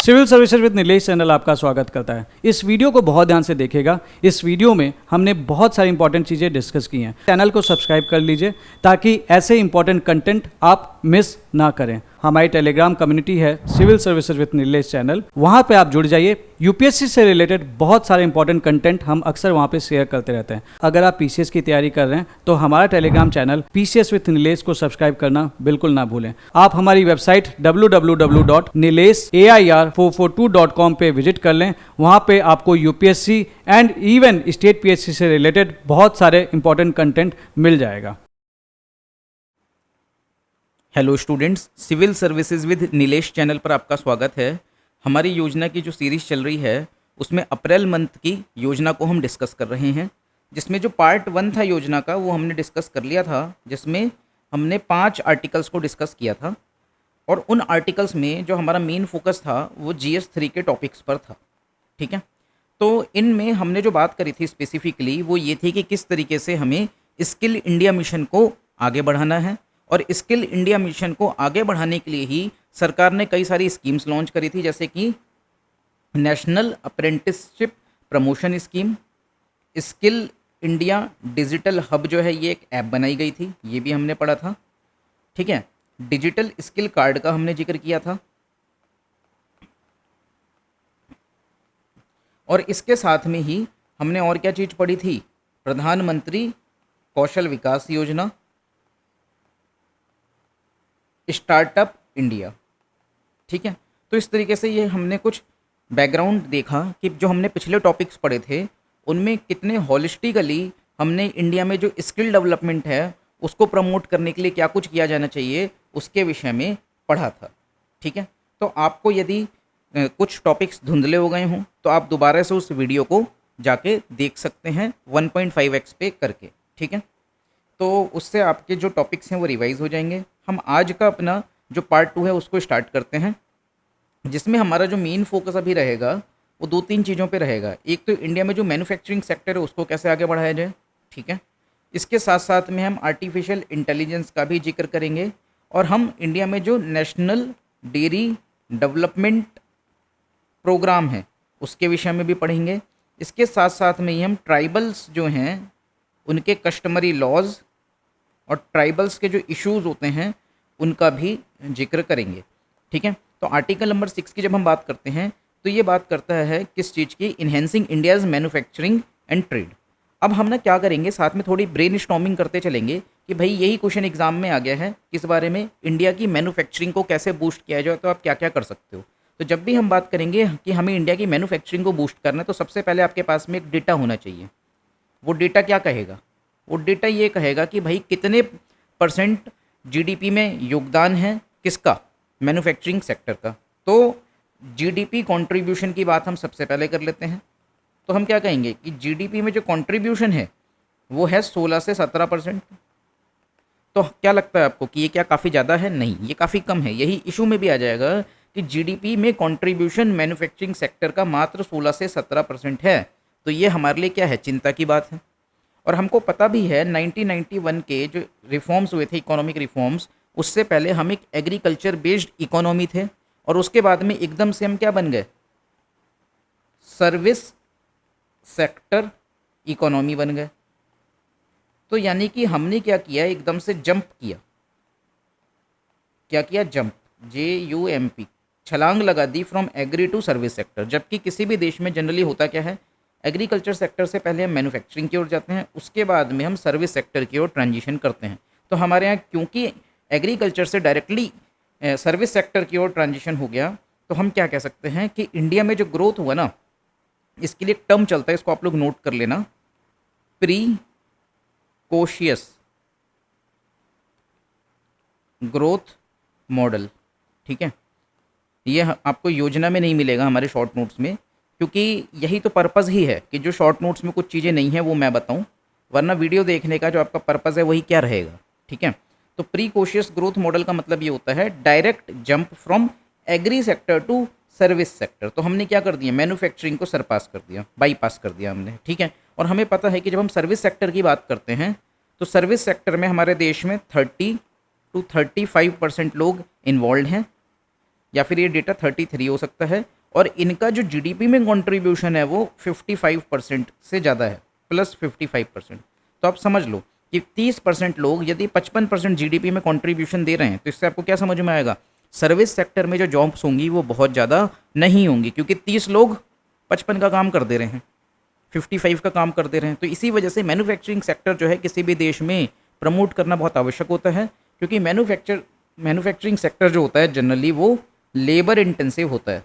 Civil services with Nilesh channel आपका स्वागत करता है। इस वीडियो को बहुत ध्यान से देखिएगा। इस वीडियो में हमने बहुत सारी इंपॉर्टेंट चीज़ें डिस्कस की हैं। चैनल को सब्सक्राइब कर लीजिए ताकि ऐसे इंपॉर्टेंट कंटेंट आप मिस ना करें। हमारी टेलीग्राम कम्युनिटी है civil services with Nilesh channel, वहाँ पे आप जुड़ जाइए। यूपीएससी से रिलेटेड बहुत सारे इंपॉर्टेंट कंटेंट हम अक्सर वहाँ पे शेयर करते रहते हैं। अगर आप पीसीएस की तैयारी कर रहे हैं तो हमारा Telegram channel PCS with Nilesh को सब्सक्राइब करना बिल्कुल ना भूलें। आप हमारी वेबसाइट www.nilesh.air442.com पे विजिट कर लें। वहाँ पे आपको UPSC and even state PSC से रिलेटेड बहुत सारे इंपॉर्टेंट कंटेंट मिल जाएगा। Hello students, civil services with Nilesh channel पर आपका स्वागत है। हमारी योजना की जो सीरीज़ चल रही है उसमें अप्रैल मंथ की योजना को हम डिस्कस कर रहे हैं, जिसमें जो पार्ट 1 था योजना का वो हमने डिस्कस कर लिया था, जिसमें हमने 5 आर्टिकल्स को डिस्कस किया था। और उन आर्टिकल्स में जो हमारा मेन फोकस था वो GS3 के टॉपिक्स पर था। ठीक है, तो इनमें हमने जो बात करी थी स्पेसिफिकली वो ये थी कि किस तरीके से हमें स्किल इंडिया मिशन को आगे बढ़ाना है। और स्किल इंडिया मिशन को आगे बढ़ाने के लिए ही सरकार ने कई सारी स्कीम्स लॉन्च करी थी, जैसे कि national apprenticeship promotion scheme, skill India digital hub जो है ये एक ऐप बनाई गई थी, ये भी हमने पढ़ा था। ठीक है, डिजिटल स्किल कार्ड का हमने जिक्र किया था। और इसके साथ में ही हमने और क्या चीज़ पढ़ी थी, प्रधानमंत्री कौशल विकास योजना, स्टार्टअप इंडिया। ठीक है, तो इस तरीके से ये हमने कुछ बैकग्राउंड देखा कि जो हमने पिछले टॉपिक्स पढ़े थे उनमें कितने हॉलिस्टिकली हमने इंडिया में जो स्किल डेवलपमेंट है उसको प्रमोट करने के लिए क्या कुछ किया जाना चाहिए उसके विषय में पढ़ा था। ठीक है, तो आपको यदि कुछ टॉपिक्स धुंधले हो गए हों तो आप दोबारा से उस वीडियो को जाके देख सकते हैं 1.5x पे करके। ठीक है, तो उससे आपके जो टॉपिक्स हैं वो रिवाइज हो जाएंगे। हम आज का अपना जो पार्ट 2 है उसको स्टार्ट करते हैं, जिसमें हमारा जो मेन फोकस अभी रहेगा वो 2-3 चीज़ों पे रहेगा। एक तो इंडिया में जो मैन्युफैक्चरिंग सेक्टर है उसको कैसे आगे बढ़ाया जाए। ठीक है, इसके साथ साथ में हम आर्टिफिशियल इंटेलिजेंस का भी जिक्र करेंगे और हम इंडिया में जो नेशनल डेयरी डेवलपमेंट प्रोग्राम है उसके विषय में भी पढ़ेंगे। इसके साथ साथ में ही हम ट्राइबल्स जो हैं उनके कस्टमरी लॉज और ट्राइबल्स के जो इश्यूज होते हैं उनका भी जिक्र करेंगे। ठीक है, तो आर्टिकल नंबर 6 की जब हम बात करते हैं तो ये बात करता है किस चीज़ की, enhancing India's manufacturing and trade. अब हम ना क्या करेंगे, साथ में थोड़ी ब्रेन स्टॉर्मिंग करते चलेंगे कि भाई यही क्वेश्चन एग्जाम में आ गया है, किस बारे में, इंडिया की मैन्युफैक्चरिंग को कैसे बूस्ट किया जाए, तो आप क्या क्या कर सकते हो। तो जब भी हम बात करेंगे कि हमें इंडिया की मैन्युफैक्चरिंग को बूस्ट करना है तो सबसे पहले आपके पास में एक डेटा होना चाहिए। वो डेटा क्या कहेगा, वो डेटा ये कहेगा कि भाई कितने % जीडीपी में योगदान है किसका, मैन्युफैक्चरिंग सेक्टर का। तो जीडीपी कंट्रीब्यूशन की बात हम सबसे पहले कर लेते हैं। तो हम क्या कहेंगे कि जीडीपी में जो कंट्रीब्यूशन है वो है 16 से 17%। तो क्या लगता है आपको कि ये क्या काफ़ी ज़्यादा है? नहीं, ये काफ़ी कम है। यही इशू में भी आ जाएगा कि जीडीपी में कंट्रीब्यूशन मैन्युफैक्चरिंग सेक्टर का मात्र 16 से 17% है। तो ये हमारे लिए क्या है, चिंता की बात है। और हमको पता भी है 1991 के जो रिफॉर्म्स हुए थे, इकोनॉमिक रिफॉर्म्स, उससे पहले हम एक एग्रीकल्चर बेस्ड इकोनॉमी थे और उसके बाद में एकदम से हम क्या बन गए, सर्विस सेक्टर इकोनॉमी बन गए। तो यानी कि हमने क्या किया, एकदम से जंप किया। क्या किया, जंप, JUMP, छलांग लगा दी from agri to service sector. जबकि किसी भी देश में जनरली होता क्या है, एग्रीकल्चर सेक्टर से पहले हम मैन्युफैक्चरिंग की ओर जाते हैं, उसके बाद में हम सर्विस सेक्टर की ओर ट्रांजिशन करते हैं। तो हमारे यहाँ क्योंकि एग्रीकल्चर से डायरेक्टली सर्विस सेक्टर की ओर ट्रांजिशन हो गया, तो हम क्या कह सकते हैं कि इंडिया में जो ग्रोथ हुआ ना, इसके लिए एक टर्म चलता है, इसको आप लोग नोट कर लेना, प्रीकोशियस ग्रोथ मॉडल। ठीक है, ये आपको योजना में नहीं मिलेगा, हमारे शॉर्ट नोट्स में, क्योंकि यही तो पर्पज़ ही है कि जो शॉर्ट नोट्स में कुछ चीज़ें नहीं हैं वो मैं बताऊं, वरना वीडियो देखने का जो आपका पर्पज़ है वही क्या रहेगा। ठीक है, तो प्रीकोशियस ग्रोथ मॉडल का मतलब ये होता है direct jump from agri sector to service sector. तो हमने क्या कर दिया, मैन्युफैक्चरिंग को सरपास कर दिया, बाईपास कर दिया हमने। ठीक है, और हमें पता है कि जब हम सर्विस सेक्टर की बात करते हैं तो सर्विस सेक्टर में हमारे देश में 30 to 35% लोग इन्वॉल्व हैं, या फिर ये डेटा 33 हो सकता है। और इनका जो जीडीपी में कंट्रीब्यूशन है वो 55% से ज़्यादा है, प्लस 55%। तो आप समझ लो कि 30% लोग यदि 55% जीडीपी में कंट्रीब्यूशन दे रहे हैं, तो इससे आपको क्या समझ में आएगा, सर्विस सेक्टर में जो जॉब्स होंगी वो बहुत ज़्यादा नहीं होंगी, क्योंकि 30 लोग 55 का काम कर दे रहे हैं, 55 का काम कर दे रहे हैं। तो इसी वजह से मैन्युफैक्चरिंग सेक्टर जो है किसी भी देश में प्रमोट करना बहुत आवश्यक होता है, क्योंकि मैन्युफैक्चरिंग सेक्टर जो होता है जनरली वो लेबर इंटेंसिव होता है।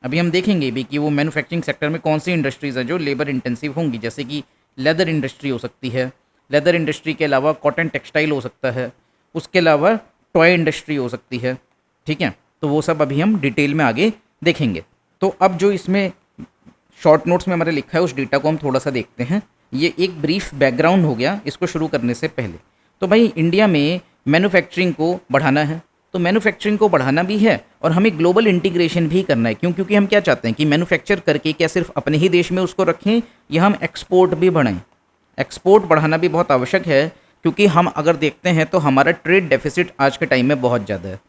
अभी हम देखेंगे भी कि वो मैन्युफैक्चरिंग सेक्टर में कौन सी इंडस्ट्रीज़ है जो लेबर इंटेंसिव होंगी, जैसे कि लेदर इंडस्ट्री हो सकती है, लेदर इंडस्ट्री के अलावा कॉटन टेक्सटाइल हो सकता है, उसके अलावा टॉय इंडस्ट्री हो सकती है। ठीक है, तो वो सब अभी हम डिटेल में आगे देखेंगे। तो अब जो इसमें शॉर्ट नोट्स में हमारे लिखा है उस डेटा को हम थोड़ा सा देखते हैं। ये एक ब्रीफ बैकग्राउंड हो गया इसको शुरू करने से पहले। तो भाई इंडिया में मैन्युफैक्चरिंग को बढ़ाना है, तो मैन्युफैक्चरिंग को बढ़ाना भी है और हमें ग्लोबल इंटीग्रेशन भी करना है। क्यों? क्योंकि हम क्या चाहते हैं कि मैन्युफैक्चर करके क्या सिर्फ अपने ही देश में उसको रखें या हम एक्सपोर्ट भी बढ़ाएं। एक्सपोर्ट बढ़ाना भी बहुत आवश्यक है, क्योंकि हम अगर देखते हैं तो हमारा ट्रेड डेफिसिट आज के टाइम में बहुत ज़्यादा है।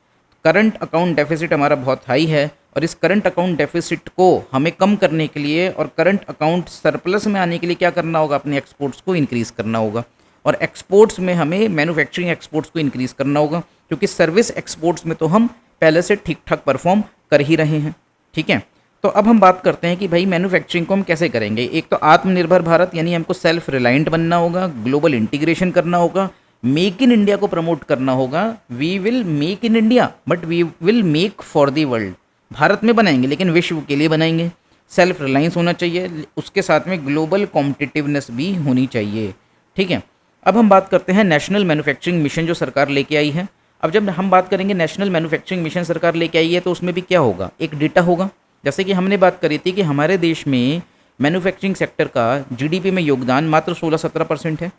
करंट अकाउंट डेफिसिट हमारा बहुत हाई है और इस करंट अकाउंट डेफिसिट को हमें कम करने के लिए और करंट अकाउंट सरप्लस में आने के लिए क्या करना होगा, अपने एक्सपोर्ट्स को इंक्रीज़ करना होगा। और एक्सपोर्ट्स में हमें मैन्युफैक्चरिंग एक्सपोर्ट्स को इंक्रीज़ करना होगा, क्योंकि सर्विस एक्सपोर्ट्स में तो हम पहले से ठीक ठाक परफॉर्म कर ही रहे हैं। ठीक है, तो अब हम बात करते हैं कि भाई मैन्युफैक्चरिंग को हम कैसे करेंगे। एक तो आत्मनिर्भर भारत यानी हमको सेल्फ रिलायंट बनना होगा, ग्लोबल इंटीग्रेशन करना होगा, मेक इन इंडिया को प्रमोट करना होगा। We will make in India but we will make for the world. Bharat में बनाएंगे लेकिन विश्व के लिए बनाएंगे। सेल्फ रिलायंस होना चाहिए, उसके साथ में ग्लोबल कॉम्पिटिटिवनेस भी होनी चाहिए। ठीक है, अब हम बात करते हैं नेशनल मैन्युफैक्चरिंग मिशन जो सरकार लेके आई है। अब जब हम बात करेंगे नेशनल मैन्युफैक्चरिंग मिशन सरकार लेके आई है, तो उसमें भी क्या होगा, एक डेटा होगा। जैसे कि हमने बात करी थी कि हमारे देश में मैन्युफैक्चरिंग सेक्टर का जीडीपी में योगदान मात्र 16-17% है,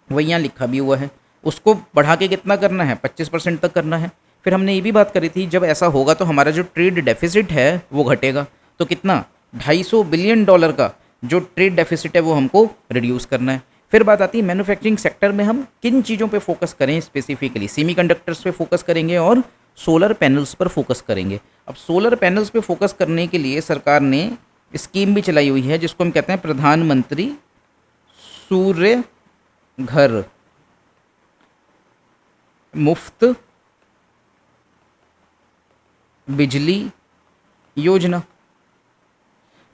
वही यहाँ लिखा भी हुआ है। उसको बढ़ा के कितना करना है, 25% तक करना है। फिर हमने ये भी बात करी थी जब ऐसा होगा तो हमारा जो ट्रेड डेफिसिट है वो घटेगा। तो कितना, $250 बिलियन का जो ट्रेड डेफिसिट है वो हमको रिड्यूस करना है। फिर बात आती है मैन्युफैक्चरिंग सेक्टर में हम किन चीज़ों पे फोकस करें, स्पेसिफिकली सेमीकंडक्टर्स पे फोकस करेंगे और सोलर पैनल्स पर फोकस करेंगे। अब सोलर पैनल्स पे फोकस करने के लिए सरकार ने स्कीम भी चलाई हुई है जिसको हम कहते हैं प्रधानमंत्री सूर्य घर मुफ्त बिजली योजना।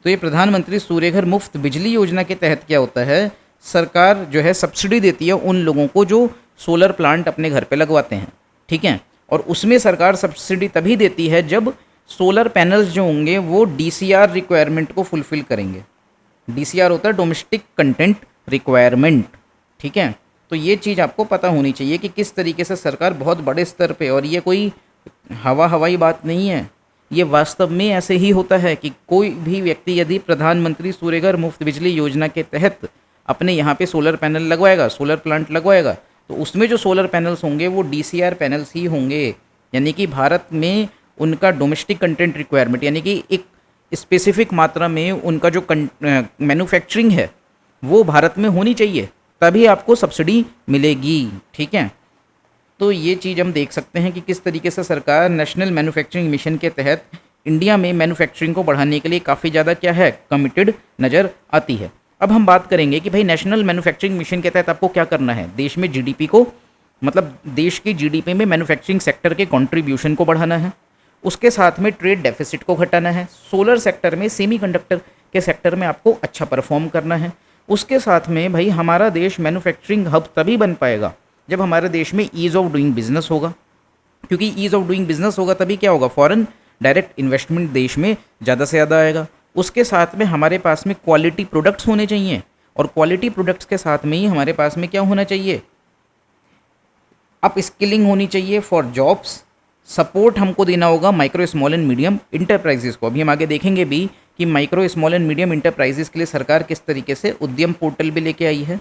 तो ये प्रधानमंत्री सूर्य घर मुफ्त बिजली योजना के तहत क्या होता है, सरकार जो है सब्सिडी देती है उन लोगों को जो सोलर प्लांट अपने घर पे लगवाते हैं। ठीक है, और उसमें सरकार सब्सिडी तभी देती है जब सोलर पैनल्स जो होंगे वो डीसीआर रिक्वायरमेंट को फुलफिल करेंगे। डीसीआर होता है डोमेस्टिक कंटेंट रिक्वायरमेंट। ठीक है, तो ये चीज़ आपको पता होनी चाहिए कि किस तरीके से सरकार बहुत बड़े स्तर पे, और ये कोई हवाई बात नहीं है, ये वास्तव में ऐसे ही होता है कि कोई भी व्यक्ति यदि प्रधानमंत्री सूर्यघर मुफ्त बिजली योजना के तहत अपने यहाँ पे सोलर पैनल लगवाएगा, सोलर प्लांट लगवाएगा, तो उसमें जो सोलर पैनल्स होंगे वो डीसीआर पैनल्स ही होंगे। यानी कि भारत में उनका डोमेस्टिक कंटेंट रिक्वायरमेंट यानी कि एक स्पेसिफिक मात्रा में उनका जो मैन्युफैक्चरिंग है वो भारत में होनी चाहिए, तभी आपको सब्सिडी मिलेगी। ठीक है, तो ये चीज़ हम देख सकते हैं कि किस तरीके से सरकार नेशनल मैन्युफैक्चरिंग मिशन के तहत इंडिया में मैन्युफैक्चरिंग को बढ़ाने के लिए काफ़ी ज़्यादा क्या है, कमिटेड नज़र आती है। अब हम बात करेंगे कि भाई नेशनल मैन्युफैक्चरिंग मिशन के तहत आपको क्या करना है, देश में जीडीपी को, मतलब देश की जीडीपी में मैन्युफैक्चरिंग सेक्टर के कंट्रीब्यूशन को बढ़ाना है, उसके साथ में ट्रेड डेफिसिट को घटाना है, सोलर सेक्टर में, सेमीकंडक्टर के सेक्टर में आपको अच्छा परफॉर्म करना है। उसके साथ में भाई हमारा देश मैन्युफैक्चरिंग हब तभी बन पाएगा जब हमारे देश में ईज़ ऑफ डूइंग बिजनेस होगा, क्योंकि ईज़ ऑफ डूइंग बिजनेस होगा तभी क्या होगा, फॉरेन डायरेक्ट इन्वेस्टमेंट देश में ज़्यादा से ज़्यादा आएगा। उसके साथ में हमारे पास में क्वालिटी प्रोडक्ट्स होने चाहिए, और क्वालिटी प्रोडक्ट्स के साथ में ही हमारे पास में क्या होना चाहिए, अप स्किलिंग होनी चाहिए फॉर जॉब्स। सपोर्ट हमको देना होगा micro small and medium enterprises को। अभी हम आगे देखेंगे भी कि micro small and medium enterprises के लिए सरकार किस तरीके से उद्यम पोर्टल भी लेके आई है।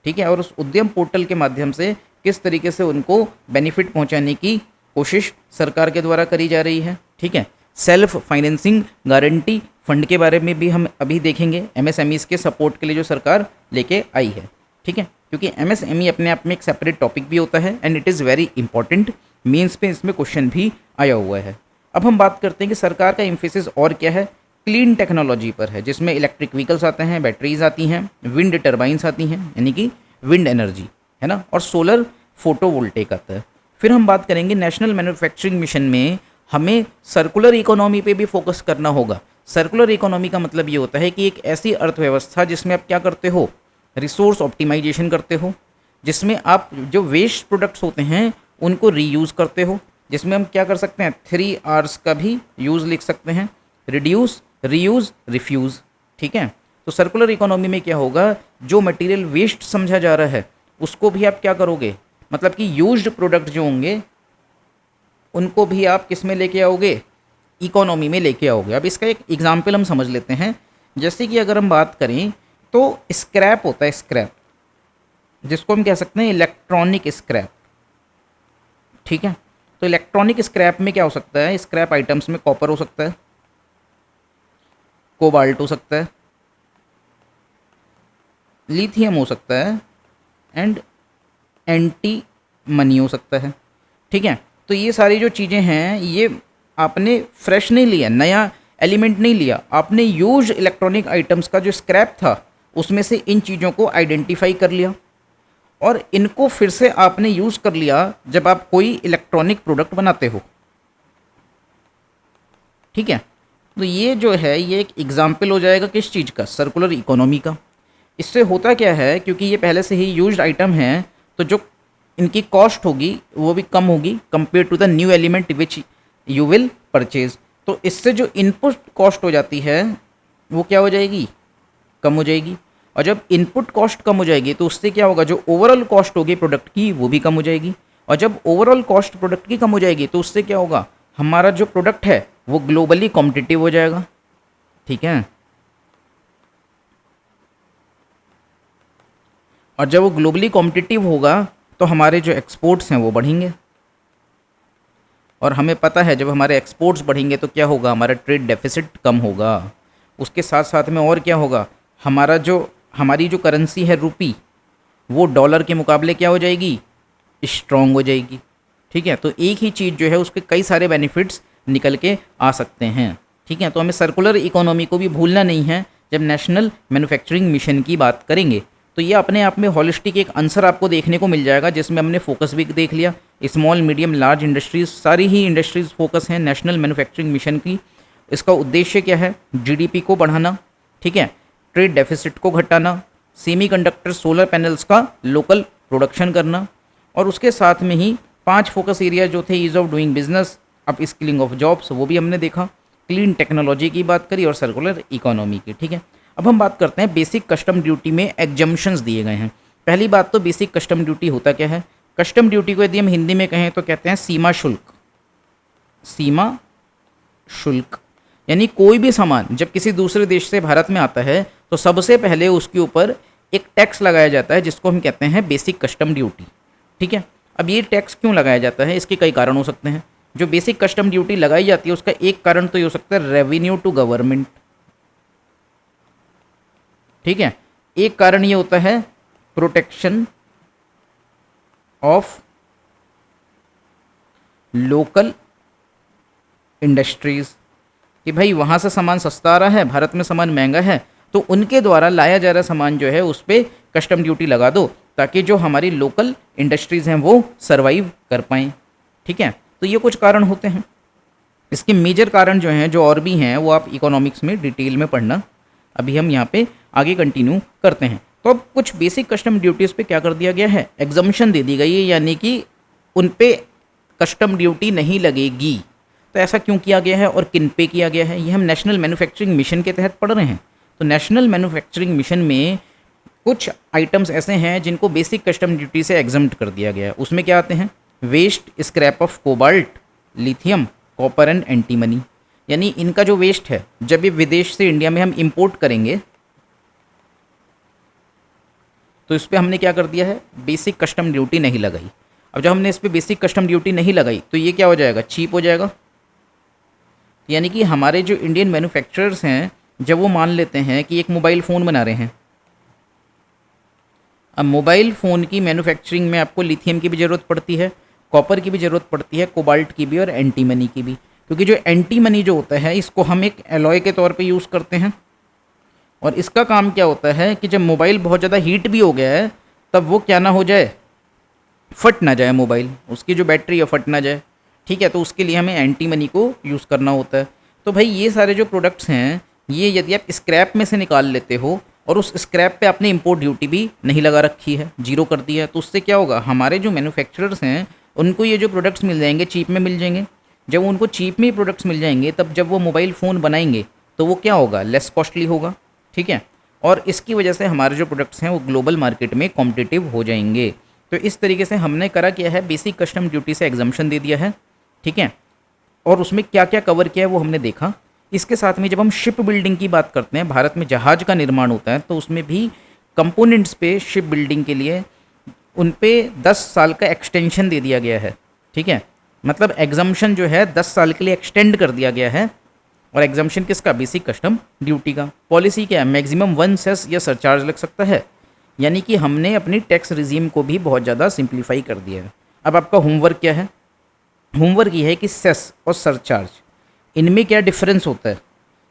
ठीक है, और उस उद्यम पोर्टल के माध्यम से किस तरीके से उनको बेनिफिट पहुंचाने की कोशिश सरकार के द्वारा करी जा रही है। ठीक है, सेल्फ फाइनेंसिंग गारंटी फंड के बारे में भी हम अभी देखेंगे, एमएसएमईज़ के सपोर्ट के लिए जो सरकार लेके आई है। ठीक है, क्योंकि एमएसएमई अपने आप में एक सेपरेट टॉपिक भी होता है and it is very important, mains पे इसमें क्वेश्चन भी आया हुआ है। अब हम बात करते हैं कि सरकार का एम्फेसिस और क्या है, क्लीन टेक्नोलॉजी पर है, जिसमें इलेक्ट्रिक व्हीकल्स आते हैं, बैटरीज आती हैं, विंड टर्बाइंस आती हैं यानी कि विंड एनर्जी है ना, और सोलर फोटोवोल्टेक आता है। फिर हम बात करेंगे नेशनल मैन्युफैक्चरिंग मिशन में हमें सर्कुलर इकोनॉमी पे भी फोकस करना होगा। सर्कुलर इकोनॉमी का मतलब ये होता है कि एक ऐसी अर्थव्यवस्था जिसमें आप क्या करते हो, रिसोर्स ऑप्टिमाइजेशन करते हो, जिसमें आप जो वेस्ट प्रोडक्ट्स होते हैं उनको रीयूज़ करते हो, जिसमें हम क्या कर सकते हैं 3 Rs का भी यूज़ लिख सकते हैं, रिड्यूस, रीयूज़, रिफ्यूज़। ठीक है, तो सर्कुलर इकोनॉमी में क्या होगा, जो मटेरियल वेस्ट समझा जा रहा है उसको भी आप क्या करोगे, मतलब कि यूज्ड प्रोडक्ट जो होंगे उनको भी आप किस में लेके आओगे, इकोनॉमी में लेके आओगे। अब इसका एक एग्जाम्पल हम समझ लेते हैं। जैसे कि अगर हम बात करें तो स्क्रैप होता है, स्क्रैप जिसको हम कह सकते हैं इलेक्ट्रॉनिक स्क्रैप। ठीक है, तो इलेक्ट्रॉनिक स्क्रैप में क्या हो सकता है, स्क्रैप आइटम्स में कॉपर हो सकता है, कोबाल्ट हो सकता है, लिथियम हो सकता है एंड एंटीमनी हो सकता है। ठीक है, तो ये सारी जो चीज़ें हैं ये आपने फ्रेश नहीं लिया, नया एलिमेंट नहीं लिया, आपने यूज इलेक्ट्रॉनिक आइटम्स का जो स्क्रैप था उसमें से इन चीज़ों को आइडेंटिफाई कर लिया और इनको फिर से आपने यूज़ कर लिया जब आप कोई इलेक्ट्रॉनिक प्रोडक्ट बनाते हो। ठीक है, तो ये जो है ये एक एग्जाम्पल हो जाएगा किस चीज़ का, सर्कुलर इकोनॉमी का। इससे होता क्या है, क्योंकि ये पहले से ही यूज्ड आइटम हैं तो जो इनकी कॉस्ट होगी वो भी कम होगी compare to the new element which you will purchase. तो इससे जो इनपुट कॉस्ट हो जाती है वो क्या हो जाएगी, कम हो जाएगी। और जब इनपुट कॉस्ट कम हो जाएगी तो उससे क्या होगा, जो ओवरऑल कॉस्ट होगी प्रोडक्ट की वो भी कम हो जाएगी। और जब ओवरऑल कॉस्ट प्रोडक्ट की कम हो जाएगी तो उससे क्या होगा, हमारा जो प्रोडक्ट है वो ग्लोबली कॉम्पिटिटिव हो जाएगा। ठीक है, और जब वो ग्लोबली कॉम्पिटिटिव होगा तो हमारे जो एक्सपोर्ट्स हैं वो बढ़ेंगे। और हमें पता है जब हमारे एक्सपोर्ट्स बढ़ेंगे तो क्या होगा, हमारा ट्रेड डेफिसिट कम होगा। उसके साथ साथ में और क्या होगा, हमारी जो करेंसी है रुपी वो डॉलर के मुकाबले क्या हो जाएगी, स्ट्रॉन्ग हो जाएगी। ठीक है, तो एक ही चीज़ जो है उसके कई सारे बेनिफिट्स निकल के आ सकते हैं। ठीक है, तो हमें सर्कुलर इकोनॉमी को भी भूलना नहीं है जब नेशनल मैन्युफैक्चरिंग मिशन की बात करेंगे। तो ये अपने आप में हॉलिस्टिक एक आंसर आपको देखने को मिल जाएगा, जिसमें हमने फोकस भी देख लिया, स्मॉल मीडियम लार्ज इंडस्ट्रीज, सारी ही इंडस्ट्रीज फोकस हैं नेशनल मैन्युफैक्चरिंग मिशन की। इसका उद्देश्य क्या है, जीडीपी को बढ़ाना, ठीक है, ट्रेड डेफिसिट को घटाना, सेमीकंडक्टर सोलर पैनल्स का लोकल प्रोडक्शन करना, और उसके साथ में ही 5 फोकस एरिया जो थे, ease of doing business, up skilling of jobs वो भी हमने देखा, क्लीन टेक्नोलॉजी की बात करी और सर्कुलर इकोनॉमी की। ठीक है, अब हम बात करते हैं बेसिक कस्टम ड्यूटी में एग्जम्पशंस दिए गए हैं। पहली बात तो बेसिक कस्टम ड्यूटी होता क्या है, कस्टम ड्यूटी को यदि हम हिंदी में कहें तो कहते हैं सीमा शुल्क। सीमा शुल्क यानी कोई भी सामान जब किसी दूसरे देश से भारत में आता है तो सबसे पहले उसके ऊपर एक टैक्स लगाया जाता है जिसको हम कहते हैं बेसिक कस्टम ड्यूटी। ठीक है, अब ये टैक्स क्यों लगाया जाता है, इसके कई कारण हो सकते हैं। जो बेसिक कस्टम ड्यूटी लगाई जाती है उसका एक कारण तो ये हो सकता है रेवेन्यू टू गवर्नमेंट। ठीक है, एक कारण ये होता है प्रोटेक्शन ऑफ लोकल इंडस्ट्रीज, कि भाई वहाँ से सामान सस्ता आ रहा है, भारत में सामान महंगा है, तो उनके द्वारा लाया जा रहा सामान जो है उस पर कस्टम ड्यूटी लगा दो ताकि जो हमारी लोकल इंडस्ट्रीज़ हैं वो सरवाइव कर पाएँ। ठीक है, तो ये कुछ कारण होते हैं। इसके मेजर कारण जो हैं, जो और भी हैं, वो आप इकोनॉमिक्स में डिटेल में पढ़ना। अभी हम यहाँ पे आगे कंटिन्यू करते हैं। तो अब कुछ बेसिक कस्टम ड्यूटीज़ पे क्या कर दिया गया है, एग्जम्पशन दे दी गई है, यानी कि उन पे कस्टम ड्यूटी नहीं लगेगी। तो ऐसा क्यों किया गया है और किन पे किया गया है, ये हम नेशनल मैन्युफैक्चरिंग मिशन के तहत पढ़ रहे हैं। तो नेशनल मैन्युफैक्चरिंग मिशन में कुछ आइटम्स ऐसे हैं जिनको बेसिक कस्टम ड्यूटी से एग्जम्प्ट कर दिया गया है। उसमें क्या आते हैं, waste scrap of cobalt, lithium, copper and antimony. यानी इनका जो वेस्ट है जब ये विदेश से इंडिया में हम इंपोर्ट करेंगे तो इस पर हमने क्या कर दिया है, बेसिक कस्टम ड्यूटी नहीं लगाई। अब जब हमने इस पर बेसिक कस्टम ड्यूटी नहीं लगाई तो ये क्या हो जाएगा, चीप हो जाएगा। यानी कि हमारे जो इंडियन मैन्युफैक्चरर्स हैं जब वो मान लेते हैं कि एक मोबाइल फ़ोन बना रहे हैं, अब मोबाइल फ़ोन की मैन्युफैक्चरिंग में आपको लिथियम की भी ज़रूरत पड़ती है, कॉपर की भी ज़रूरत पड़ती है, कोबाल्ट की भी और एंटीमनी की भी। क्योंकि जो एंटी मनी जो होता है इसको हम एक एलॉय के तौर पे यूज़ करते हैं। और इसका काम क्या होता है कि जब मोबाइल बहुत ज़्यादा हीट भी हो गया है तब वो क्या ना हो जाए, फट ना जाए मोबाइल, उसकी जो बैटरी है फट ना जाए। ठीक है, तो उसके लिए हमें एंटी मनी को यूज़ करना होता है। तो भाई ये सारे जो प्रोडक्ट्स हैं ये यदि आप स्क्रैप में से निकाल लेते हो और उस स्क्रैप पे आपने इंपोर्ट ड्यूटी भी नहीं लगा रखी है, जीरो कर दिया है, तो उससे क्या होगा, हमारे जो मैन्युफैक्चरर्स हैं उनको ये जो प्रोडक्ट्स मिल जाएंगे चीप में मिल जाएंगे। जब उनको चीप में प्रोडक्ट्स मिल जाएंगे तब जब वो मोबाइल फ़ोन बनाएंगे तो वो क्या होगा, लेस कॉस्टली होगा। ठीक है, और इसकी वजह से हमारे जो प्रोडक्ट्स हैं वो ग्लोबल मार्केट में कॉम्पिटिटिव हो जाएंगे। तो इस तरीके से हमने करा क्या है, बेसिक कस्टम ड्यूटी से एग्जम्पशन दे दिया है। ठीक है, और उसमें क्या क्या कवर किया है वो हमने देखा। इसके साथ में जब हम शिप बिल्डिंग की बात करते हैं, भारत में जहाज़ का निर्माण होता है, तो उसमें भी कंपोनेंट्स पे शिप बिल्डिंग के लिए उन पे 10 साल का एक्सटेंशन दे दिया गया है। ठीक है, मतलब एग्जम्पशन जो है 10 साल के लिए एक्सटेंड कर दिया गया है। और एग्जम्पशन किसका, बेसिक कस्टम ड्यूटी का। पॉलिसी क्या है, मैक्सिमम 1 सेस या सरचार्ज लग सकता है, यानी कि हमने अपनी टैक्स रिजीम को भी बहुत ज़्यादा सिंप्लीफाई कर दिया है। अब आपका होमवर्क क्या है, होमवर्क ये है कि सेस और सरचार्ज इनमें क्या डिफरेंस होता है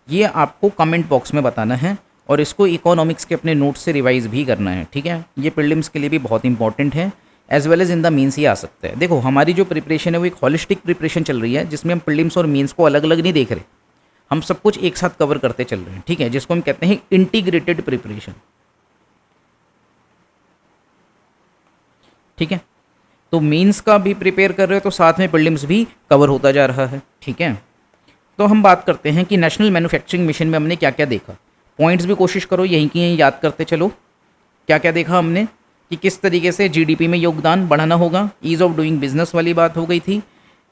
ये आपको कमेंट बॉक्स में बताना है और इसको इकोनॉमिक्स के अपने नोट्स से रिवाइज भी करना है। ठीक है, ये प्रीलिम्स के लिए भी बहुत इंपॉर्टेंट है, as well as in the means ही आ सकता है। देखो हमारी जो प्रिपरेशन है वो एक हॉलिस्टिक प्रिपरेशन चल रही है, जिसमें हम प्रीलिम्स और मीन्स को अलग अलग नहीं देख रहे, हम सब कुछ एक साथ कवर करते चल रहे हैं। ठीक है, जिसको हम कहते हैं इंटीग्रेटेड प्रिपरेशन। ठीक है, तो मीन्स का भी प्रिपेयर कर रहे हो तो साथ में प्रीलिम्स भी कवर होता जा रहा है। ठीक है, तो हम बात करते हैं कि नेशनल मैन्युफैक्चरिंग मिशन में हमने क्या क्या देखा। पॉइंट्स भी कोशिश करो यहीं की यहीं याद करते चलो। क्या क्या देखा हमने कि किस तरीके से जीडीपी में योगदान बढ़ाना होगा, ईज़ ऑफ डूइंग बिजनेस वाली बात हो गई थी,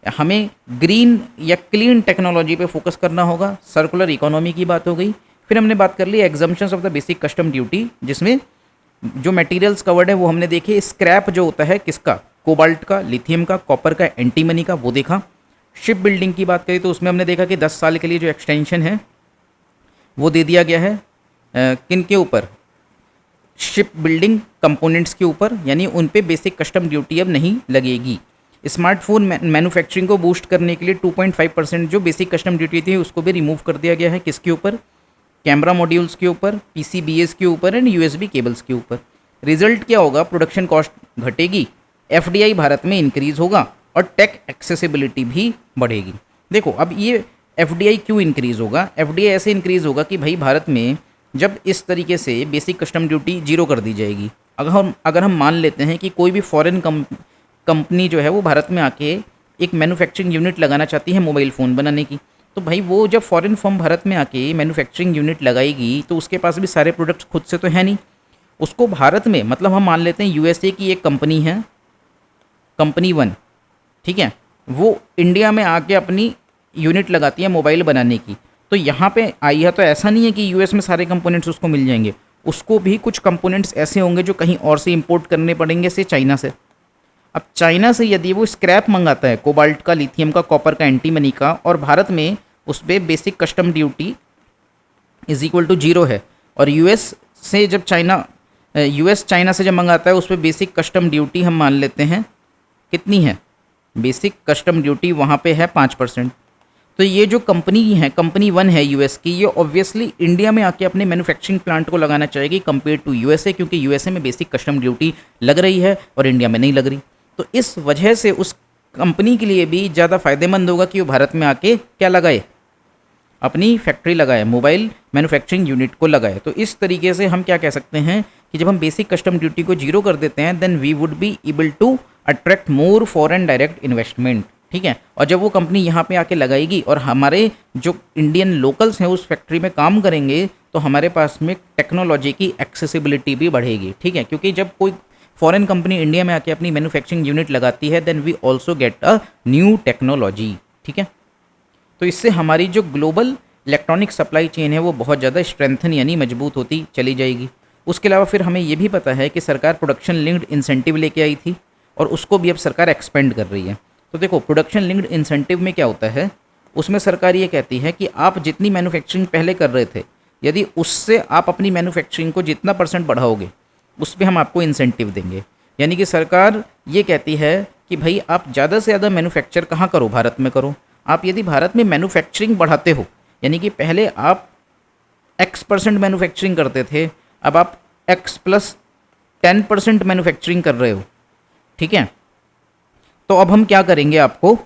हमें ग्रीन या क्लीन टेक्नोलॉजी पे फोकस करना होगा, सर्कुलर इकोनॉमी की बात हो गई। फिर हमने बात कर ली exemptions of the basic custom duty, जिसमें जो मटेरियल्स कवर्ड है वो हमने देखे। स्क्रैप जो होता है किसका, कोबाल्ट का, लिथियम का, कॉपर का, एंटीमनी का, वो देखा। शिप बिल्डिंग की बात करी तो उसमें हमने देखा कि 10 साल के लिए जो एक्सटेंशन है वो दे दिया गया है किन के ऊपर, शिप बिल्डिंग कंपोनेंट्स के ऊपर, यानी उन पे बेसिक कस्टम ड्यूटी अब नहीं लगेगी। स्मार्टफोन मैन्युफैक्चरिंग को बूस्ट करने के लिए 2.5% जो बेसिक कस्टम ड्यूटी थी उसको भी रिमूव कर दिया गया है। किसके ऊपर, कैमरा मॉड्यूल्स के ऊपर, पीसीबीएस के ऊपर एंड यूएसबी केबल्स के ऊपर। रिजल्ट क्या होगा, प्रोडक्शन कॉस्ट घटेगी, एफडीआई भारत में इंक्रीज होगा और टेक एक्सेसिबिलिटी भी बढ़ेगी। देखो अब ये एफडीआई क्यों इंक्रीज होगा, एफडीआई ऐसे इंक्रीज होगा कि भाई भारत में जब इस तरीके से बेसिक कस्टम ड्यूटी जीरो कर दी जाएगी, अगर हम मान लेते हैं कि कोई भी फॉरेन कंपनी जो है वो भारत में आके एक मैन्युफैक्चरिंग यूनिट लगाना चाहती है मोबाइल फ़ोन बनाने की, तो भाई वो जब फॉरेन फर्म भारत में आके मैन्युफैक्चरिंग यूनिट लगाएगी तो उसके पास भी सारे प्रोडक्ट्स खुद से तो है नहीं, उसको भारत में, मतलब हम मान लेते हैं यूएसए की एक कंपनी है, कंपनी 1, ठीक है, वो इंडिया में आके अपनी यूनिट लगाती है मोबाइल बनाने की, तो यहाँ पे आई है, तो ऐसा नहीं है कि यूएस में सारे कंपोनेंट्स उसको मिल जाएंगे, उसको भी कुछ कंपोनेंट्स ऐसे होंगे जो कहीं और से इंपोर्ट करने पड़ेंगे, से चाइना से। अब चाइना से यदि वो स्क्रैप मंगाता है कोबाल्ट का, लिथियम का, कॉपर का, एंटीमनी का, और भारत में उस पर basic custom duty is equal to 0 है, और यूएस चाइना से जब मंगाता है उस पर बेसिक कस्टम ड्यूटी हम मान लेते हैं कितनी है, बेसिक कस्टम ड्यूटी वहाँ पे है 5%। तो ये जो कंपनी है, कंपनी 1 है यूएस की, ये ऑब्वियसली इंडिया में आके अपने मैन्युफैक्चरिंग प्लांट को लगाना चाहेगी कंपेयर टू यूएसए, क्योंकि यूएसए में बेसिक कस्टम ड्यूटी लग रही है और इंडिया में नहीं लग रही। तो इस वजह से उस कंपनी के लिए भी ज़्यादा फायदेमंद होगा कि वो भारत में आके क्या लगाए, अपनी फैक्ट्री लगाए, मोबाइल मैन्युफैक्चरिंग यूनिट को लगाए। तो इस तरीके से हम क्या कह सकते हैं कि जब हम बेसिक कस्टम ड्यूटी को 0 कर देते हैं, then we would be able to attract more foreign direct investment, ठीक है। और जब वो कंपनी यहाँ पे आके लगाएगी और हमारे जो इंडियन लोकल्स हैं उस फैक्ट्री में काम करेंगे, तो हमारे पास में टेक्नोलॉजी की एक्सेसिबिलिटी भी बढ़ेगी, ठीक है। क्योंकि जब कोई फॉरेन कंपनी इंडिया में आके अपनी मैन्युफैक्चरिंग यूनिट लगाती है, then we also get a new technology, ठीक है। तो इससे हमारी जो ग्लोबल इलेक्ट्रॉनिक सप्लाई चेन है वो बहुत ज़्यादा स्ट्रेंथन यानी मजबूत होती चली जाएगी। उसके अलावा फिर हमें ये भी पता है कि सरकार प्रोडक्शन लिंक्ड इंसेंटिव लेके आई थी और उसको भी अब सरकार एक्सपेंड कर रही है। तो देखो प्रोडक्शन लिंक्ड इंसेंटिव में क्या होता है, उसमें सरकार ये कहती है कि आप जितनी मैन्युफैक्चरिंग पहले कर रहे थे, यदि उससे आप अपनी मैन्युफैक्चरिंग को जितना % बढ़ाओगे उस पर हम आपको इंसेंटिव देंगे। यानी कि सरकार ये कहती है कि भाई आप ज़्यादा से ज़्यादा मैन्युफैक्चर कहाँ करो, भारत में करो। आप यदि भारत में मैन्युफैक्चरिंग बढ़ाते हो, यानी कि पहले आप X% मैन्युफैक्चरिंग करते थे, अब आप X+10% मैन्युफैक्चरिंग कर रहे हो, ठीक है, तो अब हम क्या करेंगे, आपको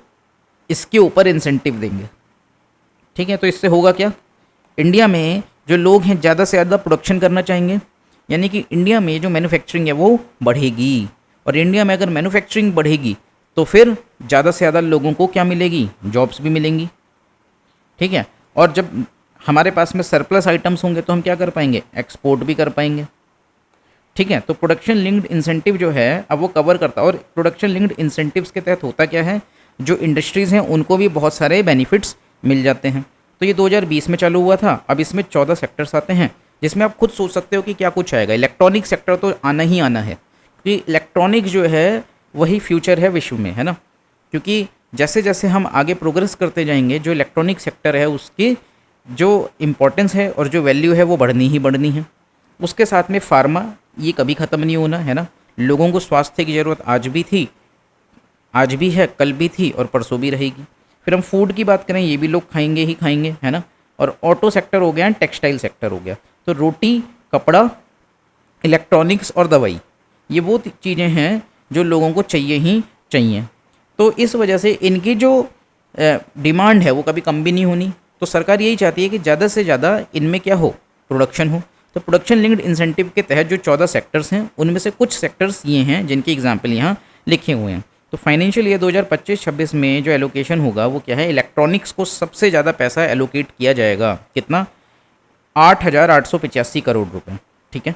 इसके ऊपर इंसेंटिव देंगे, ठीक है। तो इससे होगा क्या, इंडिया में जो लोग हैं ज़्यादा से ज़्यादा प्रोडक्शन करना चाहेंगे, यानी कि इंडिया में जो मैन्युफैक्चरिंग है वो बढ़ेगी, और इंडिया में अगर मैन्युफैक्चरिंग बढ़ेगी तो फिर ज़्यादा से ज़्यादा लोगों को क्या मिलेगी, जॉब्स भी मिलेंगी, ठीक है। और जब हमारे पास में सरप्लस आइटम्स होंगे तो हम क्या कर पाएंगे, एक्सपोर्ट भी कर पाएंगे, ठीक है। तो प्रोडक्शन लिंक्ड इंसेंटिव जो है अब वो कवर करता है, और प्रोडक्शन लिंक्ड इंसेंटिव्स के तहत होता क्या है, जो इंडस्ट्रीज़ हैं उनको भी बहुत सारे बेनिफिट्स मिल जाते हैं। तो ये 2020 में चालू हुआ था, अब इसमें 14 सेक्टर्स आते हैं, जिसमें आप खुद सोच सकते हो कि क्या कुछ आएगा। इलेक्ट्रॉनिक सेक्टर तो आना ही आना है, क्योंकि इलेक्ट्रॉनिक जो है वही फ्यूचर है विश्व में, है ना। क्योंकि जैसे जैसे हम आगे प्रोग्रेस करते जाएंगे, जो इलेक्ट्रॉनिक सेक्टर है उसकी जो इम्पोर्टेंस है और जो वैल्यू है वो बढ़नी ही बढ़नी है। उसके साथ में फार्मा, ये कभी ख़त्म नहीं होना, है ना। लोगों को स्वास्थ्य की ज़रूरत आज भी थी, आज भी है, कल भी थी और परसों भी रहेगी। फिर हम फूड की बात करें, ये भी लोग खाएंगे ही खाएंगे, है ना। और ऑटो सेक्टर हो गया, टेक्सटाइल सेक्टर हो गया। तो रोटी, कपड़ा, इलेक्ट्रॉनिक्स और दवाई, ये वो चीज़ें हैं जो लोगों को चाहिए ही चाहिए। तो इस वजह से इनकी जो डिमांड है वो कभी कम भी नहीं होनी। तो सरकार यही चाहती है कि ज़्यादा से ज़्यादा इनमें क्या हो, प्रोडक्शन हो। तो प्रोडक्शन लिंक्ड इंसेंटिव के तहत जो 14 सेक्टर्स हैं उनमें से कुछ सेक्टर्स ये हैं जिनके एग्जाम्पल यहाँ लिखे हुए हैं। तो फाइनेंशियल ईयर 2025-26 में जो एलोकेशन होगा वो क्या है, इलेक्ट्रॉनिक्स को सबसे ज़्यादा पैसा एलोकेट किया जाएगा। कितना, 8,885 करोड़ रुपए, ठीक है।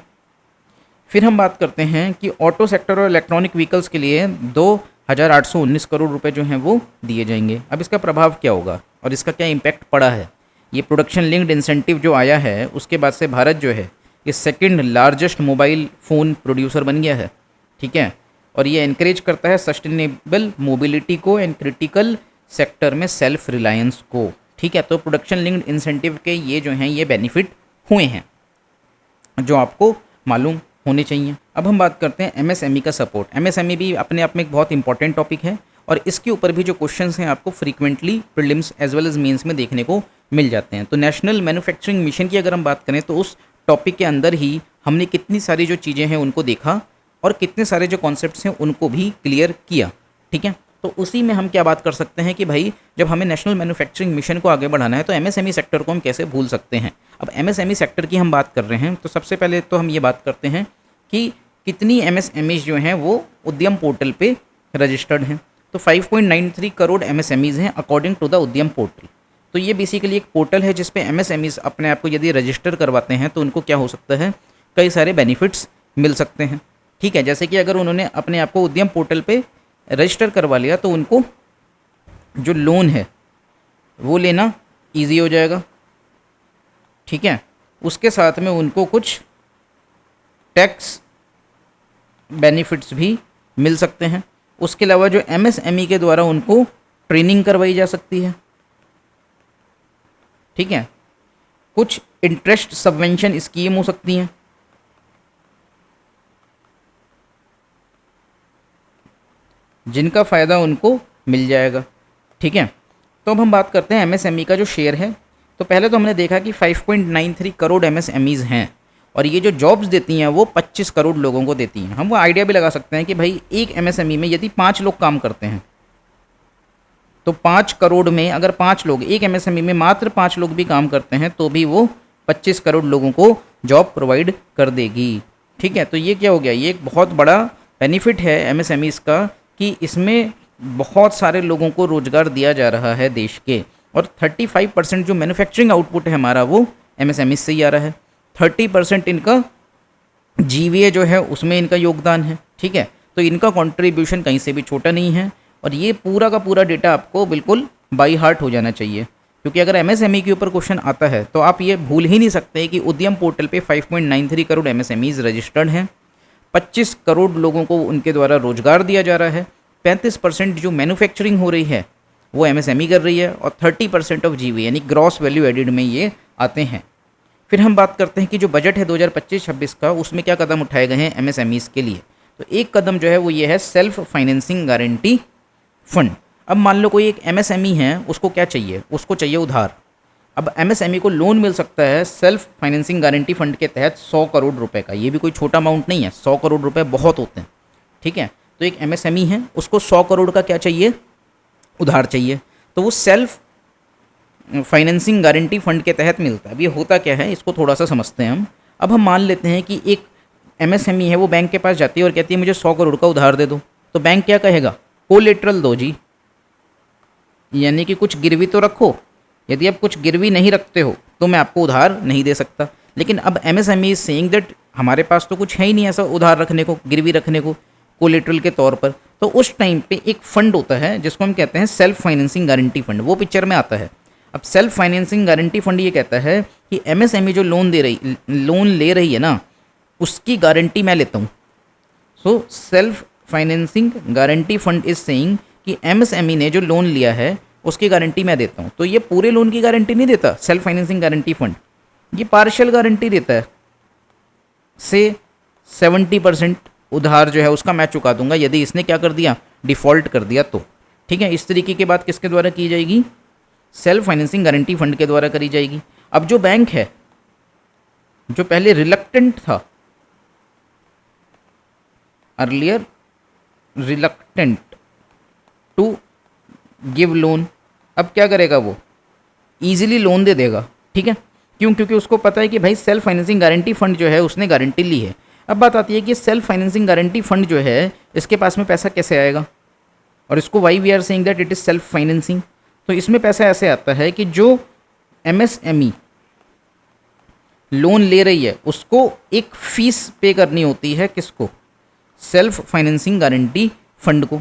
फिर हम बात करते हैं कि ऑटो सेक्टर और इलेक्ट्रॉनिक व्हीकल्स के लिए 2,819 करोड़ रुपए जो हैं वो दिए जाएंगे। अब इसका प्रभाव क्या होगा और इसका क्या इम्पैक्ट पड़ा है। ये प्रोडक्शन लिंक्ड इंसेंटिव जो आया है उसके बाद से भारत जो है ये second largest mobile phone producer बन गया है, ठीक है। और ये इनक्रेज करता है सस्टेनेबल मोबिलिटी को एंड क्रिटिकल सेक्टर में सेल्फ रिलायंस को, ठीक है। तो प्रोडक्शन लिंक्ड इंसेंटिव के ये जो हैं ये बेनिफिट हुए हैं जो आपको मालूम होने चाहिए। अब हम बात करते हैं एमएसएमई का सपोर्ट। एमएसएमई भी अपने आप में एक बहुत इंपॉर्टेंट टॉपिक है और इसके ऊपर भी जो क्वेश्चंस हैं आपको frequently prelims as well as mains में देखने को मिल जाते हैं। तो नेशनल मैन्युफैक्चरिंग मिशन की अगर हम बात करें तो उस टॉपिक के अंदर ही हमने कितनी सारी जो चीज़ें हैं उनको देखा और कितने सारे जो कॉन्सेप्ट्स हैं उनको भी क्लियर किया, ठीक है। तो उसी में हम क्या बात कर सकते हैं कि भाई जब हमें नेशनल मैन्युफैक्चरिंग मिशन को आगे बढ़ाना है तो एमएसएमई सेक्टर को हम कैसे भूल सकते हैं। अब एमएसएमई सेक्टर की हम बात कर रहे हैं तो सबसे पहले तो हम ये बात करते हैं कि कितनी एमएसएमईज जो हैं वो उद्यम पोर्टल पे रजिस्टर्ड हैं। तो 5.93 करोड़ एमएसएमईज हैं अकॉर्डिंग टू द उद्यम पोर्टल। तो ये बेसिकली एक पोर्टल है जिसपे एमएसएमईज अपने आप को यदि रजिस्टर करवाते हैं तो उनको क्या हो सकता है, कई सारे बेनिफिट्स मिल सकते हैं, ठीक है। जैसे कि अगर उन्होंने अपने आप को उद्यम पोर्टल पे रजिस्टर करवा लिया तो उनको जो लोन है वो लेना ईजी हो जाएगा, ठीक है। उसके साथ में उनको कुछ टैक्स बेनिफिट्स भी मिल सकते हैं। उसके अलावा जो एमएसएमई के द्वारा उनको ट्रेनिंग करवाई जा सकती है, ठीक है। कुछ इंटरेस्ट सबवेंशन स्कीम हो सकती हैं, जिनका फ़ायदा उनको मिल जाएगा, ठीक है। तो अब हम बात करते हैं एमएसएमई का जो शेयर है। तो पहले तो हमने देखा कि 5.93 करोड़ एमएसएमईज हैं और ये जो जॉब्स देती हैं वो 25 करोड़ लोगों को देती हैं। हम वो आइडिया भी लगा सकते हैं कि भाई एक एमएसएमई में यदि 5 लोग काम करते हैं तो 5 करोड़ में अगर 5 लोग, एक एमएसएमई में मात्र 5 लोग भी काम करते हैं तो भी वो 25 करोड़ लोगों को जॉब प्रोवाइड कर देगी, ठीक है। तो ये क्या हो गया, ये एक बहुत बड़ा बेनिफिट है एमएसएमईज का कि इसमें बहुत सारे लोगों को रोजगार दिया जा रहा है देश के। और 35% जो मैन्युफैक्चरिंग आउटपुट है हमारा वो एमएसएमई से ही आ रहा है। 30% इनका जीवीए जो है उसमें इनका योगदान है, ठीक है। तो इनका कंट्रीब्यूशन कहीं से भी छोटा नहीं है और ये पूरा का पूरा डेटा आपको बिल्कुल बाई हार्ट हो जाना चाहिए, क्योंकि अगर एमएसएमई के ऊपर क्वेश्चन आता है तो आप ये भूल ही नहीं सकते कि उद्यम पोर्टल पे 5.93 करोड़ एमएसएमईज रजिस्टर्ड हैं, 25 करोड़ लोगों को उनके द्वारा रोजगार दिया जा रहा है, 35% जो मैन्युफैक्चरिंग हो रही है वो एमएसएमई कर रही है और 30% ऑफ जीवी यानी ग्रॉस वैल्यू एडिड में ये आते हैं। फिर हम बात करते हैं कि जो बजट है 2025-26 का उसमें क्या कदम उठाए गए हैं एमएसएमईज के लिए। तो एक कदम जो है वो ये है सेल्फ फाइनेंसिंग गारंटी फंड। अब मान लो कोई एक एमएसएमई है, उसको क्या चाहिए, उसको चाहिए उधार। अब एमएसएमई को लोन मिल सकता है सेल्फ फाइनेंसिंग गारंटी फंड के तहत 100 करोड़ रुपए का। ये भी कोई छोटा अमाउंट नहीं है, 100 करोड़ रुपए बहुत होते हैं, ठीक है। तो एक एमएसएमई है, उसको 100 करोड़ का क्या चाहिए, उधार चाहिए, तो वो सेल्फ फाइनेंसिंग गारंटी फंड के तहत मिलता है। अब ये होता क्या है, इसको थोड़ा सा समझते हैं हम। अब हम मान लेते हैं कि एक एमएसएमई है, वो बैंक के पास जाती है और कहती है मुझे 100 करोड़ का उधार दे दो। तो बैंक क्या कहेगा, कोलेटरल दो जी, यानी कि कुछ गिरवी तो रखो। यदि आप कुछ गिरवी नहीं रखते हो तो मैं आपको उधार नहीं दे सकता। लेकिन अब एमएसएमई इज सेइंग दैट हमारे पास तो कुछ है ही नहीं ऐसा उधार रखने को, गिरवी रखने को कोलेटरल के तौर पर। तो उस टाइम पे एक फंड होता है जिसको हम कहते हैं सेल्फ फाइनेंसिंग गारंटी फंड, वो पिक्चर में आता है। अब सेल्फ फाइनेंसिंग गारंटी फंड ये कहता है कि एमएसएमई जो लोन ले रही है ना, उसकी गारंटी मैं लेता हूँ। So self financing guarantee fund is saying कि एमएसएमई ने जो लोन लिया है उसकी गारंटी मैं देता हूँ। तो ये पूरे लोन की गारंटी नहीं देता सेल्फ फाइनेंसिंग गारंटी फंड, ये पार्शियल गारंटी देता है। से 70% उधार जो है उसका मैं चुका दूंगा यदि इसने क्या कर दिया, डिफ़ॉल्ट कर दिया तो। ठीक है, इस तरीके की बात किसके द्वारा की जाएगी, सेल्फ फाइनेंसिंग गारंटी फंड के द्वारा करी जाएगी। अब जो बैंक है जो पहले रिलक्टेंट था, earlier reluctant to give loan, अब क्या करेगा, वो ईजिली लोन दे देगा। ठीक है, क्यों, क्योंकि उसको पता है कि भाई सेल्फ फाइनेंसिंग गारंटी फंड जो है उसने गारंटी ली है। अब बात आती है कि सेल्फ फाइनेंसिंग गारंटी फंड जो है इसके पास में पैसा कैसे आएगा, और इसको why we are saying that it is self financing. तो इसमें पैसा ऐसे आता है कि जो एमएसएमई लोन ले रही है उसको एक फीस पे करनी होती है, किसको, सेल्फ फाइनेंसिंग गारंटी फंड को।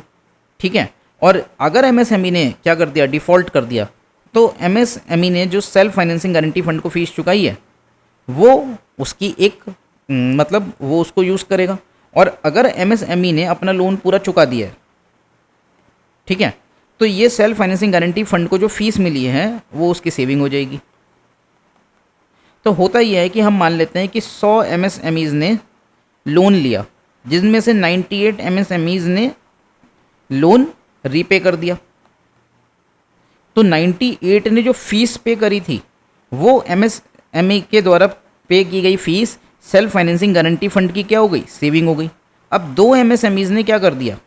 ठीक है, और अगर एमएसएमई ने क्या कर दिया, डिफ़ॉल्ट कर दिया, तो एमएसएमई ने जो सेल्फ फाइनेंसिंग गारंटी फंड को फीस चुकाई है वो उसकी एक मतलब वो उसको यूज़ करेगा। और अगर एमएसएमई ने अपना लोन पूरा चुका दिया है, ठीक है, तो ये सेल्फ फाइनेंसिंग गारंटी फंड को जो फीस मिली है वो उसकी सेविंग हो जाएगी। तो होता यह है कि हम मान लेते हैं कि 100 एमएसएमईज़ ने लोन लिया, जिनमें से 98 एमएसएमईज़ ने लोन रीपे कर दिया। तो 98 ने जो फीस पे करी थी वो एमएसएमई के द्वारा पे की गई fees self financing guarantee fund की क्या हो गई, सेविंग हो गई। अब 2 एमएसएमईज़ ने क्या कर दिया,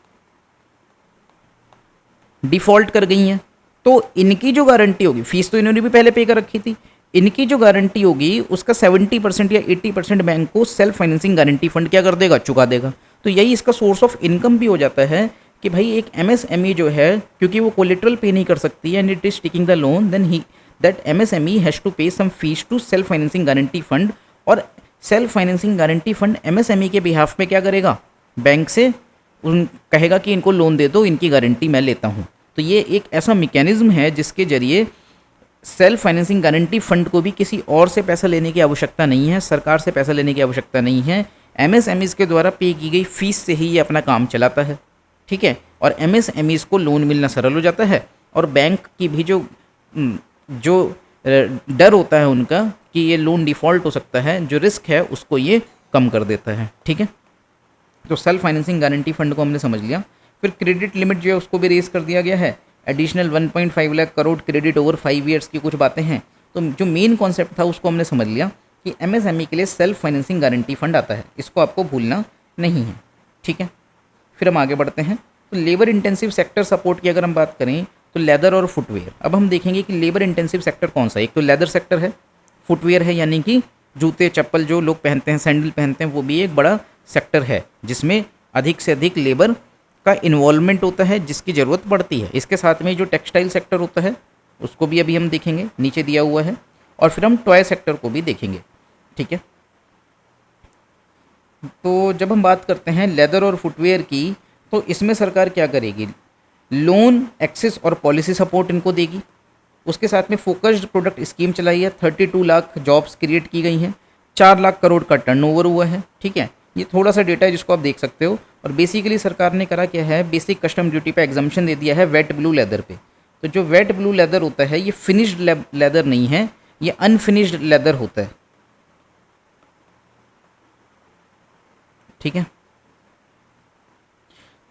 डिफ़ॉल्ट कर गई हैं, तो इनकी जो गारंटी होगी, फीस तो इन्होंने भी पहले पे कर रखी थी, इनकी जो गारंटी होगी उसका 70% या 80% बैंक को सेल्फ फाइनेंसिंग गारंटी फंड क्या कर देगा, चुका देगा। तो यही इसका सोर्स ऑफ इनकम भी हो जाता है कि भाई एक एमएसएमई जो है, क्योंकि वो कोलेटरल पे नहीं कर सकती and it is taking the loan, then he that MSME has to pay some fees to self financing guarantee fund. और self financing guarantee fund MSME के बिहाफ में क्या करेगा, बैंक से उन कहेगा कि इनको लोन दे दो, इनकी गारंटी मैं लेता हूँ। तो ये एक ऐसा मैकेनिज्म है जिसके जरिए सेल्फ फाइनेंसिंग गारंटी फंड को भी किसी और से पैसा लेने की आवश्यकता नहीं है, सरकार से पैसा लेने की आवश्यकता नहीं है, एमएसएमईज़ के द्वारा पे की गई फीस से ही ये अपना काम चलाता है। ठीक है, और एमएसएमईज़ को लोन मिलना सरल हो जाता है, और बैंक की भी जो डर होता है उनका कि ये लोन डिफ़ॉल्ट हो सकता है, जो रिस्क है उसको ये कम कर देता है। ठीक है, तो सेल्फ फाइनेंसिंग गारंटी फंड को हमने समझ लिया। फिर क्रेडिट लिमिट जो है उसको भी रेज कर दिया गया है, additional 1.5 lakh crore credit over 5 years की कुछ बातें हैं। तो जो मेन कॉन्सेप्ट था उसको हमने समझ लिया कि एमएसएमई के लिए सेल्फ फाइनेंसिंग गारंटी फंड आता है, इसको आपको भूलना नहीं है। ठीक है, फिर हम आगे बढ़ते हैं। तो लेबर इंटेंसिव सेक्टर सपोर्ट की अगर हम बात करें तो लेदर और फुटवेयर। अब हम देखेंगे कि लेबर इंटेंसिव सेक्टर कौन सा है। एक तो लेदर सेक्टर है, फुटवेयर है यानी कि जूते चप्पल जो लोग पहनते हैं, सैंडल पहनते हैं, वो भी एक बड़ा सेक्टर है जिसमें अधिक से अधिक लेबर का इन्वॉल्वमेंट होता है, जिसकी ज़रूरत पड़ती है। इसके साथ में जो टेक्सटाइल सेक्टर होता है उसको भी अभी हम देखेंगे, नीचे दिया हुआ है, और फिर हम टॉय सेक्टर को भी देखेंगे। ठीक है, तो जब हम बात करते हैं लेदर और फुटवेयर की, तो इसमें सरकार क्या करेगी, लोन एक्सेस और पॉलिसी सपोर्ट इनको देगी। उसके साथ में फोकस्ड प्रोडक्ट स्कीम चलाई है, 32 लाख जॉब्स क्रिएट की गई हैं, 4 लाख करोड़ का टर्नओवर हुआ है। ठीक है, ये थोड़ा सा डेटा है जिसको आप देख सकते हो। और बेसिकली सरकार ने करा क्या है, बेसिक कस्टम ड्यूटी पे एग्जम्पशन दे दिया है वेट ब्लू लेदर पे। तो जो वेट ब्लू लेदर होता है ये फिनिश्ड लेदर नहीं है, ये अनफिनिश्ड लेदर होता है। ठीक है,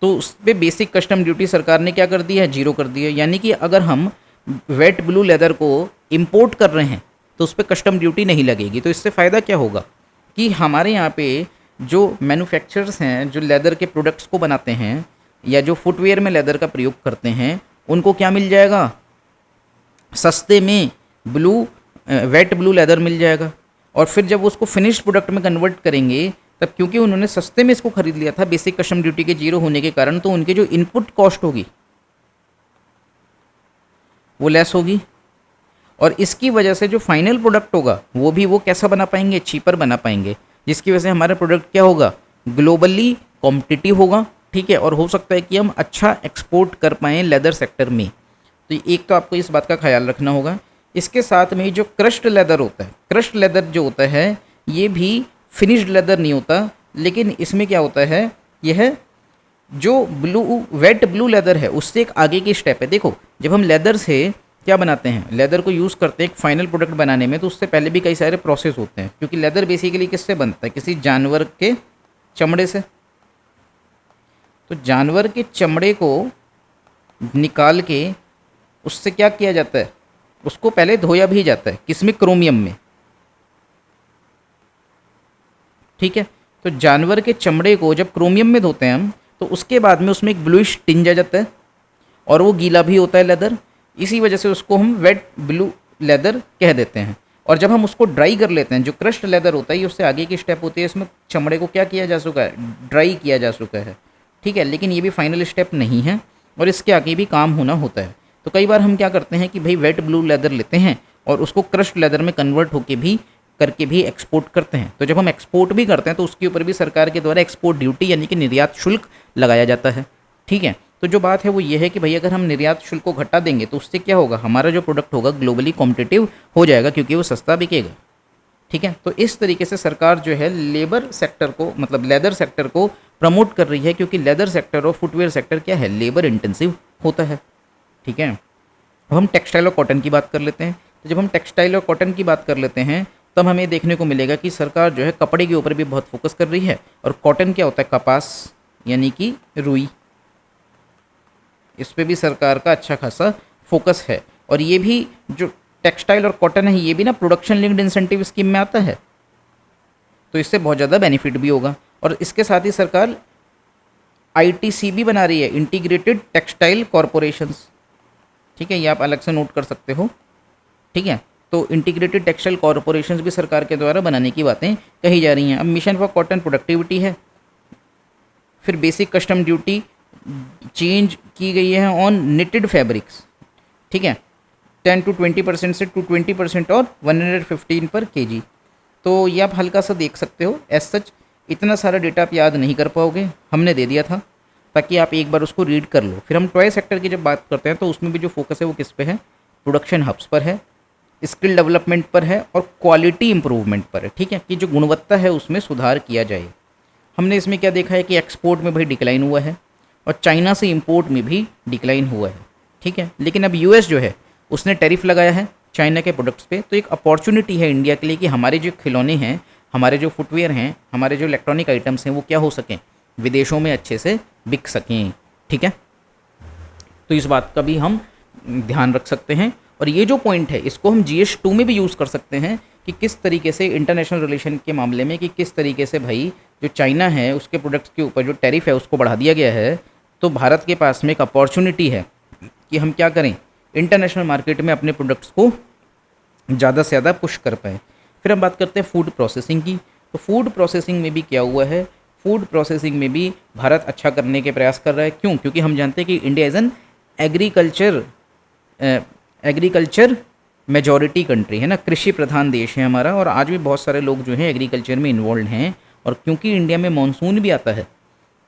तो उस पर बेसिक कस्टम ड्यूटी सरकार ने क्या कर दी है, 0 कर दी है। यानी कि अगर हम वेट ब्लू लेदर को इंपोर्ट कर रहे हैं तो उस पर कस्टम ड्यूटी नहीं लगेगी। तो इससे फ़ायदा क्या होगा कि हमारे यहाँ पे जो मैन्युफैक्चरर्स हैं, जो लेदर के प्रोडक्ट्स को बनाते हैं या जो फुटवेयर में लेदर का प्रयोग करते हैं, उनको क्या मिल जाएगा, सस्ते में वेट ब्लू लेदर मिल जाएगा। और फिर जब वो उसको फिनिश्ड प्रोडक्ट में कन्वर्ट करेंगे, तब क्योंकि उन्होंने सस्ते में इसको खरीद लिया था बेसिक कस्टम ड्यूटी के 0 होने के कारण, तो उनके जो इनपुट कॉस्ट होगी वो लेस होगी, और इसकी वजह से जो फाइनल प्रोडक्ट होगा वो कैसा बना पाएंगे, चीपर बना पाएंगे, जिसकी वजह से हमारा प्रोडक्ट क्या होगा, ग्लोबली कॉम्पिटिटिव होगा। ठीक है, और हो सकता है कि हम अच्छा एक्सपोर्ट कर पाएँ लेदर सेक्टर में। तो एक तो आपको इस बात का ख्याल रखना होगा। इसके साथ में जो क्रश्ड लेदर होता है, क्रश्ड लेदर जो होता है ये भी फिनिश्ड लेदर नहीं होता, लेकिन इसमें क्या होता है, यह जो वेट ब्लू लेदर है उससे एक आगे की स्टेप है। देखो, जब हम लेदर से क्या बनाते हैं, लेदर को यूज़ करते हैं एक फाइनल प्रोडक्ट बनाने में, तो उससे पहले भी कई सारे प्रोसेस होते हैं, क्योंकि लेदर बेसिकली किससे बनता है, किसी जानवर के चमड़े से। तो जानवर के चमड़े को निकाल के उससे क्या किया जाता है, उसको पहले धोया भी जाता है, किसमें, क्रोमियम में। ठीक है, तो जानवर के चमड़े को जब क्रोमियम में धोते हैं हम, तो उसके बाद में उसमें एक ब्लूइश टिंज आ जाता है, और वो गीला भी होता है लेदर। इसी वजह से उसको हम वेट ब्लू लेदर कह देते हैं। और जब हम उसको ड्राई कर लेते हैं, जो क्रश्ड लेदर होता है, ये उससे आगे की स्टेप होती है, इसमें चमड़े को क्या किया जा चुका है, ड्राई किया जा चुका है। ठीक है, लेकिन ये भी फाइनल स्टेप नहीं है, और इसके आगे भी काम होना होता है। तो कई बार हम क्या करते हैं कि भाई वेट ब्लू लेदर लेते हैं और उसको क्रश्ड लेदर में कन्वर्ट होके भी करके भी एक्सपोर्ट करते हैं। तो जब हम एक्सपोर्ट भी करते हैं तो उसके ऊपर भी सरकार के द्वारा एक्सपोर्ट ड्यूटी यानी कि निर्यात शुल्क लगाया जाता है। ठीक है, तो जो बात है वो ये है कि भाई अगर हम निर्यात शुल्क को घटा देंगे तो उससे क्या होगा, हमारा जो प्रोडक्ट होगा ग्लोबली कॉम्पिटिटिव हो जाएगा, क्योंकि वो सस्ता बिकेगा। ठीक है, तो इस तरीके से सरकार जो है लेबर सेक्टर को, मतलब लेदर सेक्टर को प्रमोट कर रही है, क्योंकि लेदर सेक्टर और फुटवेयर सेक्टर क्या है, लेबर इंटेंसिव होता है। ठीक है, अब हम टेक्सटाइल और कॉटन की बात कर लेते हैं। तो जब हम टेक्सटाइल और कॉटन की बात कर लेते हैं तब हमें देखने को मिलेगा कि सरकार जो है कपड़े के ऊपर भी बहुत फोकस कर रही है। और कॉटन क्या होता है, कपास यानी कि रुई, इस पे भी सरकार का अच्छा खासा फोकस है। और ये भी जो टेक्सटाइल और कॉटन है ये भी ना प्रोडक्शन लिंक्ड इंसेंटिव स्कीम में आता है, तो इससे बहुत ज़्यादा बेनिफिट भी होगा। और इसके साथ ही सरकार ITC भी बना रही है, इंटीग्रेटेड टेक्सटाइल कॉरपोरेशंस। ठीक है, ये आप अलग से नोट कर सकते हो। ठीक है, तो इंटीग्रेटेड टेक्सटाइल कॉरपोरेशंस भी सरकार के द्वारा बनाने की बातें कही जा रही हैं। अब मिशन फॉर कॉटन प्रोडक्टिविटी है, फिर बेसिक कस्टम ड्यूटी चेंज की गई है ऑन निटेड फैब्रिक्स। ठीक है, 10 to 20% से 20% और 115 पर kg। तो ये आप हल्का सा देख सकते हो। एज सच इतना सारा डेटा आप याद नहीं कर पाओगे, हमने दे दिया था ताकि आप एक बार उसको रीड कर लो। फिर हम टॉय सेक्टर की जब बात करते हैं तो उसमें भी जो फोकस है वो किस पे है, प्रोडक्शन हब्स पर है, स्किल डेवलपमेंट पर है और क्वालिटी इंप्रूवमेंट पर है। ठीक है, कि जो गुणवत्ता है उसमें सुधार किया जाए। हमने इसमें क्या देखा है कि एक्सपोर्ट में भाई डिक्लाइन हुआ है और चाइना से इंपोर्ट में भी डिक्लाइन हुआ है। ठीक है, लेकिन अब US जो है उसने टैरिफ लगाया है चाइना के प्रोडक्ट्स पे। तो एक अपॉर्चुनिटी है इंडिया के लिए कि हमारे जो खिलौने हैं, हमारे जो फुटवेयर हैं, हमारे जो इलेक्ट्रॉनिक आइटम्स हैं वो क्या हो सकें, विदेशों में अच्छे से बिक सकें। ठीक है, तो इस बात का भी हम ध्यान रख सकते हैं। और ये जो पॉइंट है इसको हम GS2 में भी यूज़ कर सकते हैं कि किस तरीके से इंटरनेशनल रिलेशन के मामले में, कि किस तरीके से भाई जो चाइना है उसके प्रोडक्ट्स के ऊपर जो टैरिफ है उसको बढ़ा दिया गया है। तो भारत के पास में एक अपॉर्चुनिटी है कि हम क्या करें, इंटरनेशनल मार्केट में अपने प्रोडक्ट्स को ज़्यादा से ज़्यादा पुश कर पाएँ। फिर हम बात करते हैं फूड प्रोसेसिंग की। तो फूड प्रोसेसिंग में भी क्या हुआ है, फूड प्रोसेसिंग में भी भारत अच्छा करने के प्रयास कर रहा है। क्यों? क्योंकि हम जानते हैं कि India is an agriculture majority country है ना, कृषि प्रधान देश है हमारा। और आज भी बहुत सारे लोग जो हैं एग्रीकल्चर में इन्वॉल्व हैं। और क्योंकि इंडिया में मानसून भी आता है,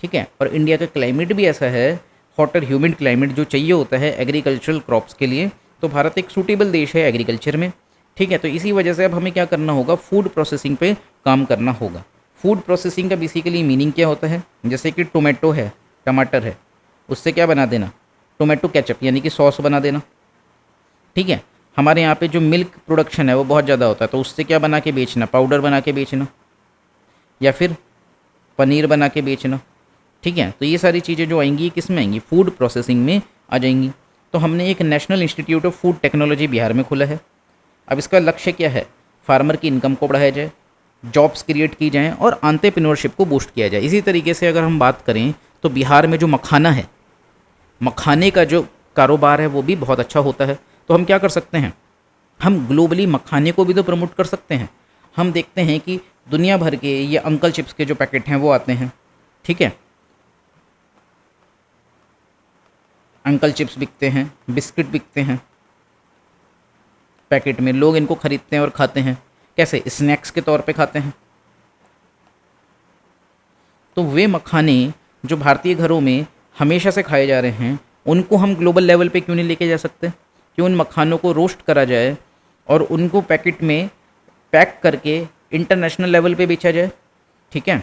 ठीक है, और इंडिया का क्लाइमेट भी ऐसा है, हॉटर ह्यूमिड क्लाइमेट जो चाहिए होता है एग्रीकल्चरल क्रॉप्स के लिए, तो भारत एक सूटेबल देश है एग्रीकल्चर में। ठीक है, तो इसी वजह से अब हमें क्या करना होगा, फूड प्रोसेसिंग पे काम करना होगा। फूड प्रोसेसिंग का बेसिकली मीनिंग क्या होता है, जैसे कि टोमेटो है, टमाटर है, उससे क्या बना देना, टोमेटो केचप यानी कि सॉस बना देना। ठीक है, हमारे यहाँ पे जो मिल्क प्रोडक्शन है वो बहुत ज़्यादा होता है, तो उससे क्या बना के बेचना, पाउडर बना के बेचना या फिर पनीर बना के बेचना। ठीक है। तो ये सारी चीज़ें जो आएंगी किस में आएंगी, फूड प्रोसेसिंग में आ जाएंगी। तो हमने एक national institute of food technology Bihar में खोला है। अब इसका लक्ष्य क्या है, फार्मर की इनकम को बढ़ाया जाए, जॉब्स क्रिएट की जाएँ और एंटरप्रेन्योरशिप को बूस्ट किया जाए। इसी तरीके से अगर हम बात करें तो बिहार में जो मखाना है, मखाने का जो कारोबार है वो भी बहुत अच्छा होता है। तो हम क्या कर सकते हैं, हम ग्लोबली मखाने को भी तो प्रमोट कर सकते हैं। हम देखते हैं कि दुनिया भर के ये अंकल चिप्स के जो पैकेट हैं वो आते हैं, ठीक है, अंकल चिप्स बिकते हैं, बिस्किट बिकते हैं पैकेट में, लोग इनको खरीदते हैं और खाते हैं, कैसे, स्नैक्स के तौर पे खाते हैं। तो वे मखाने जो भारतीय घरों में हमेशा से खाए जा रहे हैं, उनको हम ग्लोबल लेवल पे क्यों नहीं लेके जा सकते, क्यों उन मखानों को रोस्ट करा जाए और उनको पैकेट में पैक करके इंटरनेशनल लेवल पे बेचा जाए, ठीक है।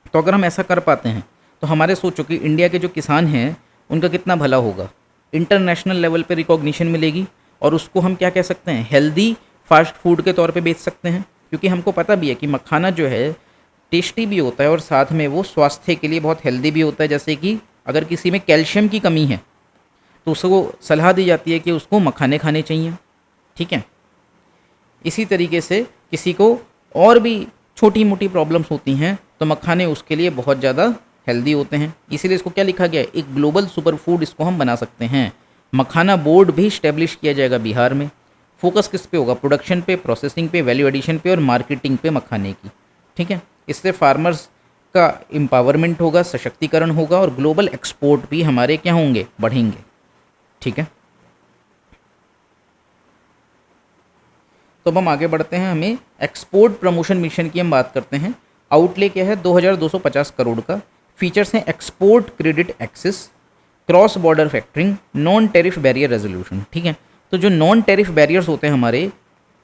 तो अगर हम ऐसा कर पाते हैं तो हमारे सोचो कि इंडिया के जो किसान हैं उनका कितना भला होगा, इंटरनेशनल लेवल पे रिकॉग्निशन मिलेगी और उसको हम क्या कह सकते हैं, हेल्दी फास्ट फूड के तौर पे बेच सकते हैं। क्योंकि हमको पता भी है कि मखाना जो है टेस्टी भी होता है और साथ में वो स्वास्थ्य के लिए बहुत हेल्दी भी होता है। जैसे कि अगर किसी में कैल्शियम की कमी है तो उसको सलाह दी जाती है कि उसको मखाने खाने चाहिए, ठीक है। इसी तरीके से किसी को और भी छोटी मोटी प्रॉब्लम्स होती हैं तो मखाने उसके लिए बहुत ज़्यादा हेल्दी होते हैं। इसीलिए इसको क्या लिखा गया है, एक ग्लोबल सुपर फूड इसको हम बना सकते हैं। मखाना बोर्ड भी इस्टेब्लिश किया जाएगा बिहार में। फोकस किस पे होगा, प्रोडक्शन पे, प्रोसेसिंग पे, वैल्यू एडिशन पे और मार्केटिंग पे मखाने की, ठीक है। इससे फार्मर्स का एम्पावरमेंट होगा, सशक्तिकरण होगा और ग्लोबल एक्सपोर्ट भी हमारे क्या होंगे, बढ़ेंगे, ठीक है। तो अब हम आगे बढ़ते हैं, हमें एक्सपोर्ट प्रमोशन मिशन की हम बात करते हैं। आउटले क्या है, 2250 करोड़ का। फीचर्स हैं export credit access, cross border factoring, non tariff barrier resolution, ठीक है। तो जो नॉन टेरिफ बैरियर्स होते हैं हमारे,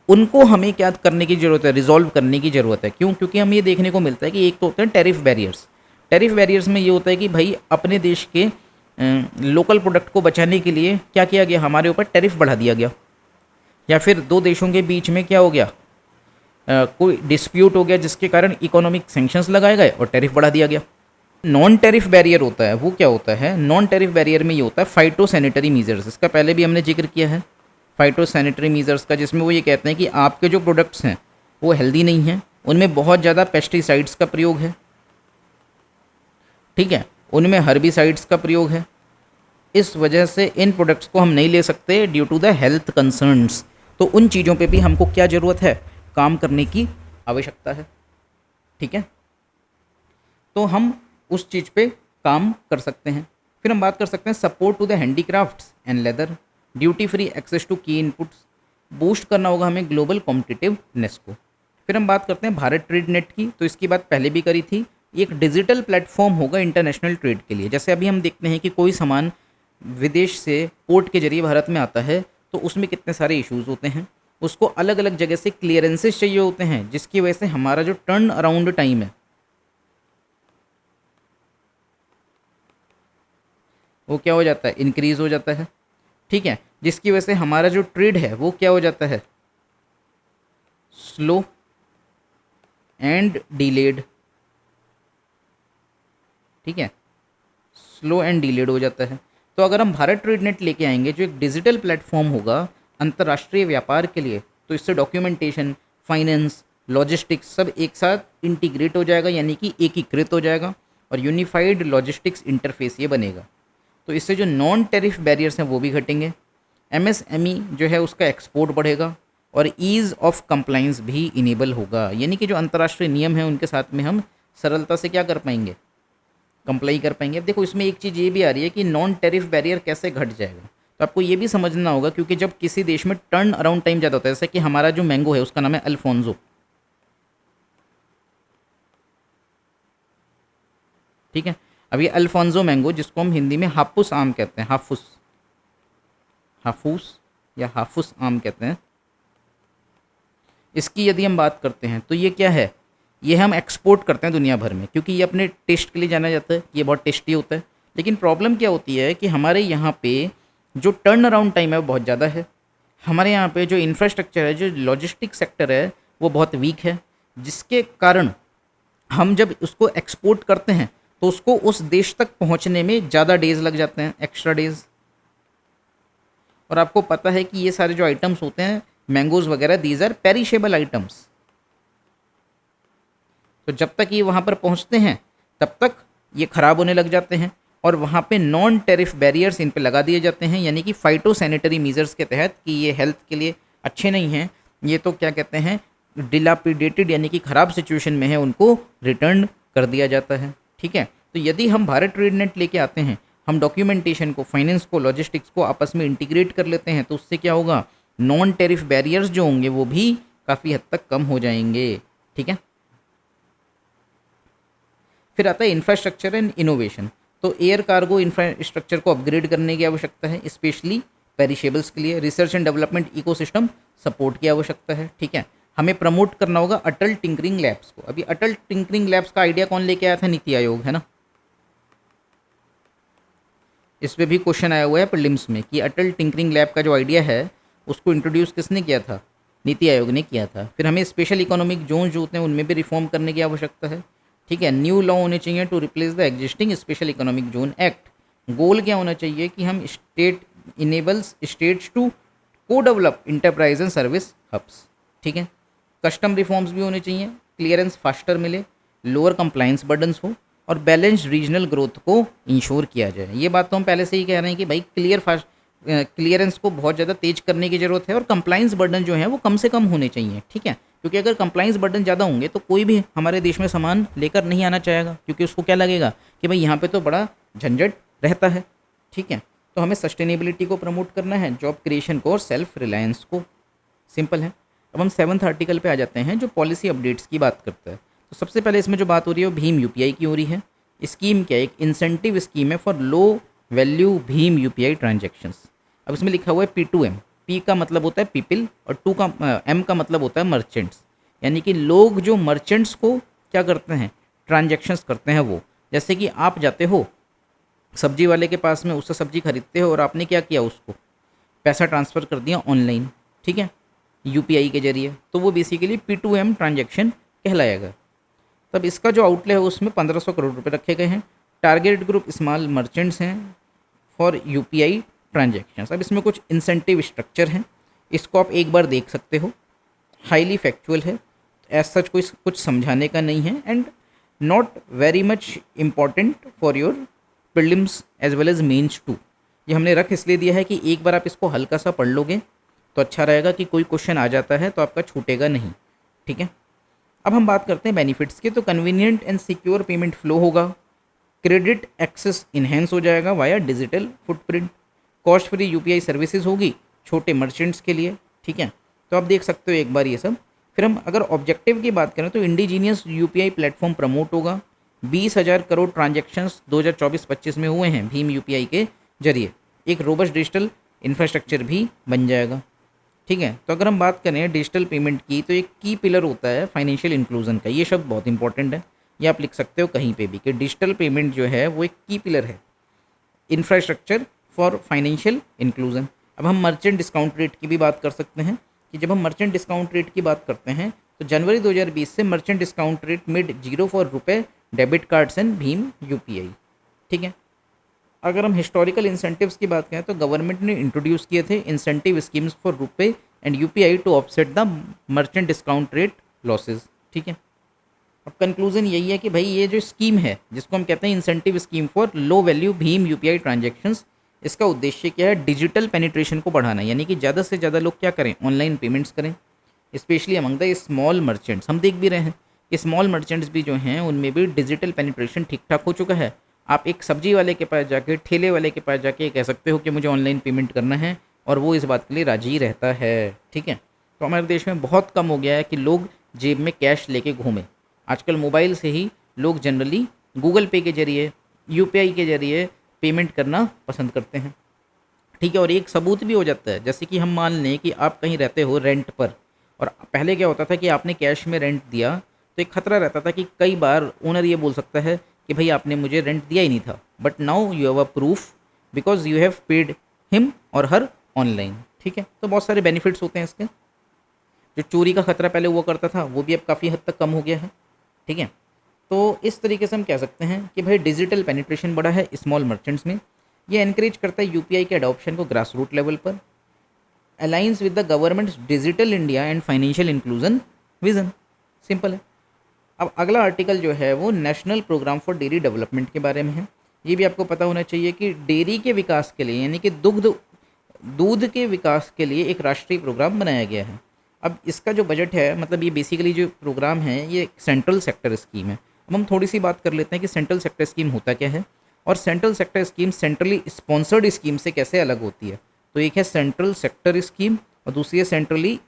उनको हमें क्या करने की ज़रूरत है, रिजॉल्व करने की ज़रूरत है। क्यों, क्योंकि हमें ये देखने को मिलता है कि एक तो होते हैं टैरिफ बैरियर्स। टैरिफ बैरियर्स में ये होता है कि भाई अपने देश के लोकल प्रोडक्ट को बचाने के लिए क्या किया गया, हमारे ऊपर टैरिफ बढ़ा दिया गया, या फिर दो देशों के बीच में क्या हो गया, कोई डिस्प्यूट हो गया जिसके कारण इकोनॉमिक सैंक्शंस लगाए गए और टैरिफ बढ़ा दिया गया। नॉन टैरिफ बैरियर होता है, वो क्या होता है, नॉन टैरिफ बैरियर में ये होता है फाइटो सैनिटरी मीजर्स। इसका पहले भी हमने जिक्र किया है फाइटो सैनिटरी मीजर्स का, जिसमें वो ये कहते हैं कि आपके जो प्रोडक्ट्स हैं वो हेल्दी नहीं हैं, उनमें बहुत ज़्यादा पेस्टिसाइड्स का प्रयोग है, ठीक है, उनमें हर्बिसाइड्स का प्रयोग है। इस वजह से इन प्रोडक्ट्स को हम नहीं ले सकते due to the health concerns. तो उन चीज़ों पे भी हमको क्या ज़रूरत है, काम करने की आवश्यकता है, ठीक है। तो हम उस चीज़ पे काम कर सकते हैं। फिर हम बात कर सकते हैं support to the handicrafts and leather, duty free access to key inputs, boost करना होगा हमें ग्लोबल कॉम्पिटिटिवनेस को। फिर हम बात करते हैं भारत ट्रेड नेट की, तो इसकी बात पहले भी करी थी। एक डिजिटल प्लेटफॉर्म होगा इंटरनेशनल ट्रेड के लिए। जैसे अभी हम देखते हैं कि कोई सामान विदेश से पोर्ट के जरिए भारत में आता है तो उसमें कितने सारे इश्यूज होते हैं, उसको अलग अलग जगह से क्लियरेंसेस चाहिए होते हैं, जिसकी वजह से हमारा जो टर्न अराउंड टाइम है वो क्या हो जाता है, इंक्रीज हो जाता है, ठीक है। जिसकी वजह से हमारा जो ट्रेड है वो क्या हो जाता है, स्लो एंड डिलेड, ठीक है, स्लो एंड डिलेड हो जाता है। तो अगर हम भारत ट्रेड नेट लेके आएंगे जो एक डिजिटल प्लेटफॉर्म होगा अंतर्राष्ट्रीय व्यापार के लिए, तो इससे डॉक्यूमेंटेशन, फाइनेंस, लॉजिस्टिक्स सब एक साथ इंटीग्रेट हो जाएगा, यानी कि एकीकृत हो जाएगा और यूनिफाइड लॉजिस्टिक्स इंटरफेस ये बनेगा। तो इससे जो नॉन टेरिफ बैरियर्स हैं वो भी घटेंगे, एमएसएमई जो है उसका एक्सपोर्ट बढ़ेगा और ईज़ ऑफ कंप्लाइंस भी इनेबल होगा, यानी कि जो अंतर्राष्ट्रीय नियम हैं उनके साथ में हम सरलता से क्या कर पाएंगे, कंप्लाई कर पाएंगे। अब देखो इसमें एक चीज़ ये भी आ रही है कि नॉन टेरिफ बैरियर कैसे घट जाएगा, तो आपको ये भी समझना होगा। क्योंकि जब किसी देश में टर्न अराउंड टाइम ज़्यादा होता है, जैसे कि हमारा जो मैंगो है उसका नाम है अल्फोंजो, ठीक है। अब ये अल्फोंजो मैंगो जिसको हम हिंदी में हाफूस आम कहते हैं, हाफूस या हाफूस आम कहते हैं, इसकी यदि हम बात करते हैं तो ये क्या है, ये हम एक्सपोर्ट करते हैं दुनिया भर में, क्योंकि ये अपने टेस्ट के लिए जाना जाता है, ये बहुत टेस्टी होता है। लेकिन प्रॉब्लम क्या होती है कि हमारे यहाँ पे जो टर्न अराउंड टाइम है वो बहुत ज़्यादा है, हमारे यहाँ पे जो इंफ्रास्ट्रक्चर है, जो लॉजिस्टिक सेक्टर है वो बहुत वीक है, जिसके कारण हम जब उसको एक्सपोर्ट करते हैं तो उसको उस देश तक पहुंचने में ज़्यादा डेज लग जाते हैं, एक्स्ट्रा डेज। और आपको पता है कि ये सारे जो आइटम्स होते हैं मैंगोज वगैरह, दीज आर पेरिशेबल आइटम्स। तो जब तक ये वहाँ पर पहुँचते हैं तब तक ये ख़राब होने लग जाते हैं, और वहाँ पे नॉन टेरिफ बैरियर्स इन पे लगा दिए जाते हैं, यानी कि फाइटो सैनिटरी मीजर्स के तहत कि ये हेल्थ के लिए अच्छे नहीं हैं, ये तो क्या कहते हैं डिलापिडेटेड यानी कि ख़राब सिचुएशन में है, उनको रिटर्न कर दिया जाता है। ठीक है, तो यदि हम भारत ट्रेड नेट लेके आते हैं, हम डॉक्यूमेंटेशन को, फाइनेंस को, लॉजिस्टिक्स को आपस में इंटीग्रेट कर लेते हैं, तो उससे क्या होगा, नॉन टेरिफ बैरियर्स जो होंगे वो भी काफ़ी हद तक कम हो जाएंगे। ठीक है, फिर आता है इंफ्रास्ट्रक्चर एंड इनोवेशन। तो एयर कार्गो इंफ्रास्ट्रक्चर को अपग्रेड करने की आवश्यकता है, स्पेशली पेरिशेबल्स के लिए। Research and development ecosystem support की आवश्यकता है। ठीक है, हमें प्रमोट करना होगा अटल टिंकरिंग लैब्स को। अभी अटल टिंकरिंग लैब्स का आइडिया कौन लेके आया था? नीति आयोग, है ना। इस पर भी क्वेश्चन आया हुआ है प्रीलिम्स में कि अटल टिंकरिंग लैब का जो आइडिया है उसको इंट्रोड्यूस किसने किया था? नीति आयोग ने किया था। फिर हमें स्पेशल इकोनॉमिक जोन जो होते हैं उनमें भी रिफॉर्म करने की आवश्यकता है। ठीक है, न्यू लॉ होने चाहिए to replace the existing special economic zone act. Goal क्या होना चाहिए कि हम स्टेट इनेबल्स स्टेट्स टू को develop enterprise and service hubs. ठीक है, कस्टम रिफॉर्म्स भी होने चाहिए, क्लियरेंस फास्टर मिले, लोअर कंप्लाइंस बर्डन्स हो, और बैलेंस्ड रीजनल ग्रोथ को इंश्योर किया जाए। ये बात तो हम पहले से ही कह रहे हैं कि भाई क्लियरेंस को बहुत ज़्यादा तेज करने की ज़रूरत है, और कंप्लाइंस बर्डन जो है वो कम से कम होने चाहिए। ठीक है, क्योंकि अगर कंप्लाइंस बर्डन ज़्यादा होंगे तो कोई भी हमारे देश में सामान लेकर नहीं आना चाहेगा, क्योंकि उसको क्या लगेगा कि भाई यहाँ पे तो बड़ा झंझट रहता है। ठीक है, तो हमें सस्टेनेबिलिटी को प्रमोट करना है, जॉब क्रिएशन को और सेल्फ रिलायंस को। सिंपल है। अब हम 7th आर्टिकल पे आ जाते हैं जो पॉलिसी अपडेट्स की बात करता है। तो सबसे पहले इसमें जो बात हो रही है वो भीम यूपीआई की हो रही है। स्कीम क्या है? एक इंसेंटिव स्कीम है for low value Bhim UPI transactions. अब इसमें लिखा हुआ है P2M। P का मतलब होता है पीपल और M का मतलब होता है मर्चेंट्स, यानी कि लोग जो मर्चेंट्स को क्या करते हैं, ट्रांजेक्शन्स करते हैं वो। जैसे कि आप जाते हो सब्जी वाले के पास में, उससे सब्जी खरीदते हो और आपने क्या किया, उसको पैसा ट्रांसफ़र कर दिया ऑनलाइन। ठीक है, यूपीआई के जरिए, तो वो बेसिकली P2M ट्रांजेक्शन कहलाएगा। तब इसका जो आउटले है उसमें 1500 करोड़ रुपए रखे गए हैं। टारगेट ग्रुप स्मॉल मर्चेंट्स हैं फॉर यूपीआई ट्रांजेक्शन्स। अब इसमें कुछ इंसेंटिव स्ट्रक्चर हैं, इसको आप एक बार देख सकते हो। हाईली फैक्चुअल है, एज सच कुछ समझाने का नहीं है, and not very much important for your prelims as well as mains too. ये हमने रख इसलिए दिया है कि एक बार आप इसको हल्का सा पढ़ लोगे तो अच्छा रहेगा कि कोई क्वेश्चन आ जाता है तो आपका छूटेगा नहीं। ठीक है, अब हम बात करते हैं बेनिफिट्स की। तो convenient and secure payment flow होगा, क्रेडिट एक्सेस इन्हेंस हो जाएगा via digital footprint, cost free UPI services होगी छोटे मर्चेंट्स के लिए। ठीक है, तो आप देख सकते हो एक बार ये सब। फिर हम अगर ऑब्जेक्टिव की बात करें तो इंडिजीनियस यूपीआई प्लेटफॉर्म प्रमोट होगा। 20,000 करोड़ ट्रांजेक्शन्स 2024-25 में हुए हैं भीम यूपीआई के जरिए। एक रोबस्ट डिजिटल इंफ्रास्ट्रक्चर भी बन जाएगा। ठीक है, तो अगर हम बात करें डिजिटल पेमेंट की तो एक की पिलर होता है फाइनेंशियल इंक्लूजन का। ये शब्द बहुत इंपॉर्टेंट है, ये आप लिख सकते हो कहीं पे भी कि डिजिटल पेमेंट जो है वो एक की पिलर है इंफ्रास्ट्रक्चर फॉर फाइनेंशियल इंक्लूजन। अब हम मर्चेंट डिस्काउंट रेट की भी बात कर सकते हैं कि जब हम मर्चेंट डिस्काउंट रेट की बात करते हैं तो जनवरी 2020 से merchant discount rate mid 0 for RuPay debit cards and भीम यूपीआई। ठीक है, अगर हम हिस्टोरिकल इंसेंटिव्स की बात करें तो गवर्नमेंट ने इंट्रोड्यूस किए थे incentive schemes for RuPay and UPI to offset the merchant discount rate losses. ठीक है, अब कंक्लूजन यही है कि भाई ये जो स्कीम है जिसको हम कहते हैं incentive scheme for low value Bhim UPI transactions, इसका उद्देश्य क्या है? डिजिटल पेनिट्रेशन को बढ़ाना, यानी कि ज़्यादा से ज़्यादा लोग क्या करें, ऑनलाइन पेमेंट्स करें, specially among the small merchants. हम देख भी रहे हैं कि स्मॉल मर्चेंट्स भी जो हैं उनमें भी डिजिटल पेनिट्रेशन ठीक ठाक हो चुका है। आप एक सब्जी वाले के पास जाके, ठेले वाले के पास जाके कह सकते हो कि मुझे ऑनलाइन पेमेंट करना है और वो इस बात के लिए राजी रहता है। ठीक है, तो हमारे देश में बहुत कम हो गया है कि लोग जेब में कैश लेके घूमें। आजकल मोबाइल से ही लोग जनरली गूगल पे के जरिए, यूपीआई के जरिए पेमेंट करना पसंद करते हैं। ठीक है, और एक सबूत भी हो जाता है, जैसे कि हम मान लें कि आप कहीं रहते हो रेंट पर, और पहले क्या होता था कि आपने कैश में रेंट दिया तो एक खतरा रहता था कि कई बार ओनर ये बोल सकता है कि भाई आपने मुझे रेंट दिया ही नहीं था, but now you have a proof because you have paid him और हर ऑनलाइन। ठीक है, तो बहुत सारे बेनिफिट्स होते हैं इसके। जो चोरी का खतरा पहले हुआ करता था वो भी अब काफ़ी हद तक कम हो गया है। ठीक है, तो इस तरीके से हम कह सकते हैं कि भाई डिजिटल पेनिट्रेशन बढ़ा है स्मॉल मर्चेंट्स में। ये एनकरेज करता है यूपीआई के अडॉप्शन को ग्रास रूट लेवल पर। Alliance with the government digital India and financial inclusion vision. Simple है। अब अगला आर्टिकल जो है वो national programme for dairy development के बारे में है। ये भी आपको पता होना चाहिए कि डेयरी के विकास के लिए यानी कि दूध के विकास के लिए एक राष्ट्रीय प्रोग्राम बनाया गया है। अब इसका जो बजट है, मतलब ये बेसिकली जो प्रोग्राम है ये सेंट्रल सेक्टर स्कीम है। अब हम थोड़ी सी बात कर लेते हैं कि सेंट्रल सेक्टर स्कीम होता क्या है और central sector scheme centrally sponsored scheme से कैसे अलग होती है। तो एक है सेंट्रल सेक्टर स्कीम और दूसरी है सेंट्रली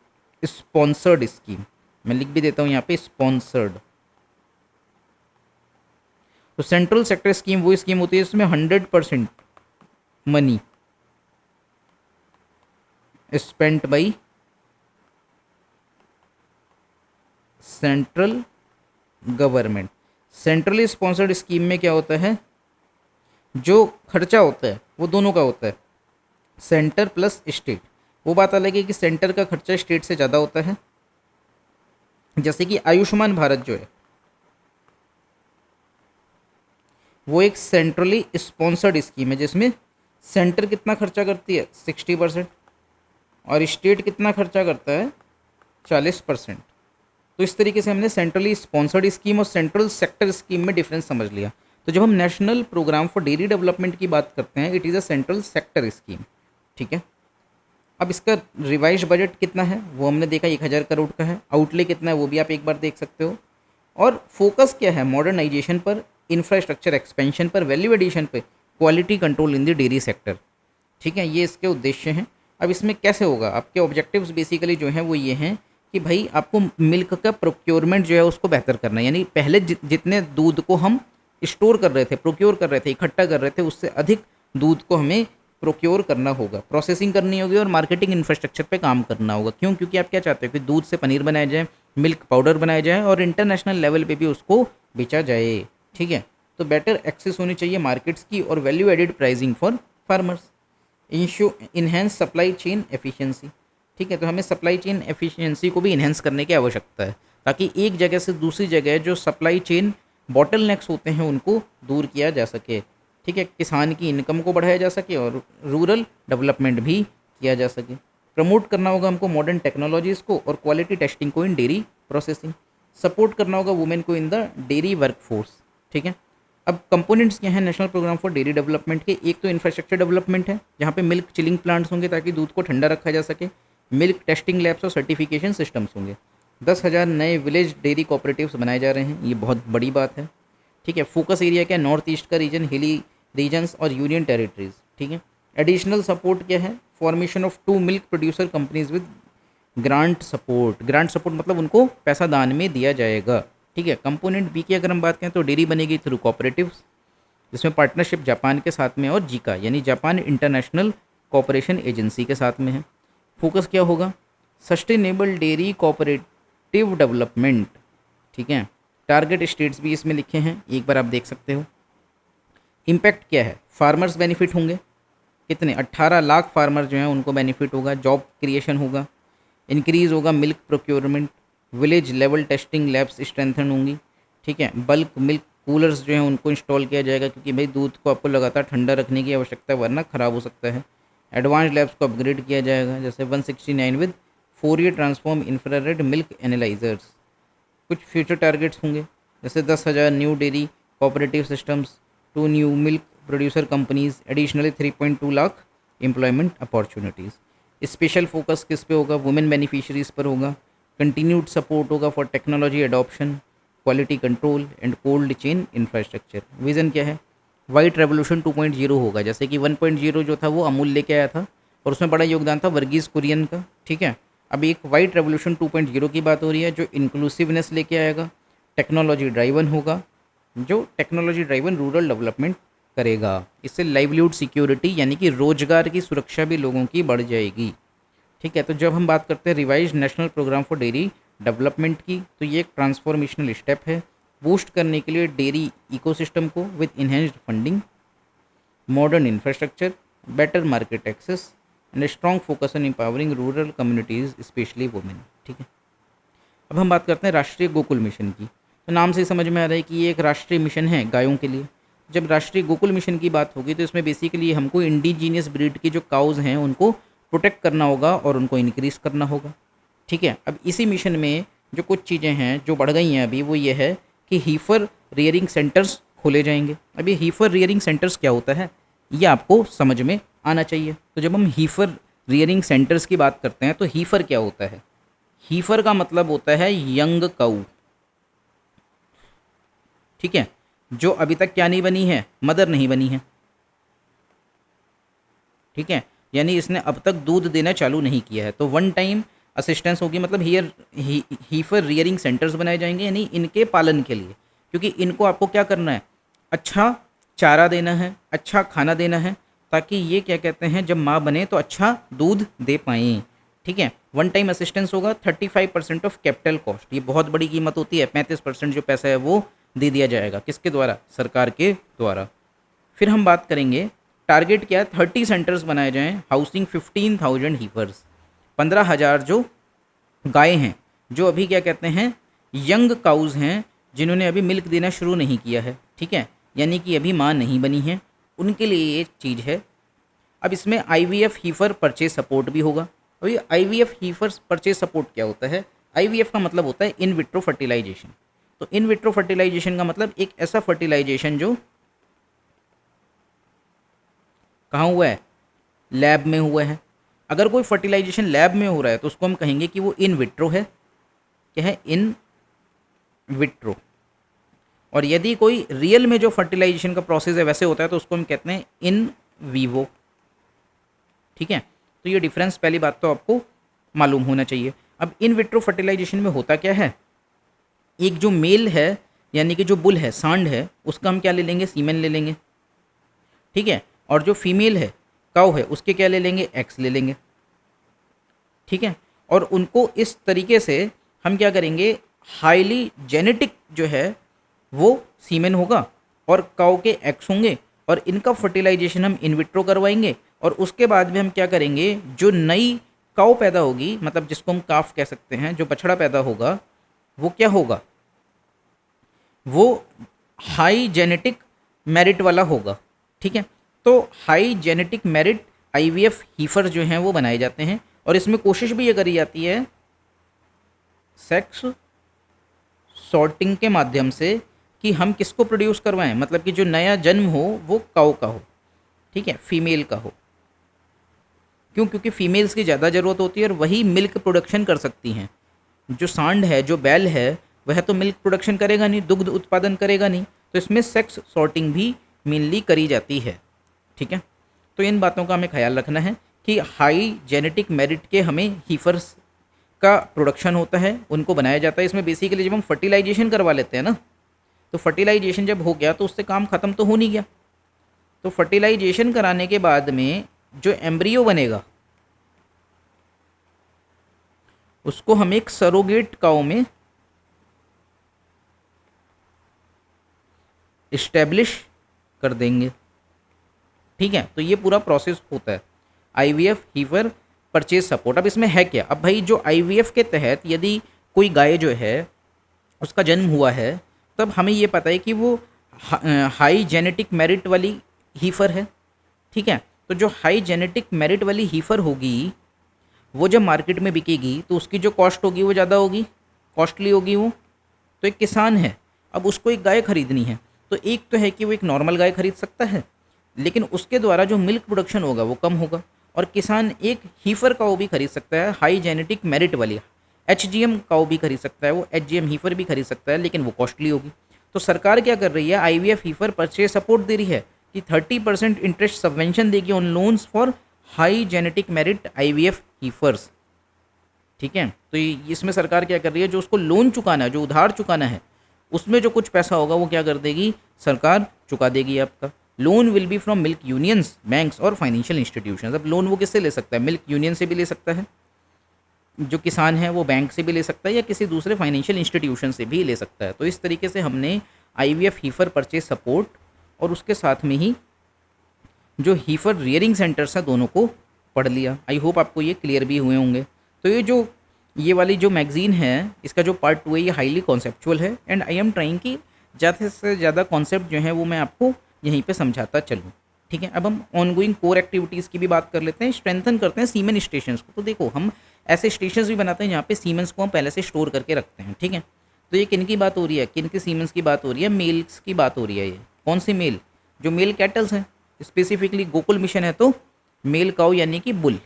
स्पॉन्सर्ड स्कीम। मैं लिख भी देता हूँ यहाँ पे स्पॉन्सर्ड। तो सेंट्रल सेक्टर स्कीम वो स्कीम होती है जिसमें 100% money spent by central government. Centrally sponsored scheme में क्या होता है, जो खर्चा होता है वो दोनों का होता है, सेंटर प्लस स्टेट। वो बात अलग है कि सेंटर का खर्चा स्टेट से ज़्यादा होता है। जैसे कि आयुष्मान भारत जो है वो एक सेंट्रली स्पॉन्सर्ड स्कीम है जिसमें सेंटर कितना खर्चा करती है 60% और स्टेट कितना खर्चा करता है 40%। तो इस तरीके से हमने सेंट्रली स्पॉन्सर्ड स्कीम और सेंट्रल सेक्टर स्कीम में डिफरेंस समझ लिया। तो जब हम national programme for dairy development की बात करते हैं, it is a central sector scheme. ठीक है। अब इसका रिवाइज बजट कितना है वो हमने देखा 1000 करोड़ का है। आउटले कितना है वो भी आप एक बार देख सकते हो। और फोकस क्या है, मॉडर्नाइजेशन पर, इंफ्रास्ट्रक्चर एक्सपेंशन पर, वैल्यू एडिशन पे, quality control in the dairy sector. ठीक है, ये इसके उद्देश्य हैं। अब इसमें कैसे होगा, आपके ऑब्जेक्टिव्स बेसिकली जो हैं वो ये हैं कि भाई आपको मिल्क का प्रोक्योरमेंट जो है उसको बेहतर करना है। यानी पहले जितने दूध को हम स्टोर कर रहे थे, प्रोक्योर कर रहे थे, इकट्ठा कर रहे थे, उससे अधिक दूध को हमें प्रोक्योर करना होगा, प्रोसेसिंग करनी होगी और मार्केटिंग इंफ्रास्ट्रक्चर पे काम करना होगा। क्यों? क्योंकि आप क्या चाहते हो कि दूध से पनीर बनाया जाए, मिल्क पाउडर बनाया जाए और इंटरनेशनल लेवल पे भी उसको बेचा जाए। ठीक है, तो बेटर एक्सेस होनी चाहिए मार्केट्स की और value added pricing for farmers. Enhance supply chain efficiency. ठीक है, तो हमें सप्लाई चेन एफिशिएंसी को भी इन्हेंस करने की आवश्यकता है ताकि एक जगह से दूसरी जगह जो सप्लाई चेन बॉटलनेक्स होते हैं उनको दूर किया जा सके। ठीक है, किसान की इनकम को बढ़ाया जा सके और रूरल डेवलपमेंट भी किया जा सके। प्रमोट करना होगा हमको मॉडर्न टेक्नोलॉजीज़ को और क्वालिटी टेस्टिंग को इन डेयरी प्रोसेसिंग। सपोर्ट करना होगा वुमेन को इन द डेयरी वर्कफोर्स। ठीक है, अब कंपोनेंट्स क्या हैं national programme for dairy development के। एक तो इंफ्रास्ट्रक्चर डेवलपमेंट है जहाँ पे मिल्क चिलिंग प्लांट्स होंगे ताकि दूध को ठंडा रखा जा सके। मिल्क टेस्टिंग लैब्स और सर्टिफिकेशन सिस्टम्स होंगे। 10,000 नए विलेज डेयरी कोऑपरेटिव्स बनाए जा रहे हैं, ये बहुत बड़ी बात है। ठीक है, फोकस एरिया क्या है, नॉर्थ ईस्ट का रीजन, हिली रीजन्स और यूनियन टेरिटरीज। ठीक है, एडिशनल सपोर्ट क्या है, formation of 2 milk producer companies with grant support. Grant support मतलब उनको पैसा दान में दिया जाएगा। ठीक है, कंपोनेंट बी की अगर हम बात करें तो डेयरी बनेगी थ्रू कोऑपरेटिव्स जिसमें पार्टनरशिप जापान के साथ में और जीका यानी जापान इंटरनेशनल कोऑपरेशन एजेंसी के साथ में है। फोकस क्या होगा, सस्टेनेबल डेयरी कोऑपरेटिव डेवलपमेंट। ठीक है, टारगेट स्टेट्स भी इसमें लिखे हैं, एक बार आप देख सकते हो। इम्पैक्ट क्या है, फार्मर्स बेनिफिट होंगे कितने, 18 लाख फार्मर जो हैं उनको बेनिफिट होगा, जॉब क्रिएशन होगा, इंक्रीज़ होगा milk procurement, village level testing labs strengthen होंगी। ठीक है, बल्क मिल्क कूलर्स जो हैं उनको इंस्टॉल किया जाएगा क्योंकि भाई दूध को आपको लगातार ठंडा रखने की आवश्यकता है वरना ख़राब हो सकता है। एडवांस लैब्स को अपग्रेड किया जाएगा जैसे 169 with Fourier transform infrared milk analysers. कुछ फ्यूचर टारगेट्स होंगे जैसे 10,000 new dairy cooperative systems, 2 new milk producer companies, additionally 3.2 lakh employment opportunities. Special focus किस पे होगा, वुमेन बेनिफिशरीज पर होगा। कंटिन्यूड सपोर्ट होगा for technology adoption, quality control and cold chain infrastructure. Vision क्या है, वाइट रेवोल्यूशन 2.0 होगा। जैसे कि 1.0 जो था वो अमूल लेके आया था और उसमें बड़ा योगदान था वर्गीज़ कुरियन का। ठीक है, अब एक वाइट रेवोल्यूशन 2.0 की बात हो रही है जो इंक्लूसिवनेस लेके आएगा, टेक्नोलॉजी ड्राइवन होगा, जो टेक्नोलॉजी ड्राइवन रूरल डेवलपमेंट करेगा। इससे लाइवलीहुड सिक्योरिटी यानी कि रोजगार की सुरक्षा भी लोगों की बढ़ जाएगी। ठीक है, तो जब हम बात करते हैं revise national programme for dairy development की तो ये एक ट्रांसफॉर्मेशनल स्टेप है बूस्ट करने के लिए डेयरी इकोसिस्टम को with enhanced funding, modern infrastructure, better market access and strong focus on empowering rural communities specially women. ठीक है, अब हम बात करते हैं राष्ट्रीय गोकुल मिशन की। तो नाम से ही समझ में आ रहा है कि ये एक राष्ट्रीय मिशन है गायों के लिए। जब राष्ट्रीय गोकुल मिशन की बात होगी तो इसमें बेसिकली हमको इंडिजीनियस ब्रीड की जो काउज़ हैं उनको प्रोटेक्ट करना होगा और उनको इंक्रीज़ करना होगा। ठीक है, अब इसी मिशन में जो कुछ चीज़ें हैं जो बढ़ गई हैं अभी, वो ये है कि हीफर रियरिंग सेंटर्स खोले जाएंगे। अब ये हीफर रियरिंग सेंटर्स क्या होता है ये आपको समझ में आना चाहिए। तो जब हम हीफर रियरिंग सेंटर्स की बात करते हैं तो हीफर क्या होता है? हीफर का मतलब होता है यंग काऊ। ठीक है, जो अभी तक क्या नहीं बनी है, मदर नहीं बनी है। ठीक है, यानी इसने अब तक दूध देना चालू नहीं किया है। तो वन टाइम असिस्टेंस होगी, मतलब हीफर रियरिंग सेंटर्स बनाए जाएंगे यानी इनके पालन के लिए, क्योंकि इनको आपको क्या करना है, अच्छा चारा देना है, अच्छा खाना देना है, ताकि ये क्या कहते हैं जब माँ बने तो अच्छा दूध दे पाएँ। ठीक है, वन टाइम असिस्टेंस होगा 35% ऑफ कैपिटल कॉस्ट। ये बहुत बड़ी कीमत होती है। 35% जो पैसा है वो दे दिया जाएगा, किसके द्वारा? सरकार के द्वारा। फिर हम बात करेंगे टारगेट क्या है, 30 सेंटर्स बनाए जाएं, हाउसिंग 15,000 हीफर्स। 15,000 जो गाय हैं, जो अभी क्या कहते हैं यंग काउज हैं, जिन्होंने अभी मिल्क देना शुरू नहीं किया है। ठीक है, यानी कि अभी माँ नहीं बनी है, उनके लिए ये चीज़ है। अब इसमें IVF हीफर परचेज सपोर्ट भी होगा। और ये IVF हीफर परचेज सपोर्ट क्या होता है? IVF का मतलब होता है इन विट्रो फर्टिलाइजेशन। तो इन विट्रो फर्टिलाइजेशन का मतलब एक ऐसा फर्टिलाइजेशन जो कहाँ हुआ है? लैब में हुआ है। अगर कोई फर्टिलाइजेशन लैब में हो रहा है तो उसको हम कहेंगे कि वो इन विट्रो है। क्या है? In vitro. और यदि कोई रियल में जो फर्टिलाइजेशन का प्रोसेस है वैसे होता है तो उसको हम कहते हैं इन वीवो। ठीक है, तो ये डिफरेंस पहली बात तो आपको मालूम होना चाहिए। अब इन विट्रो फर्टिलाइजेशन में होता क्या है, एक जो मेल है यानी कि जो बुल है, सांड है, उसका हम क्या ले लेंगे? सीमेन ले लेंगे। ठीक है, और जो फीमेल है, काऊ है, उसके क्या ले लेंगे? एग्स ले लेंगे। ठीक है, और उनको इस तरीके से हम क्या करेंगे, हाईली जेनेटिक जो है वो सीमेन होगा और काऊ के एग्स होंगे, और इनका फर्टिलाइजेशन हम इन विट्रो करवाएंगे। और उसके बाद में हम क्या करेंगे, जो नई काऊ पैदा होगी, मतलब जिसको हम काफ कह सकते हैं, जो बछड़ा पैदा होगा वो क्या होगा? वो हाई जेनेटिक मेरिट वाला होगा। ठीक है, तो हाई जेनेटिक मेरिट IVF हीफर जो हैं वो बनाए जाते हैं। और इसमें कोशिश भी ये करी जाती है सेक्स सॉर्टिंग के माध्यम से कि हम किसको प्रोड्यूस करवाएं, मतलब कि जो नया जन्म हो वो काऊ का हो। ठीक है, फीमेल का हो। क्यों? क्योंकि फीमेल्स की ज़्यादा ज़रूरत होती है और वही मिल्क प्रोडक्शन कर सकती हैं। जो सांड है, जो बैल है, वह तो मिल्क प्रोडक्शन करेगा नहीं, दुग्ध उत्पादन करेगा नहीं। तो इसमें सेक्स सॉर्टिंग भी मेनली करी जाती है। ठीक है, तो इन बातों का हमें ख्याल रखना है कि हाई जेनेटिक मेरिट के हमें हीफर्स का प्रोडक्शन होता है, उनको बनाया जाता है। इसमें बेसिकली जब हम फर्टिलाइजेशन करवा लेते हैं ना, तो फर्टिलाइजेशन जब हो गया तो उससे काम ख़त्म तो हो नहीं गया। तो फर्टिलाइजेशन कराने के बाद में जो एम्ब्रियो बनेगा उसको हम एक सरोगेट काऊ में इस्टेब्लिश कर देंगे। ठीक है, तो ये पूरा प्रोसेस होता है IVF हीफर परचेज सपोर्ट। अब इसमें है क्या? अब भाई जो IVF के तहत यदि कोई गाय जो है उसका जन्म हुआ है, तब हमें ये पता है कि वो हाई जेनेटिक मेरिट वाली हीफर है। ठीक है, तो जो हाई जेनेटिक मेरिट वाली हीफर होगी वो जब मार्केट में बिकेगी तो उसकी जो कॉस्ट होगी वो ज़्यादा होगी, कॉस्टली होगी वो। तो एक किसान है, अब उसको एक गाय खरीदनी है, तो एक तो है कि वो एक नॉर्मल गाय खरीद सकता है, लेकिन उसके द्वारा जो मिल्क प्रोडक्शन होगा वो कम होगा। और किसान एक हीफर काऊ भी खरीद सकता है, हाई जेनेटिक मेरिट वाली HGM काऊ भी खरीद सकता है, वो HGM हीफर भी खरीद सकता है, लेकिन वो कॉस्टली होगी। तो सरकार क्या कर रही है, IVF हीफर परचेज सपोर्ट दे रही है कि 30% इंटरेस्ट सबवेंशन देगी on loans for high genetic merit IVF heifers. ठीक है, तो इसमें सरकार क्या कर रही है, जो उसको लोन चुकाना है, जो उधार चुकाना है, उसमें जो कुछ पैसा होगा वो क्या कर देगी, सरकार चुका देगी आपका। Loan will be from milk unions, banks और फाइनेंशियल इंस्टीट्यूशंस। अब लोन वो किससे ले सकता है? मिल्क यूनियन से भी ले सकता है, जो किसान है वो बैंक से भी ले सकता है, या किसी दूसरे फाइनेंशियल इंस्टीट्यूशन से भी ले सकता है। तो इस तरीके से हमने IVF हीफर परचेज सपोर्ट और उसके साथ में ही जो हीफर रियरिंग सेंटर्स हैं दोनों को पढ़ लिया। आई होप आपको ये क्लियर भी हुए होंगे। तो ये जो ये वाली जो मैगज़ीन है इसका जो पार्ट 2 है ये हाईली कॉन्सेप्चुअल है एंड आई एम ट्राइंग कि ज़्यादा से ज़्यादा कॉन्सेप्ट जो है वो मैं आपको यहीं पे समझाता चलूँ। ठीक है, अब हम ऑनगोइंग कोर एक्टिविटीज़ की भी बात कर लेते हैं, स्ट्रेंथन करते हैं सीमेन स्टेशंस को। तो देखो हम ऐसे स्टेशंस भी बनाते हैं जहाँ पे सीमेंस को हम पहले से स्टोर करके रखते हैं। ठीक है, तो ये किन की बात हो रही है, किन के सीमेंस की बात हो रही है, मेल्स की बात हो रही है। ये कौन सी मेल, जो मेल कैटल्स हैं, स्पेसिफिकली गोकुल मिशन है तो मेल काउ यानी कि बुल।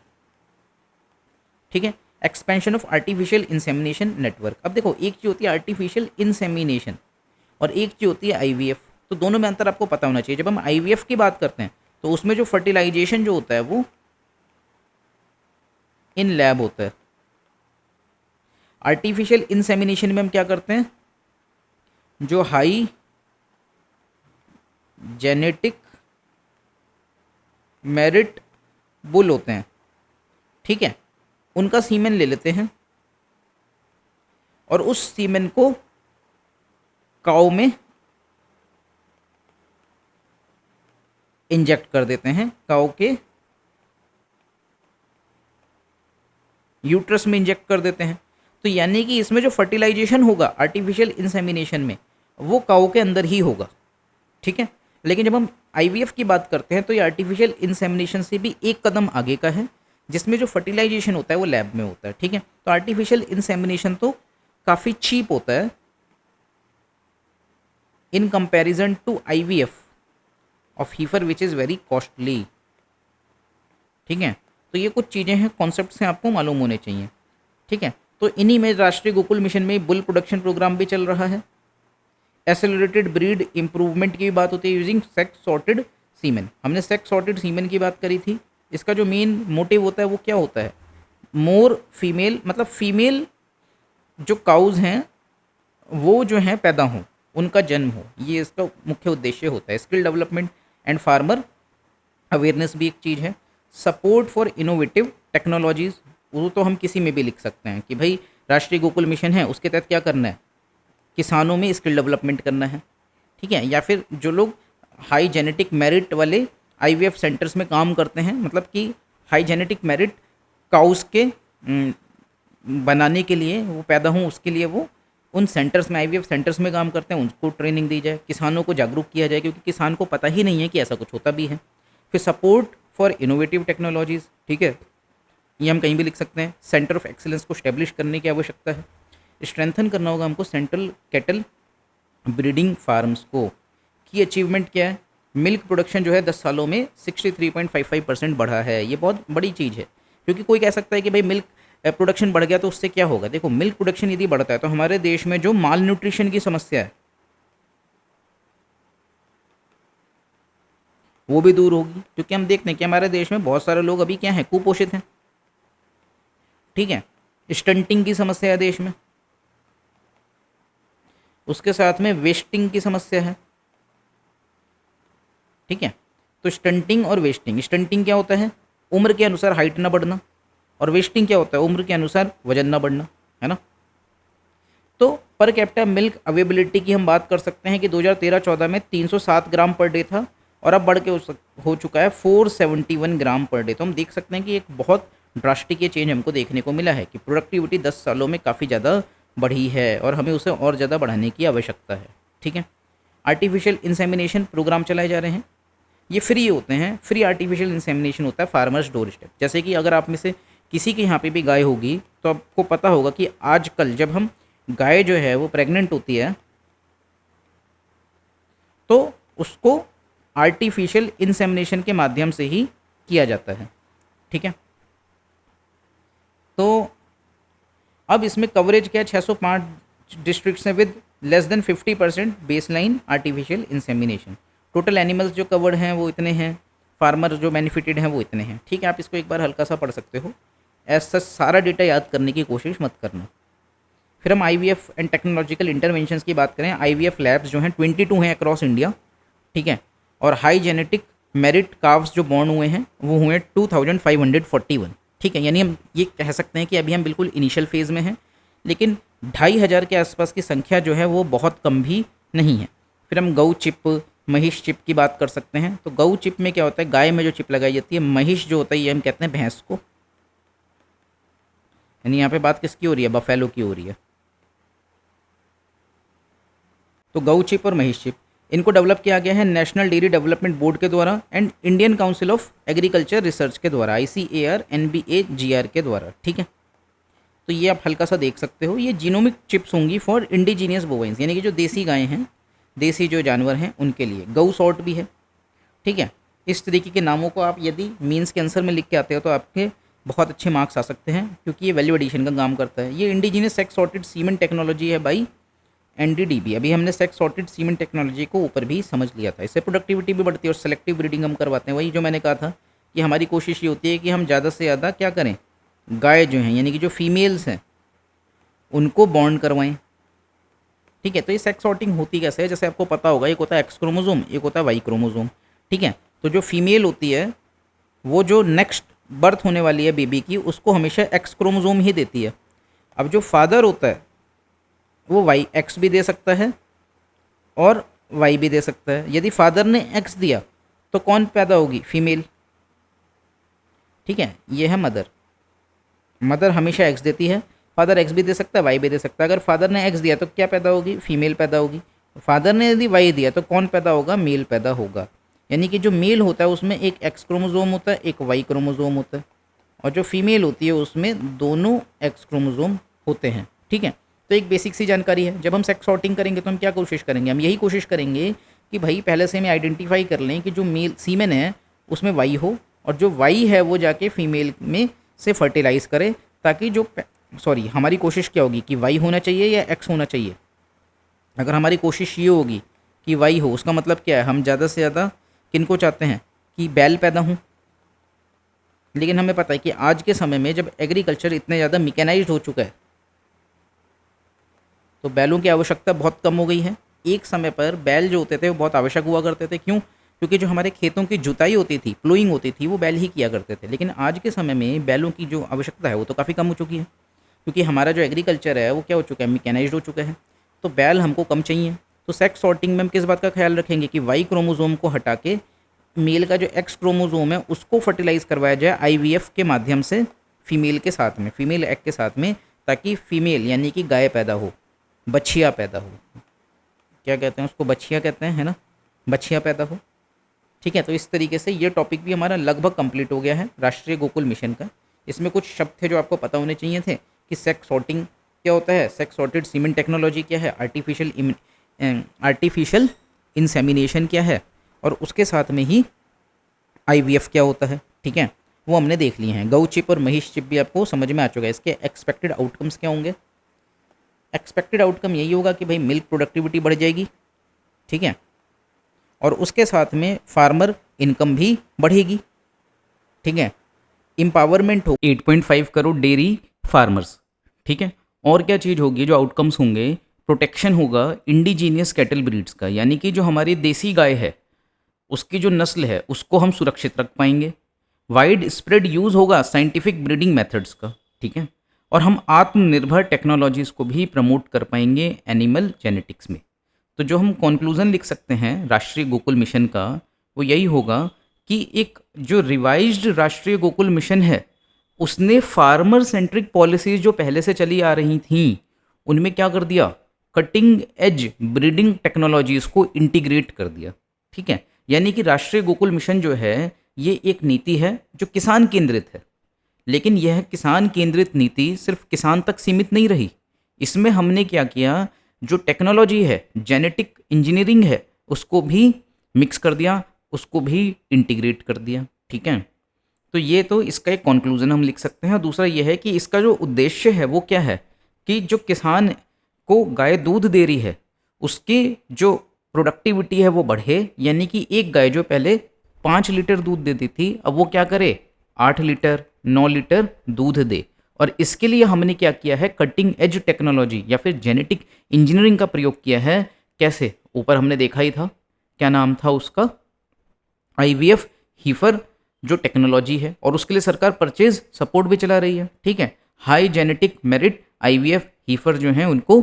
ठीक है, expansion of artificial insemination network. अब देखो एक चीज़ होती है आर्टिफिशियल इंसेमिनेशन और एक चीज़ होती है आईवीएफ, तो दोनों में अंतर आपको पता होना चाहिए। जब हम आईवीएफ की बात करते हैं तो उसमें जो फर्टिलाइजेशन जो होता है वो इन लैब होता है। आर्टिफिशियल इंसेमिनेशन में हम क्या करते हैं, जो हाई जेनेटिक मेरिट बुल होते हैं, ठीक है, उनका सीमेन ले लेते हैं और उस सीमेन को काऊ में इंजेक्ट कर देते हैं, काऊ के यूट्रस में इंजेक्ट कर देते हैं। तो यानी कि इसमें जो फर्टिलाइजेशन होगा आर्टिफिशियल इंसेमिनेशन में वो काऊ के अंदर ही होगा। ठीक है, लेकिन जब हम आईवीएफ की बात करते हैं तो ये आर्टिफिशियल इंसेमिनेशन से भी एक कदम आगे का है, जिसमें जो फर्टिलाइजेशन होता है वो लैब में होता है। ठीक है, तो आर्टिफिशियल इंसेमिनेशन तो काफ़ी चीप होता है in comparison to IVF of heifer which is very costly. ठीक है, तो ये कुछ चीज़ें हैं, कॉन्सेप्ट्स हैं, आपको मालूम होने चाहिए। ठीक है, तो इन्हीं में राष्ट्रीय गोकुल मिशन में बुल प्रोडक्शन प्रोग्राम भी चल रहा है। एक्सेलरेटेड ब्रीड इंप्रूवमेंट की भी बात होती है यूजिंग सेक्स सॉर्टेड सीमेन। हमने सेक्स सॉर्टेड सीमेन की बात करी थी। इसका जो मेन मोटिव होता है वो क्या होता है, मोर फीमेल, मतलब फीमेल जो काउज हैं वो जो हैं पैदा हों, उनका जन्म हो, ये इसका मुख्य उद्देश्य होता है। Skill development and farmer awareness भी एक चीज़ है। सपोर्ट फॉर इनोवेटिव टेक्नोलॉजीज़, वो तो हम किसी में भी लिख सकते हैं कि भाई राष्ट्रीय गोकुल मिशन है उसके तहत क्या करना है, किसानों में स्किल डेवलपमेंट करना है। ठीक है, या फिर जो लोग हाई जेनेटिक मेरिट वाले आईवीएफ सेंटर्स में काम करते हैं, मतलब कि हाई जेनेटिक मेरिट काउस के बनाने के लिए, वो पैदा हों उसके लिए वो उन सेंटर्स में, आईवीएफ सेंटर्स में काम करते हैं, उनको ट्रेनिंग दी जाए, किसानों को जागरूक किया जाए, क्योंकि किसान को पता ही नहीं है कि ऐसा कुछ होता भी है। फिर सपोर्ट फॉर इनोवेटिव टेक्नोलॉजीज़, ठीक है, ये हम कहीं भी लिख सकते हैं। सेंटर ऑफ एक्सीलेंस को स्टैब्लिश करने की आवश्यकता है। स्ट्रेंथन करना होगा हमको सेंट्रल कैटल ब्रीडिंग फार्म्स को। की अचीवमेंट क्या है, मिल्क प्रोडक्शन जो है 10 सालों में 63.55% बढ़ा है। ये बहुत बड़ी चीज़ है, क्योंकि कोई कह सकता है कि भाई मिल्क प्रोडक्शन बढ़ गया तो उससे क्या होगा। देखो मिल्क प्रोडक्शन यदि बढ़ता है तो हमारे देश में जो माल न्यूट्रिशन की समस्या है वो भी दूर होगी, क्योंकि हम देखते हैं कि हमारे देश में बहुत सारे लोग अभी क्या हैं, कुपोषित हैं। ठीक है, स्टंटिंग की समस्या है देश में, उसके साथ में वेस्टिंग की समस्या है। ठीक है, तो स्टंटिंग और वेस्टिंग, स्टंटिंग क्या होता है, उम्र के अनुसार हाइट ना बढ़ना, और वेस्टिंग क्या होता है, उम्र के अनुसार वजन ना बढ़ना, है ना। तो पर कैपिटा मिल्क अवेलेबिलिटी की हम बात कर सकते हैं कि 2013-14 में 307 ग्राम पर डे था और अब बढ़ के हो चुका है 471 ग्राम पर डे। तो हम देख सकते हैं कि एक बहुत ड्रास्टिक ये चेंज हमको देखने को मिला है कि प्रोडक्टिविटी 10 सालों में काफ़ी ज़्यादा बढ़ी है और हमें उसे और ज़्यादा बढ़ाने की आवश्यकता है। ठीक है, आर्टिफिशियल इंसेमिनेशन प्रोग्राम चलाए जा रहे हैं, ये फ्री होते हैं, फ्री आर्टिफिशियल इंसेमिनेशन होता है फार्मर्स डोर स्टेप। जैसे कि अगर आप में से किसी के यहाँ पे भी गाय होगी तो आपको पता होगा कि आजकल जब हम गाय जो है वो प्रेग्नेंट होती है तो उसको आर्टिफिशियल इंसेमिनेशन के माध्यम से ही किया जाता है। ठीक है, तो अब इसमें कवरेज क्या है, 605 डिस्ट्रिक्ट्स हैं with less than 50% baseline artificial insemination. Total animals जो कवर्ड हैं वो इतने हैं, फार्मर जो बेनिफिटेड हैं वो इतने हैं। ठीक है, आप इसको एक बार हल्का सा पढ़ सकते हो, ऐसा सारा डेटा याद करने की कोशिश मत करना। फिर हम आईवीएफ एंड टेक्नोलॉजिकल इंटरवेंशंस की बात करें, आईवीएफ लैब्स जो हैं 22 हैं अक्रॉस इंडिया। ठीक है, और हाई जेनेटिक मेरिट काव्स जो बॉर्न हुए हैं वो हुए 2541। ठीक है, यानी हम ये कह सकते हैं कि अभी हम बिल्कुल इनिशियल फेज़ में हैं, लेकिन 2500 के आसपास की संख्या जो है वो बहुत कम भी नहीं है। फिर हम गऊ चिप, महिष चिप की बात कर सकते हैं। तो गऊ चिप में क्या होता है, गाय में जो चिप लगाई जाती है, महिष जो होता है ये हम कहते हैं भैंस को, यानी यहाँ पे बात किसकी हो रही है, बफेलो की हो रही है। तो गऊ चिप और महिष चिप इनको डेवलप किया गया है नेशनल डेयरी डेवलपमेंट बोर्ड के द्वारा and Indian council of agriculture research के द्वारा, ICAR NBAGR के द्वारा, ठीक है। तो ये आप हल्का सा देख सकते हो, ये जीनोमिक चिप्स होंगी फॉर इंडिजीनियस बोवाइंस, यानी कि जो देसी गायें हैं, देसी जो जानवर हैं उनके लिए। गऊ सॉर्ट भी है, ठीक है। इस तरीके के नामों को आप यदि मीन्स के आंसर में लिख के आते हो तो आपके बहुत अच्छे मार्क्स आ सकते हैं, क्योंकि ये वैल्यू एडिशन का काम करता है। ये indigenous sex sorted cement technology है बाई NDDB। अभी हमने सेक्स सॉर्टेड सीमेंट टेक्नोलॉजी को ऊपर भी समझ लिया था। इससे प्रोडक्टिविटी भी बढ़ती है और सेलेक्टिव ब्रीडिंग हम करवाते हैं। वही जो मैंने कहा था कि हमारी कोशिश ये होती है कि हम ज़्यादा से ज़्यादा क्या करें, गाय जो हैं यानी कि जो फीमेल्स हैं उनको बॉन्ड करवाएं, ठीक है। तो ये सेक्स सॉर्टिंग होती कैसे है, जैसे आपको पता होगा, एक होता है एक्स क्रोमोजोम, एक होता है वाई क्रोमोजोम, ठीक है। तो जो फीमेल होती है वो जो नेक्स्ट बर्थ होने वाली है बेबी की, उसको हमेशा एक्स क्रोमोजोम ही देती है। अब जो फादर होता है वो वाई एक्स भी दे सकता है और वाई भी दे सकता है। यदि फादर ने एक्स दिया तो कौन पैदा होगी, फीमेल, ठीक है। ये है मदर, मदर हमेशा एक्स देती है। फादर एक्स भी दे सकता है, वाई भी दे सकता है। अगर फादर ने एक्स दिया तो क्या पैदा होगी, फीमेल पैदा होगी। फादर ने यदि वाई दिया तो कौन पैदा होगा, मेल पैदा होगा। यानी कि जो मेल होता है उसमें एक एक्स क्रोमोजोम होता है, एक वाई क्रोमोजोम होता है, और जो फीमेल होती है उसमें दोनों एक्स क्रोमोजोम होते हैं, ठीक है। तो एक बेसिक सी जानकारी है। जब हम सेक्स सॉर्टिंग करेंगे तो हम क्या कोशिश करेंगे, हम यही कोशिश करेंगे कि भाई पहले से हमें आइडेंटिफाई कर लें कि जो मेल सीमेन है उसमें वाई हो, और जो वाई है वो जाके फीमेल में से फर्टिलाइज करे, ताकि जो हमारी कोशिश क्या होगी कि वाई होना चाहिए या एक्स होना चाहिए। अगर हमारी कोशिश ये होगी कि वाई हो, उसका मतलब क्या है, हम ज़्यादा से ज़्यादा किनको चाहते हैं कि बैल पैदा हों। लेकिन हमें पता है कि आज के समय में जब एग्रीकल्चर इतने ज़्यादा मैकेनाइज्ड हो चुका है तो बैलों की आवश्यकता बहुत कम हो गई है। एक समय पर बैल जो होते थे वो बहुत आवश्यक हुआ करते थे। क्यों? क्योंकि जो हमारे खेतों की जुताई होती थी, प्लोइंग होती थी, वो बैल ही किया करते थे। लेकिन आज के समय में बैलों की जो आवश्यकता है वो तो काफ़ी कम हो चुकी है, क्योंकि हमारा जो एग्रीकल्चर है वो क्या हो चुका है, मैकेनाइज्ड हो चुका है। तो बैल हमको कम चाहिए। तो सेक्स सॉर्टिंग में हम किस बात का ख्याल रखेंगे कि वाई क्रोमोजोम को हटा के मेल का जो एक्स क्रोमोजोम है उसको फर्टिलाइज करवाया जाए IVF के माध्यम से फीमेल के साथ में, फीमेल एग के साथ में, ताकि फीमेल यानी कि गाय पैदा हो, बछिया पैदा हो। क्या कहते हैं उसको, बछिया कहते हैं, है ना, बछिया पैदा हो, ठीक है। तो इस तरीके से ये टॉपिक भी हमारा लगभग कंप्लीट हो गया है राष्ट्रीय गोकुल मिशन का। इसमें कुछ शब्द थे जो आपको पता होने चाहिए थे कि सेक्स सॉर्टिंग क्या होता है, सेक्स सॉर्टेड सीमेंट टेक्नोलॉजी क्या है, आर्टिफिशियल इंसेमिनेशन क्या है, और उसके साथ में ही IVF क्या होता है, ठीक है, वो हमने देख लिए हैं। गऊ चिप और महिष चिप भी आपको समझ में आ चुका है। इसके एक्सपेक्टेड आउटकम्स क्या होंगे? एक्सपेक्टेड आउटकम यही होगा कि भाई मिल्क प्रोडक्टिविटी बढ़ जाएगी, ठीक है, और उसके साथ में फार्मर इनकम भी बढ़ेगी, ठीक है। एम्पावरमेंट हो 8.5 करोड़ डेयरी फार्मर्स, ठीक है। और क्या चीज़ होगी जो आउटकम्स होंगे? प्रोटेक्शन होगा इंडिजीनियस कैटल ब्रीड्स का, यानी कि जो हमारी देसी गाय है उसकी जो नस्ल है उसको हम सुरक्षित रख पाएंगे। वाइड स्प्रेड यूज़ होगा साइंटिफिक ब्रीडिंग मेथड्स का, ठीक है, और हम आत्मनिर्भर टेक्नोलॉजीज़ को भी प्रमोट कर पाएंगे एनिमल जेनेटिक्स में। तो जो हम कंक्लूजन लिख सकते हैं राष्ट्रीय गोकुल मिशन का वो यही होगा कि एक जो रिवाइज्ड राष्ट्रीय गोकुल मिशन है उसने फार्मर सेंट्रिक पॉलिसीज़ जो पहले से चली आ रही थीं उनमें क्या कर दिया, कटिंग एज ब्रीडिंग टेक्नोलॉजीज़ को इंटीग्रेट कर दिया, ठीक है। यानी कि राष्ट्रीय गोकुल मिशन जो है ये एक नीति है जो किसान केंद्रित है, लेकिन यह किसान केंद्रित नीति सिर्फ किसान तक सीमित नहीं रही। इसमें हमने क्या किया, जो टेक्नोलॉजी है, जेनेटिक इंजीनियरिंग है, उसको भी मिक्स कर दिया, उसको भी इंटीग्रेट कर दिया, ठीक है। तो ये तो इसका एक कंक्लूजन हम लिख सकते हैं। दूसरा यह है कि इसका जो उद्देश्य है वो क्या है कि जो किसान को गाय दूध दे रही है उसकी जो प्रोडक्टिविटी है वो बढ़े, यानी कि एक गाय जो पहले 5 लीटर दूध देती थी अब वो क्या करे, 8 लीटर 9 लीटर दूध दे। और इसके लिए हमने क्या किया है, कटिंग एज टेक्नोलॉजी या फिर जेनेटिक इंजीनियरिंग का प्रयोग किया है। कैसे? ऊपर हमने देखा ही था, क्या नाम था उसका, IVF हीफर जो टेक्नोलॉजी है, और उसके लिए सरकार परचेज सपोर्ट भी चला रही है, ठीक है। हाई जेनेटिक मेरिट IVF हीफर जो हैं उनको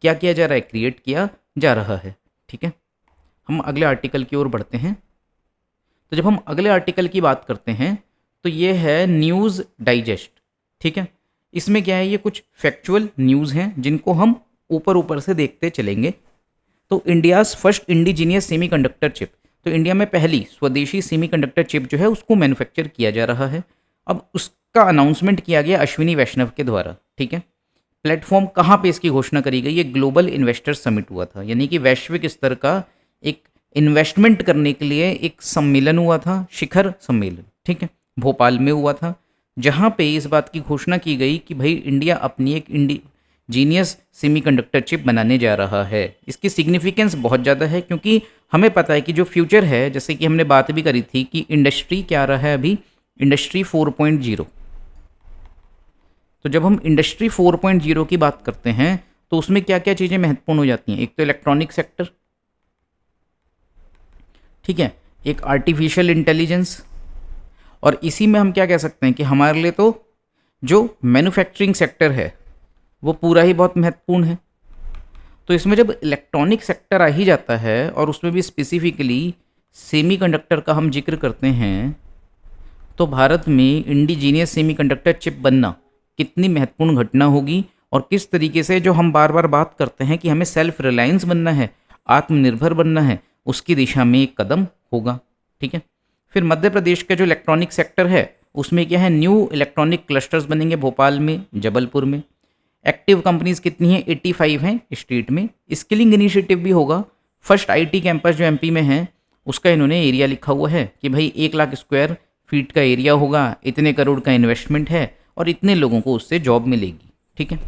क्या किया जा रहा है, क्रिएट किया जा रहा है, ठीक है। हम अगले आर्टिकल की ओर बढ़ते हैं। तो जब हम अगले आर्टिकल की बात करते हैं तो ये है न्यूज़ डाइजेस्ट, ठीक है, इसमें क्या है, ये कुछ फैक्चुअल न्यूज़ हैं जिनको हम ऊपर ऊपर से देखते चलेंगे। तो India's first indigenous semiconductor chip, तो इंडिया में पहली स्वदेशी सेमीकंडक्टर चिप जो है उसको मैन्युफैक्चर किया जा रहा है। अब उसका अनाउंसमेंट किया गया अश्विनी वैष्णव के द्वारा। ठीक है, प्लेटफॉर्म कहाँ पे इसकी घोषणा करी गई, ये ग्लोबल इन्वेस्टर समिट हुआ था, यानी कि वैश्विक स्तर का एक इन्वेस्टमेंट करने के लिए एक सम्मेलन हुआ था, शिखर सम्मेलन। ठीक है, भोपाल में हुआ था, जहाँ पे इस बात की घोषणा की गई कि भाई इंडिया अपनी एक इंडिजीनियस सेमीकंडक्टर चिप बनाने जा रहा है। इसकी सिग्निफिकेंस बहुत ज़्यादा है, क्योंकि हमें पता है कि जो फ्यूचर है, जैसे कि हमने बात भी करी थी कि इंडस्ट्री क्या आ रहा है अभी, इंडस्ट्री 4.0। तो जब हम इंडस्ट्री 4.0 की बात करते हैं तो उसमें क्या क्या चीज़ें महत्वपूर्ण हो जाती हैं। एक तो इलेक्ट्रॉनिक सेक्टर, ठीक है, एक आर्टिफिशियल इंटेलिजेंस, और इसी में हम क्या कह सकते हैं कि हमारे लिए तो जो मैन्युफैक्चरिंग सेक्टर है वो पूरा ही बहुत महत्वपूर्ण है। तो इसमें जब इलेक्ट्रॉनिक सेक्टर आ ही जाता है और उसमें भी स्पेसिफिकली सेमीकंडक्टर का हम जिक्र करते हैं, तो भारत में इंडिजीनियस सेमीकंडक्टर चिप बनना कितनी महत्वपूर्ण घटना होगी, और किस तरीके से जो हम बार बार बात करते हैं कि हमें सेल्फ रिलायंस बनना है, आत्मनिर्भर बनना है, उसकी दिशा में एक कदम होगा। ठीक है, फिर मध्य प्रदेश का जो इलेक्ट्रॉनिक सेक्टर है उसमें क्या है, न्यू इलेक्ट्रॉनिक क्लस्टर्स बनेंगे भोपाल में, जबलपुर में। एक्टिव कंपनीज कितनी हैं, 85 हैं स्टेट में। स्किलिंग इनिशिएटिव भी होगा। फर्स्ट आईटी कैंपस जो एमपी में है उसका इन्होंने एरिया लिखा हुआ है कि भाई 1 लाख स्क्वायर फीट का एरिया होगा, इतने करोड़ का इन्वेस्टमेंट है और इतने लोगों को उससे जॉब मिलेगी। ठीक है,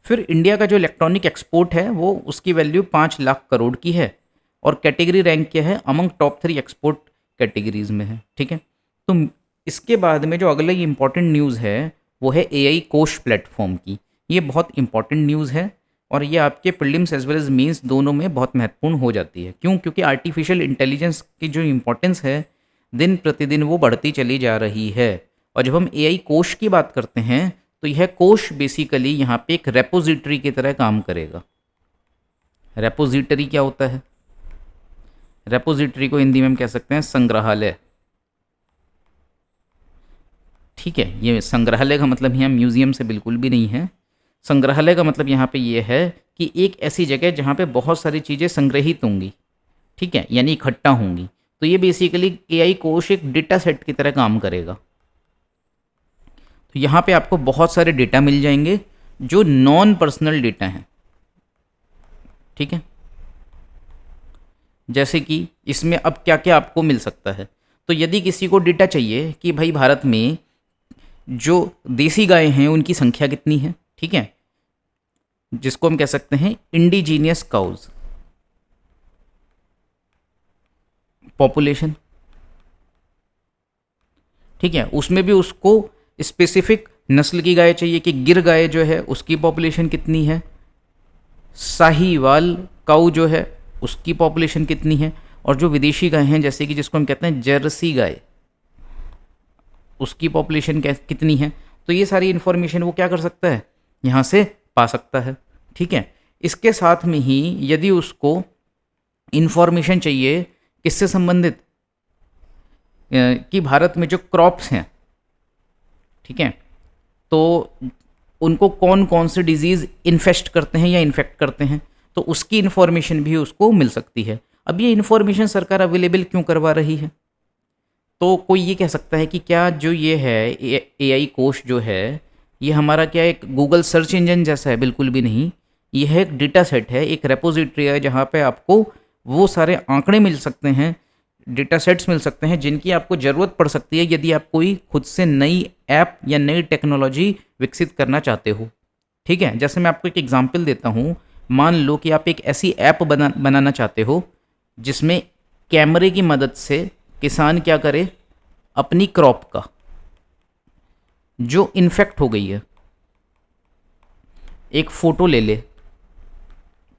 फिर इंडिया का जो इलेक्ट्रॉनिक एक्सपोर्ट है वो उसकी वैल्यू 5 लाख करोड़ की है, और कैटेगरी रैंक क्या है, अमंग टॉप 3 एक्सपोर्ट कैटेगरीज में है। ठीक है, तो इसके बाद में जो अगला इंपॉर्टेंट न्यूज़ है वो है एआई कोश प्लेटफॉर्म की। ये बहुत इंपॉर्टेंट न्यूज़ है और ये आपके prelims as well as mains दोनों में बहुत महत्वपूर्ण हो जाती है। क्यों? क्योंकि आर्टिफिशियल इंटेलिजेंस की जो इंपॉर्टेंस है दिन प्रतिदिन वो बढ़ती चली जा रही है। और जब हम एआई कोश की बात करते हैं तो यह कोश बेसिकली यहाँ पे एक रेपोजिटरी की तरह काम करेगा। रेपोजिटरी क्या होता है? रेपोजिटरी को हिंदी में हम कह सकते हैं संग्रहालय। ठीक है, ये संग्रहालय का मतलब यहाँ म्यूजियम से बिल्कुल भी नहीं है। संग्रहालय का मतलब यहाँ पे ये है कि एक ऐसी जगह जहाँ पे बहुत सारी चीज़ें संग्रहित होंगी, ठीक है, यानी इकट्ठा होंगी। तो ये बेसिकली एआई कोश एक डेटा सेट की तरह काम करेगा। तो यहाँ पे आपको बहुत सारे डेटा मिल जाएंगे जो नॉन पर्सनल डेटा हैं। ठीक है, जैसे कि इसमें अब क्या क्या आपको मिल सकता है। तो यदि किसी को डेटा चाहिए कि भाई भारत में जो देसी गाय हैं उनकी संख्या कितनी है, ठीक है, जिसको हम कह सकते हैं इंडिजीनियस काउज पॉपुलेशन, ठीक है, उसमें भी उसको स्पेसिफिक नस्ल की गाय चाहिए कि गिर गाय जो है उसकी पॉपुलेशन कितनी है, साहीवाल काऊ जो है उसकी पॉपुलेशन कितनी है, और जो विदेशी गाय हैं जैसे कि जिसको हम कहते हैं जर्सी गाय उसकी पॉपुलेशन कितनी है। तो ये सारी इन्फॉर्मेशन वो क्या कर सकता है, यहाँ से पा सकता है। ठीक है, इसके साथ में ही यदि उसको इन्फॉर्मेशन चाहिए किससे संबंधित, कि भारत में जो क्रॉप्स हैं, ठीक है, तो उनको कौन कौन से डिजीज़ इन्फेस्ट करते हैं या इन्फेक्ट करते हैं, तो उसकी इन्फॉर्मेशन भी उसको मिल सकती है। अब ये इन्फॉर्मेशन सरकार अवेलेबल क्यों करवा रही है? तो कोई ये कह सकता है कि क्या जो ये है एआई कोश जो है ये हमारा क्या एक गूगल सर्च इंजन जैसा है? बिल्कुल भी नहीं। यह एक डेटा सेट है, एक रेपोजिटरी है जहाँ पे आपको वो सारे आंकड़े मिल सकते हैं, डेटा सेट्स मिल सकते हैं जिनकी आपको ज़रूरत पड़ सकती है यदि आप कोई खुद से नई ऐप या नई टेक्नोलॉजी विकसित करना चाहते हो। ठीक है, जैसे मैं आपको एक एग्जांपल देता हूँ। मान लो कि आप एक ऐसी ऐप बनाना चाहते हो जिसमें कैमरे की मदद से किसान क्या करे, अपनी क्रॉप का जो इन्फेक्ट हो गई है एक फ़ोटो ले ले,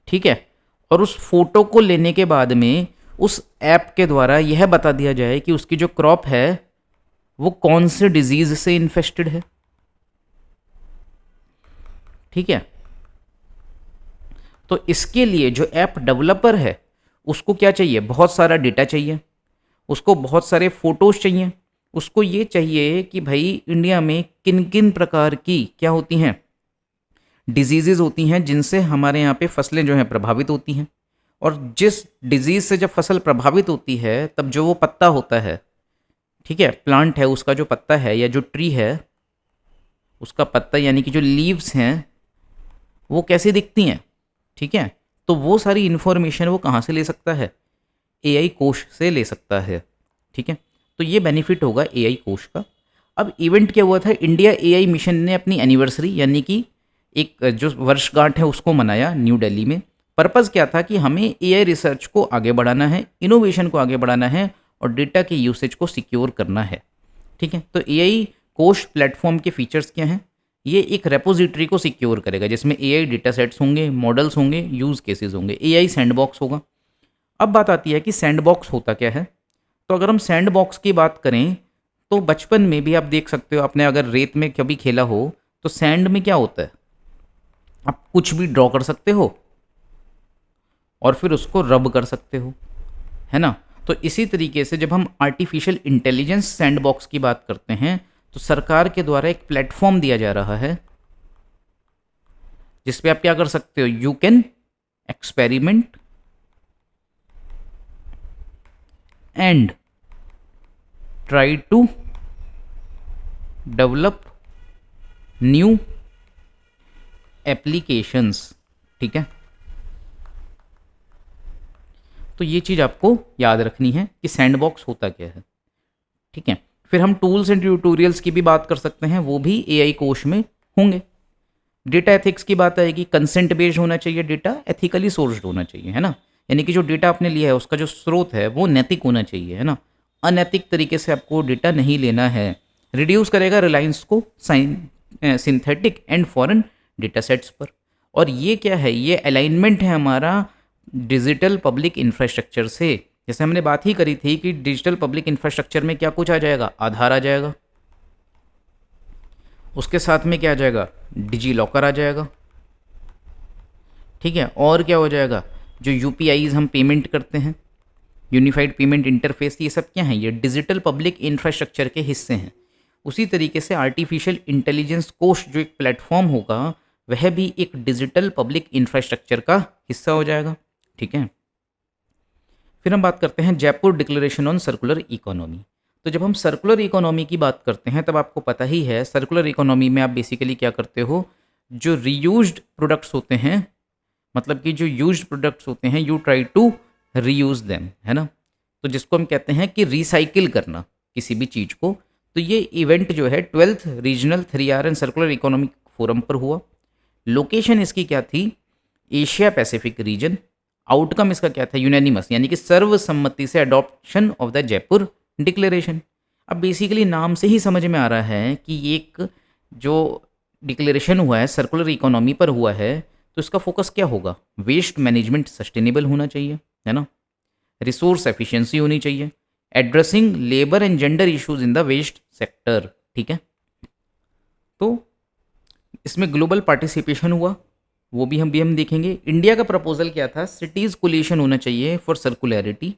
ठीक है, और उस फोटो को लेने के बाद में उस ऐप के द्वारा यह बता दिया जाए कि उसकी जो क्रॉप है वो कौन से डिजीज से इन्फेस्टेड है। ठीक है, तो इसके लिए जो ऐप डेवलपर है उसको क्या चाहिए, बहुत सारा डेटा चाहिए, उसको बहुत सारे फोटोज चाहिए, उसको ये चाहिए कि भाई इंडिया में किन किन प्रकार की क्या होती हैं, डिजीजेज होती हैं जिनसे हमारे यहाँ पे फसलें जो हैं प्रभावित होती हैं, और जिस डिजीज से जब फसल प्रभावित होती है तब जो वो पत्ता होता है, ठीक है, प्लांट है, उसका जो पत्ता है या जो ट्री है उसका पत्ता यानी कि जो लीव्स हैं वो कैसे दिखती हैं, ठीक है, तो वो सारी इन्फॉर्मेशन वो कहाँ से ले सकता है, एआई कोश से ले सकता है, ठीक है। तो ये बेनिफिट होगा एआई कोश का। अब इवेंट क्या हुआ था, इंडिया एआई मिशन ने अपनी एनिवर्सरी यानी कि एक जो वर्षगांठ है उसको मनाया न्यू दिल्ली में। पर्पज़ क्या था कि हमें एआई रिसर्च को आगे बढ़ाना है, इनोवेशन को आगे बढ़ाना है और डेटा के यूसेज को सिक्योर करना है, ठीक है। तो एआई कोश प्लेटफॉर्म के फीचर्स क्या हैं, ये एक रेपोजिटरी को सिक्योर करेगा जिसमें एआई डेटा सेट्स होंगे, मॉडल्स होंगे, यूज़ केसेस होंगे, एआई सैंडबॉक्स होगा। अब बात आती है कि सैंडबॉक्स होता क्या है। तो अगर हम सैंडबॉक्स की बात करें तो बचपन में भी आप देख सकते हो, आपने अगर रेत में कभी खेला हो तो सैंड में क्या होता है, आप कुछ भी ड्रॉ कर सकते हो और फिर उसको रब कर सकते हो, है ना। तो इसी तरीके से जब हम आर्टिफिशियल इंटेलिजेंस सैंडबॉक्स की बात करते हैं तो सरकार के द्वारा एक प्लेटफॉर्म दिया जा रहा है जिसपे आप क्या कर सकते हो, you can experiment and try to develop new applications, ठीक है। तो ये चीज़ आपको याद रखनी है कि सैंडबॉक्स होता क्या है, ठीक है। फिर हम टूल्स एंड ट्यूटोरियल्स की भी बात कर सकते हैं, वो भी एआई कोश में होंगे। डेटा एथिक्स की बात आएगी, कंसेंट बेस्ड होना चाहिए, डेटा एथिकली सोर्स्ड होना चाहिए, है ना, यानी कि जो डेटा आपने लिया है उसका जो स्रोत है वो नैतिक होना चाहिए, है ना, अनैतिक तरीके से आपको डेटा नहीं लेना है। रिड्यूस करेगा रिलायंस को synthetic and foreign data sets पर। और ये क्या है, ये अलाइनमेंट है हमारा डिजिटल पब्लिक इंफ्रास्ट्रक्चर से। जैसे हमने बात ही करी थी कि डिजिटल पब्लिक इंफ्रास्ट्रक्चर में क्या कुछ आ जाएगा, आधार आ जाएगा, उसके साथ में क्या आ जाएगा, डिजी लॉकर आ जाएगा, ठीक है, और क्या हो जाएगा, जो यूपीआईज हम पेमेंट करते हैं, यूनिफाइड पेमेंट इंटरफेस, ये सब क्या हैं, ये डिजिटल पब्लिक इंफ्रास्ट्रक्चर के हिस्से हैं। उसी तरीके से आर्टिफिशियल इंटेलिजेंस कोश जो एक प्लेटफॉर्म होगा वह भी एक डिजिटल पब्लिक इंफ्रास्ट्रक्चर का हिस्सा हो जाएगा, ठीक है। फिर हम बात करते हैं Jaipur declaration on circular economy. तो जब हम सर्कुलर इकोनॉमी की बात करते हैं तब आपको पता ही है सर्कुलर इकोनॉमी में आप बेसिकली क्या करते हो, जो रीयूज्ड प्रोडक्ट्स होते हैं, मतलब कि जो यूज्ड प्रोडक्ट्स होते हैं, you try to reuse them, है ना। तो जिसको हम कहते हैं कि रिसाइकिल करना किसी भी चीज़ को। तो ये इवेंट जो है 12th regional 3R and circular economic forum पर हुआ। लोकेशन इसकी क्या थी, एशिया पैसिफिक रीजन। आउटकम इसका क्या था, यूनैनिमस, यानी कि सर्वसम्मति से adoption of the Jaipur declaration. अब बेसिकली नाम से ही समझ में आ रहा है कि ये एक जो डिक्लेरेशन हुआ है सर्कुलर इकोनॉमी पर हुआ है, तो इसका फोकस क्या होगा, वेस्ट मैनेजमेंट सस्टेनेबल होना चाहिए, है ना, रिसोर्स एफिशिएंसी होनी चाहिए, addressing labour and gender issues in the waste sector, ठीक है। तो इसमें ग्लोबल पार्टिसिपेशन हुआ, वो भी हम देखेंगे। इंडिया का प्रपोजल क्या था, सिटीज़ कोलिशन होना चाहिए फॉर सर्कुलरिटी,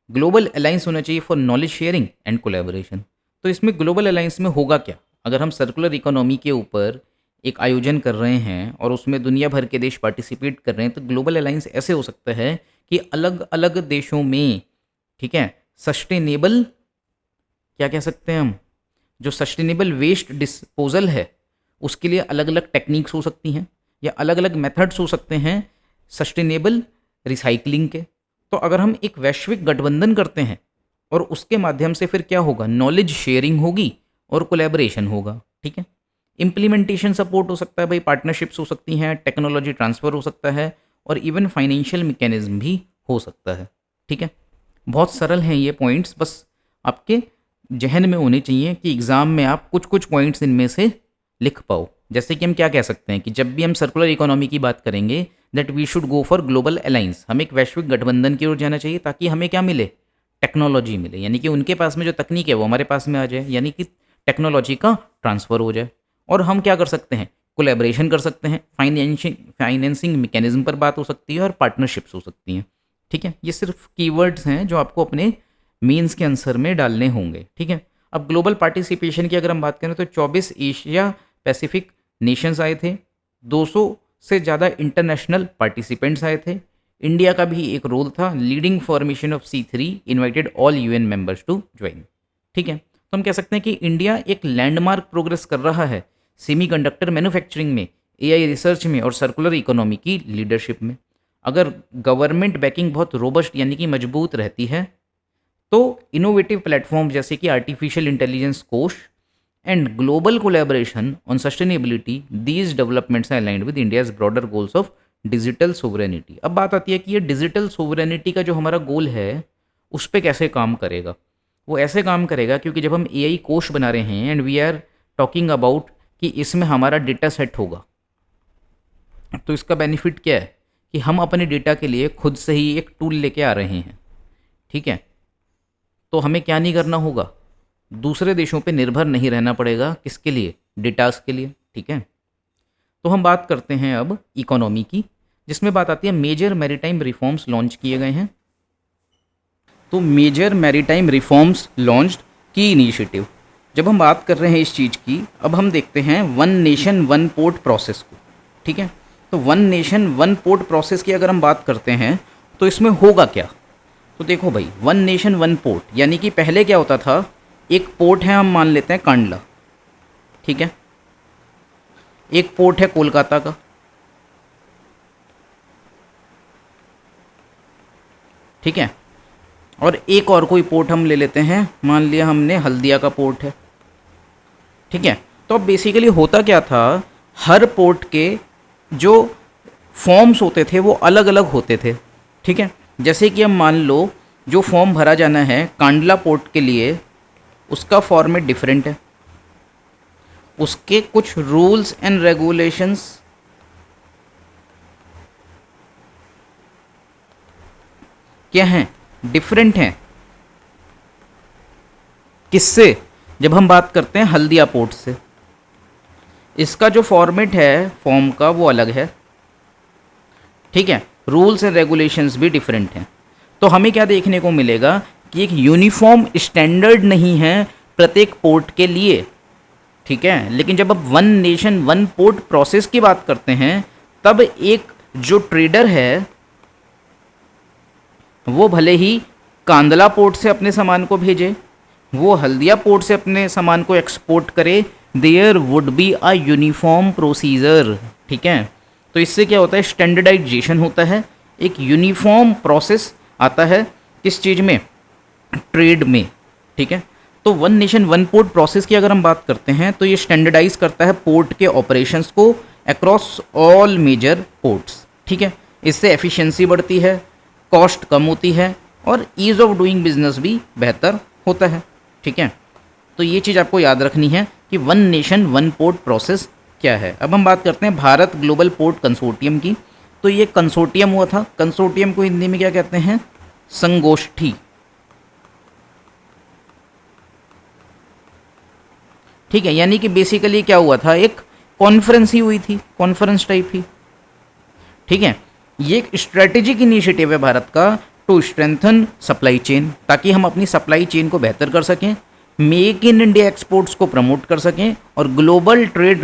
ग्लोबल अलायंस होना चाहिए for knowledge sharing and collaboration. तो इसमें ग्लोबल अलायंस में होगा क्या, अगर हम सर्कुलर इकोनॉमी के ऊपर एक आयोजन कर रहे हैं और उसमें दुनिया भर के देश पार्टिसिपेट कर रहे हैं, तो ग्लोबल अलायंस ऐसे हो सकता है कि अलग अलग देशों में, ठीक है, सस्टेनेबल क्या कह सकते हैं हम, जो सस्टेनेबल वेस्ट डिस्पोजल है उसके लिए अलग अलग टेक्निक्स हो सकती हैं या अलग अलग मेथड्स हो सकते हैं सस्टेनेबल रिसाइकलिंग के। तो अगर हम एक वैश्विक गठबंधन करते हैं और उसके माध्यम से फिर क्या होगा, नॉलेज शेयरिंग होगी और कोलैबोरेशन होगा, ठीक है। इम्प्लीमेंटेशन सपोर्ट हो सकता है भाई, पार्टनरशिप्स हो सकती हैं, टेक्नोलॉजी ट्रांसफ़र हो सकता है और इवन फाइनेंशियल मैकेनिज्म भी हो सकता है, ठीक है। बहुत सरल हैं ये पॉइंट्स, बस आपके जहन में होने चाहिए कि एग्ज़ाम में आप कुछ कुछ पॉइंट्स इनमें से लिख पाओ। जैसे कि हम क्या कह सकते हैं कि जब भी हम सर्कुलर इकोनॉमी की बात करेंगे that we should go for global alliance, हमें एक वैश्विक गठबंधन की ओर जाना चाहिए ताकि हमें क्या मिले, टेक्नोलॉजी मिले, यानी कि उनके पास में जो तकनीक है वो हमारे पास में आ जाए, यानी कि टेक्नोलॉजी का ट्रांसफ़र हो जाए। और हम क्या कर सकते हैं, कोलैबोरेशन कर सकते हैं, फाइनेंसिंग मैकेनिज्म पर बात हो सकती है और पार्टनरशिप्स हो सकती हैं, ठीक है। ये सिर्फ कीवर्ड्स हैं जो आपको अपने मेंस के आंसर में डालने होंगे, ठीक है। अब ग्लोबल पार्टिसिपेशन की अगर हम बात करें तो 24 एशिया पैसिफिक नेशंस आए थे, 200 से ज़्यादा इंटरनेशनल पार्टिसिपेंट्स आए थे। इंडिया का भी एक रोल था, leading formation of C3 invited all UN members to join. ठीक है, तो हम कह सकते हैं कि इंडिया एक लैंडमार्क प्रोग्रेस कर रहा है सेमीकंडक्टर मैन्युफैक्चरिंग में, AI रिसर्च में और सर्कुलर इकोनॉमी की लीडरशिप में। अगर गवर्नमेंट बैकिंग बहुत रोबस्ट यानी कि मजबूत रहती है तो इनोवेटिव प्लेटफॉर्म जैसे कि आर्टिफिशियल इंटेलिजेंस कोष and global collaboration on sustainability, these developments are aligned with India's broader goals of digital sovereignty. अब बात आती है कि ये डिजिटल सोवरेनिटी का जो हमारा गोल है उस पर कैसे काम करेगा। वो ऐसे काम करेगा क्योंकि जब हम AI कोष बना रहे हैं and we are talking about कि इसमें हमारा डेटा सेट होगा, तो इसका बेनिफिट क्या है कि हम अपने डेटा के लिए खुद से ही एक टूल लेके आ रहे हैं। ठीक है, तो हमें क्या नहीं करना होगा, दूसरे देशों पे निर्भर नहीं रहना पड़ेगा। किसके लिए? डेटास के लिए। ठीक है, तो हम बात करते हैं अब इकोनॉमी की, जिसमें बात आती है मेजर मैरीटाइम रिफॉर्म्स लॉन्च किए गए हैं। तो मेजर मैरीटाइम रिफॉर्म्स लॉन्च्ड की इनिशिएटिव, जब हम बात कर रहे हैं इस चीज़ की, अब हम देखते हैं one nation one port process को। ठीक है, तो one nation one port process की अगर हम बात करते हैं तो इसमें होगा क्या। तो देखो भाई, वन नेशन वन पोर्ट यानी कि पहले क्या होता था, एक पोर्ट है, हम मान लेते हैं कांडला। ठीक है, एक पोर्ट है कोलकाता का। ठीक है, और एक और कोई पोर्ट हम ले लेते हैं, मान लिया हमने हल्दिया का पोर्ट है। ठीक है, तो अब बेसिकली होता क्या था, हर पोर्ट के जो फॉर्म्स होते थे वो अलग अलग होते थे। ठीक है, जैसे कि हम मान लो जो फॉर्म भरा जाना है कांडला पोर्ट के लिए, उसका फॉर्मेट डिफरेंट है, उसके कुछ रूल्स एंड रेगुलेशंस क्या हैं, डिफरेंट हैं। किससे? जब हम बात करते हैं हल्दिया पोर्ट से, इसका जो फॉर्मेट है फॉर्म का वो अलग है। ठीक है, रूल्स एंड रेगुलेशंस भी डिफरेंट हैं। तो हमें क्या देखने को मिलेगा कि एक यूनिफॉर्म स्टैंडर्ड नहीं है प्रत्येक पोर्ट के लिए। ठीक है, लेकिन जब अब one nation one port process की बात करते हैं, तब एक जो ट्रेडर है वो भले ही कांदला पोर्ट से अपने सामान को भेजे, वो हल्दिया पोर्ट से अपने सामान को एक्सपोर्ट करे, there would be a uniform procedure. ठीक है, तो इससे क्या होता है, स्टैंडर्डाइजेशन होता है, एक यूनिफॉर्म प्रोसेस आता है किस चीज़ में, ट्रेड में। ठीक है, तो one nation one port process की अगर हम बात करते हैं तो ये स्टैंडर्डाइज करता है पोर्ट के ऑपरेशंस को अक्रॉस ऑल मेजर पोर्ट्स। ठीक है, इससे एफिशिएंसी बढ़ती है, कॉस्ट कम होती है और ईज़ ऑफ डूइंग बिजनेस भी बेहतर होता है। ठीक है, तो ये चीज़ आपको याद रखनी है कि one nation one port process क्या है। अब हम बात करते हैं भारत ग्लोबल पोर्ट कंसोर्टियम की। तो ये कंसोर्टियम हुआ था, कंसोर्टियम को हिंदी में क्या कहते हैं, संगोष्ठी। ठीक है, यानी कि बेसिकली क्या हुआ था, एक कॉन्फ्रेंस ही हुई थी, कॉन्फ्रेंस टाइप ही। ठीक है, ये एक स्ट्रेटेजिक इनिशिएटिव है भारत का टू स्ट्रेंथन सप्लाई चेन, ताकि हम अपनी सप्लाई चेन को बेहतर कर सकें, मेक इन इंडिया एक्सपोर्ट्स को प्रमोट कर सकें और ग्लोबल ट्रेड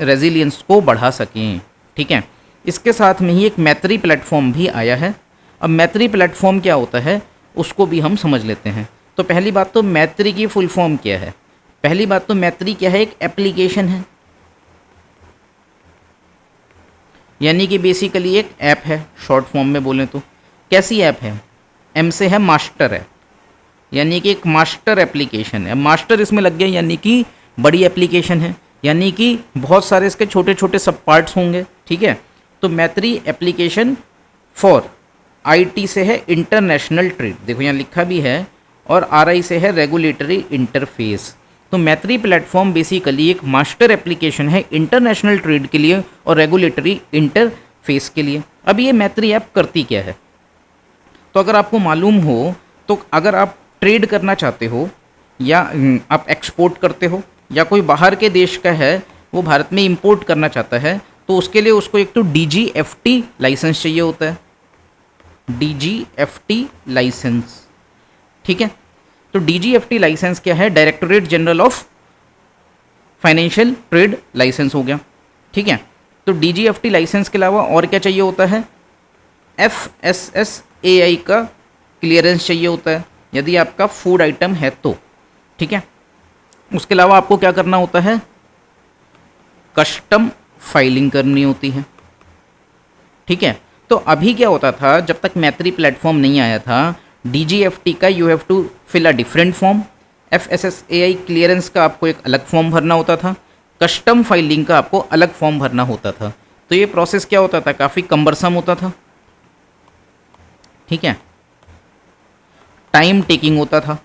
रेजिलियंस को बढ़ा सकें। ठीक है, इसके साथ में ही एक मैत्री प्लेटफॉर्म भी आया है। अब मैत्री प्लेटफॉर्म क्या होता है उसको भी हम समझ लेते हैं। तो पहली बात तो मैत्री की फुल फॉर्म क्या है। पहली बात तो मैत्री क्या है, एक एप्लीकेशन है, यानी कि बेसिकली एक ऐप है, शॉर्ट फॉर्म में बोलें तो। कैसी ऐप है, एम से है मास्टर है, यानी कि एक मास्टर एप्लीकेशन है। मास्टर इसमें लग गया यानी कि बड़ी एप्लीकेशन है, यानी कि बहुत सारे इसके छोटे छोटे सब पार्ट्स होंगे। ठीक है, तो मैत्री एप्लीकेशन फॉर IT से है इंटरनेशनल ट्रेड, देखो यहाँ लिखा भी है, और RI से है रेगुलेटरी इंटरफेस। तो मैत्री प्लेटफॉर्म बेसिकली एक मास्टर एप्लीकेशन है इंटरनेशनल ट्रेड के लिए और रेगुलेटरी इंटरफेस के लिए। अब ये मैत्री ऐप करती क्या है, तो अगर आपको मालूम हो तो अगर आप ट्रेड करना चाहते हो या आप एक्सपोर्ट करते हो या कोई बाहर के देश का है वो भारत में इंपोर्ट करना चाहता है, तो उसके लिए उसको एक तो DGFT लाइसेंस चाहिए होता है, DGFT लाइसेंस। ठीक है, तो DGFT लाइसेंस क्या है? Directorate general of financial trade licence हो गया, ठीक है। तो DGFT लाइसेंस के अलावा और क्या चाहिए होता है? FSSAI का क्लियरेंस चाहिए होता है, यदि आपका फूड आइटम है तो, ठीक है। उसके अलावा आपको क्या करना होता है? कस्टम फाइलिंग करनी होती है, ठीक है। तो अभी क्या होता था, जब तक मैत्री प्लेटफॉर्म नहीं आया था, DGFT का you have to fill a different form, FSSAI clearance का आपको एक अलग फॉर्म भरना होता था, कस्टम फाइलिंग का आपको अलग फॉर्म भरना होता था। तो ये प्रोसेस क्या होता था? काफ़ी कम्बरसम होता था, ठीक है, टाइम टेकिंग होता था,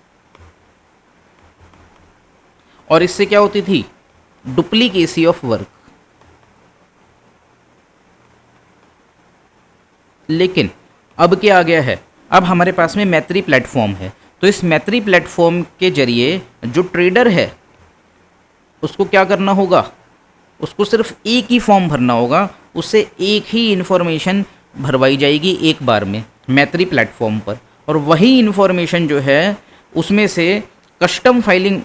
और इससे क्या होती थी? Duplicacy of work. लेकिन अब क्या आ गया है? अब हमारे पास में मैत्री प्लेटफॉर्म है, तो इस मैत्री प्लेटफॉर्म के जरिए जो ट्रेडर है उसको क्या करना होगा? उसको सिर्फ एक ही फॉर्म भरना होगा, उससे एक ही इन्फॉर्मेशन भरवाई जाएगी एक बार में मैत्री प्लेटफॉर्म पर, और वही इन्फॉर्मेशन जो है उसमें से कस्टम फाइलिंग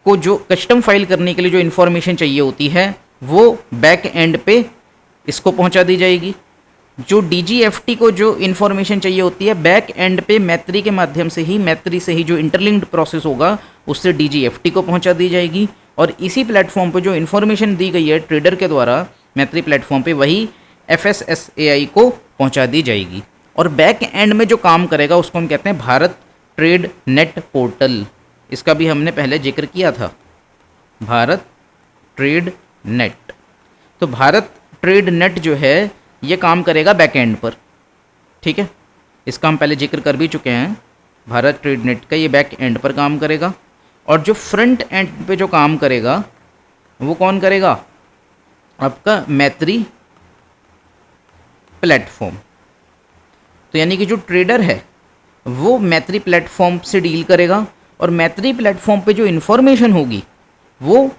को, जो कस्टम फाइल करने के लिए जो इन्फॉर्मेशन चाहिए होती है वो बैक एंड पे इसको पहुंचा दी जाएगी। जो DGFT को जो इन्फॉर्मेशन चाहिए होती है बैक एंड पे मैत्री के माध्यम से ही, मैत्री से ही जो इंटरलिंक्ड प्रोसेस होगा उससे DGFT को पहुंचा दी जाएगी, और इसी प्लेटफॉर्म पे जो इन्फॉर्मेशन दी गई है ट्रेडर के द्वारा मैत्री प्लेटफॉर्म पे, वही FSSAI को पहुंचा दी जाएगी। और बैक एंड में जो काम करेगा उसको हम कहते हैं भारत ट्रेड नेट पोर्टल। इसका भी हमने पहले जिक्र किया था, भारत ट्रेड नेट। तो भारत ट्रेड नेट जो है ये काम करेगा बैक एंड पर, ठीक है, इसका हम पहले जिक्र कर भी चुके हैं। भारत ट्रेड नेट का ये बैक एंड पर काम करेगा, और जो फ्रंट एंड पे जो काम करेगा वो कौन करेगा? आपका मैत्री प्लेटफॉर्म। तो यानी कि जो ट्रेडर है वो मैत्री प्लेटफॉर्म से डील करेगा, और मैत्री प्लेटफॉर्म पे जो इन्फॉर्मेशन होगी वो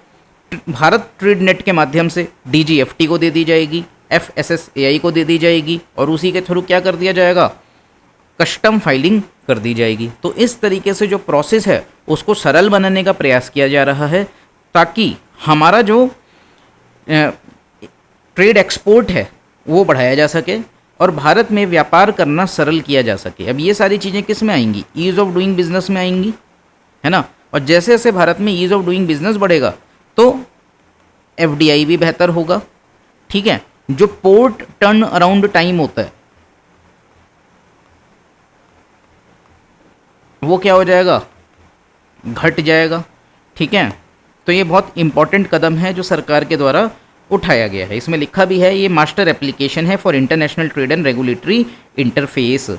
भारत ट्रेड नेट के माध्यम से DGFT को दे दी जाएगी, FSSAI को दे दी जाएगी, और उसी के थ्रू क्या कर दिया जाएगा? कस्टम फाइलिंग कर दी जाएगी। तो इस तरीके से जो प्रोसेस है उसको सरल बनाने का प्रयास किया जा रहा है, ताकि हमारा जो ट्रेड एक्सपोर्ट है वो बढ़ाया जा सके और भारत में व्यापार करना सरल किया जा सके। अब ये सारी चीज़ें किस में आएंगी? ईज़ ऑफ डूइंग बिजनेस में आएंगी, है ना। और जैसे जैसे भारत में ईज़ ऑफ डूइंग बिजनेस बढ़ेगा तो FDI भी बेहतर होगा, ठीक है। जो पोर्ट टर्न अराउंड टाइम होता है वो क्या हो जाएगा? घट जाएगा, ठीक है। तो ये बहुत इंपॉर्टेंट कदम है जो सरकार के द्वारा उठाया गया है। इसमें लिखा भी है, ये मास्टर एप्लीकेशन है for international trade and regulatory interface,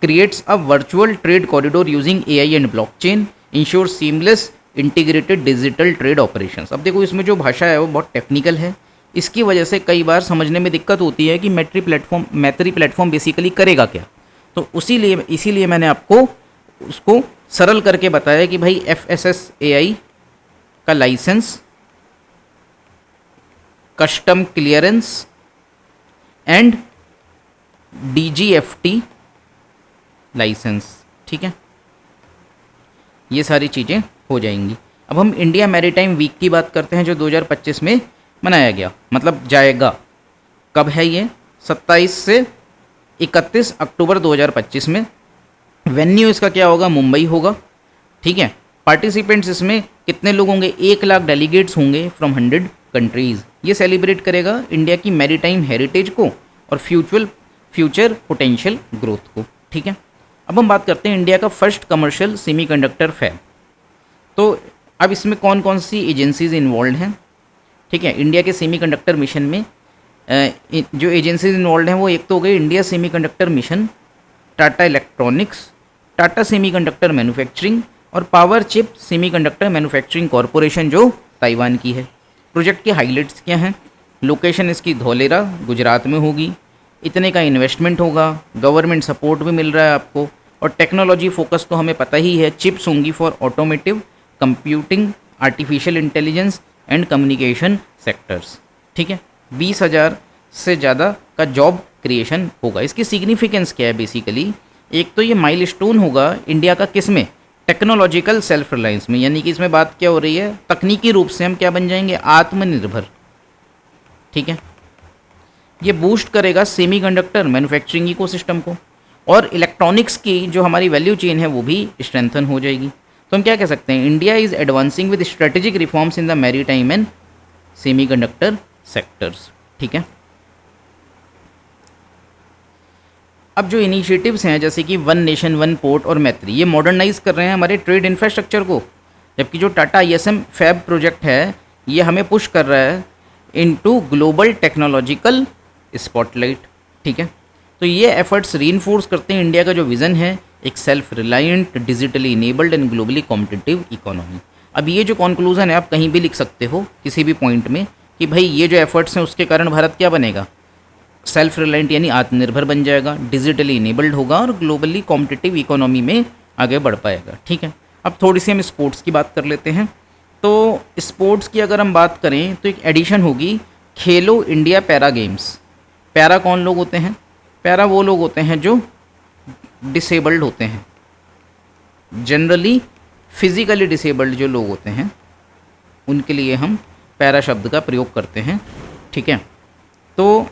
creates a virtual trade corridor using AI and blockchain, ensure seamless integrated digital trade operations. अब देखो इसमें जो भाषा है वो बहुत टेक्निकल है, इसकी वजह से कई बार समझने में दिक्कत होती है कि मैत्री प्लेटफॉर्म बेसिकली करेगा क्या। तो इसीलिए मैंने आपको उसको सरल करके बताया कि भाई FSSAI का licence, custom clearance and DGFT licence, ठीक है, ये सारी चीज़ें हो जाएंगी। अब हम इंडिया मैरीटाइम वीक की बात करते हैं जो 2025 में मनाया गया, मतलब जाएगा। कब है ये? 27 से 31 अक्टूबर 2025 में। वेन्यू इसका क्या होगा? मुंबई होगा, ठीक है। पार्टिसिपेंट्स इसमें कितने लोग होंगे? 1 लाख डेलीगेट्स होंगे फ्रॉम 100 कंट्रीज़। ये सेलिब्रेट करेगा इंडिया की मैरीटाइम हेरिटेज को और फ्यूचर पोटेंशियल ग्रोथ को, ठीक है। अब हम बात करते हैं इंडिया का फर्स्ट कमर्शियल सेमीकंडक्टर फैब। तो अब इसमें कौन कौन सी एजेंसीज इन्वॉल्व हैं, ठीक है। इंडिया के सेमीकंडक्टर मिशन में जो एजेंसीज इन्वॉल्व हैं वो एक तो हो गई India semiconductor mission, Tata electronics, Tata semiconductor manufacturing और power chip semiconductor manufacturing corporation जो ताइवान की है। प्रोजेक्ट के हाइलाइट्स क्या हैं? लोकेशन इसकी धौलेरा गुजरात में होगी, इतने का इन्वेस्टमेंट होगा, गवर्नमेंट सपोर्ट भी मिल रहा है आपको, और टेक्नोलॉजी फोकस तो हमें पता ही है, चिप्स होंगी for automotive, computing, artificial intelligence and communication sectors, ठीक है। 20,000 से ज़्यादा का जॉब क्रिएशन होगा। इसकी सिग्निफिकेंस क्या है? बेसिकली एक तो ये माइलस्टोन होगा इंडिया का किस में? टेक्नोलॉजिकल सेल्फ रिलायंस में, यानी कि इसमें बात क्या हो रही है, तकनीकी रूप से हम क्या बन जाएंगे, आत्मनिर्भर। ठीक है, ये बूस्ट करेगा सेमीकंडक्टर मैन्युफैक्चरिंग इकोसिस्टम को, और इलेक्ट्रॉनिक्स की जो हमारी वैल्यू चेन है वो भी स्ट्रेंथन हो जाएगी। तो हम क्या कह सकते हैं, India is advancing with strategic reforms in the maritime and semiconductor sectors. ठीक है, अब जो इनिशिएटिव्स हैं जैसे कि वन नेशन वन पोर्ट और मैत्री, ये मॉडर्नाइज कर रहे हैं हमारे ट्रेड इंफ्रास्ट्रक्चर को, जबकि जो टाटा ISM फैब प्रोजेक्ट है ये हमें पुश कर रहा है इनटू ग्लोबल टेक्नोलॉजिकल स्पॉटलाइट। ठीक है, तो ये एफर्ट्स रीइंफोर्स करते हैं इंडिया का जो विज़न है, एक self reliant, digitally enabled and globally competitive economy. अब ये जो कंक्लूजन है आप कहीं भी लिख सकते हो किसी भी पॉइंट में कि भाई ये जो एफर्ट्स हैं उसके कारण भारत क्या बनेगा, सेल्फ रिलायंट यानी आत्मनिर्भर बन जाएगा, डिजिटली इनेबल्ड होगा और ग्लोबली कॉम्पिटिटिव इकोनॉमी में आगे बढ़ पाएगा। ठीक है, अब थोड़ी सी हम स्पोर्ट्स की बात कर लेते हैं। तो स्पोर्ट्स की अगर हम बात करें तो एक एडिशन होगी खेलो इंडिया पैरा गेम्स। पैरा कौन लोग होते हैं, पैरा वो लोग होते हैं जो डिसेबल्ड होते हैं, जनरली फिजिकली डिसेबल्ड जो लोग होते हैं उनके लिए हम पैरा शब्द का प्रयोग करते हैं। ठीक है, तो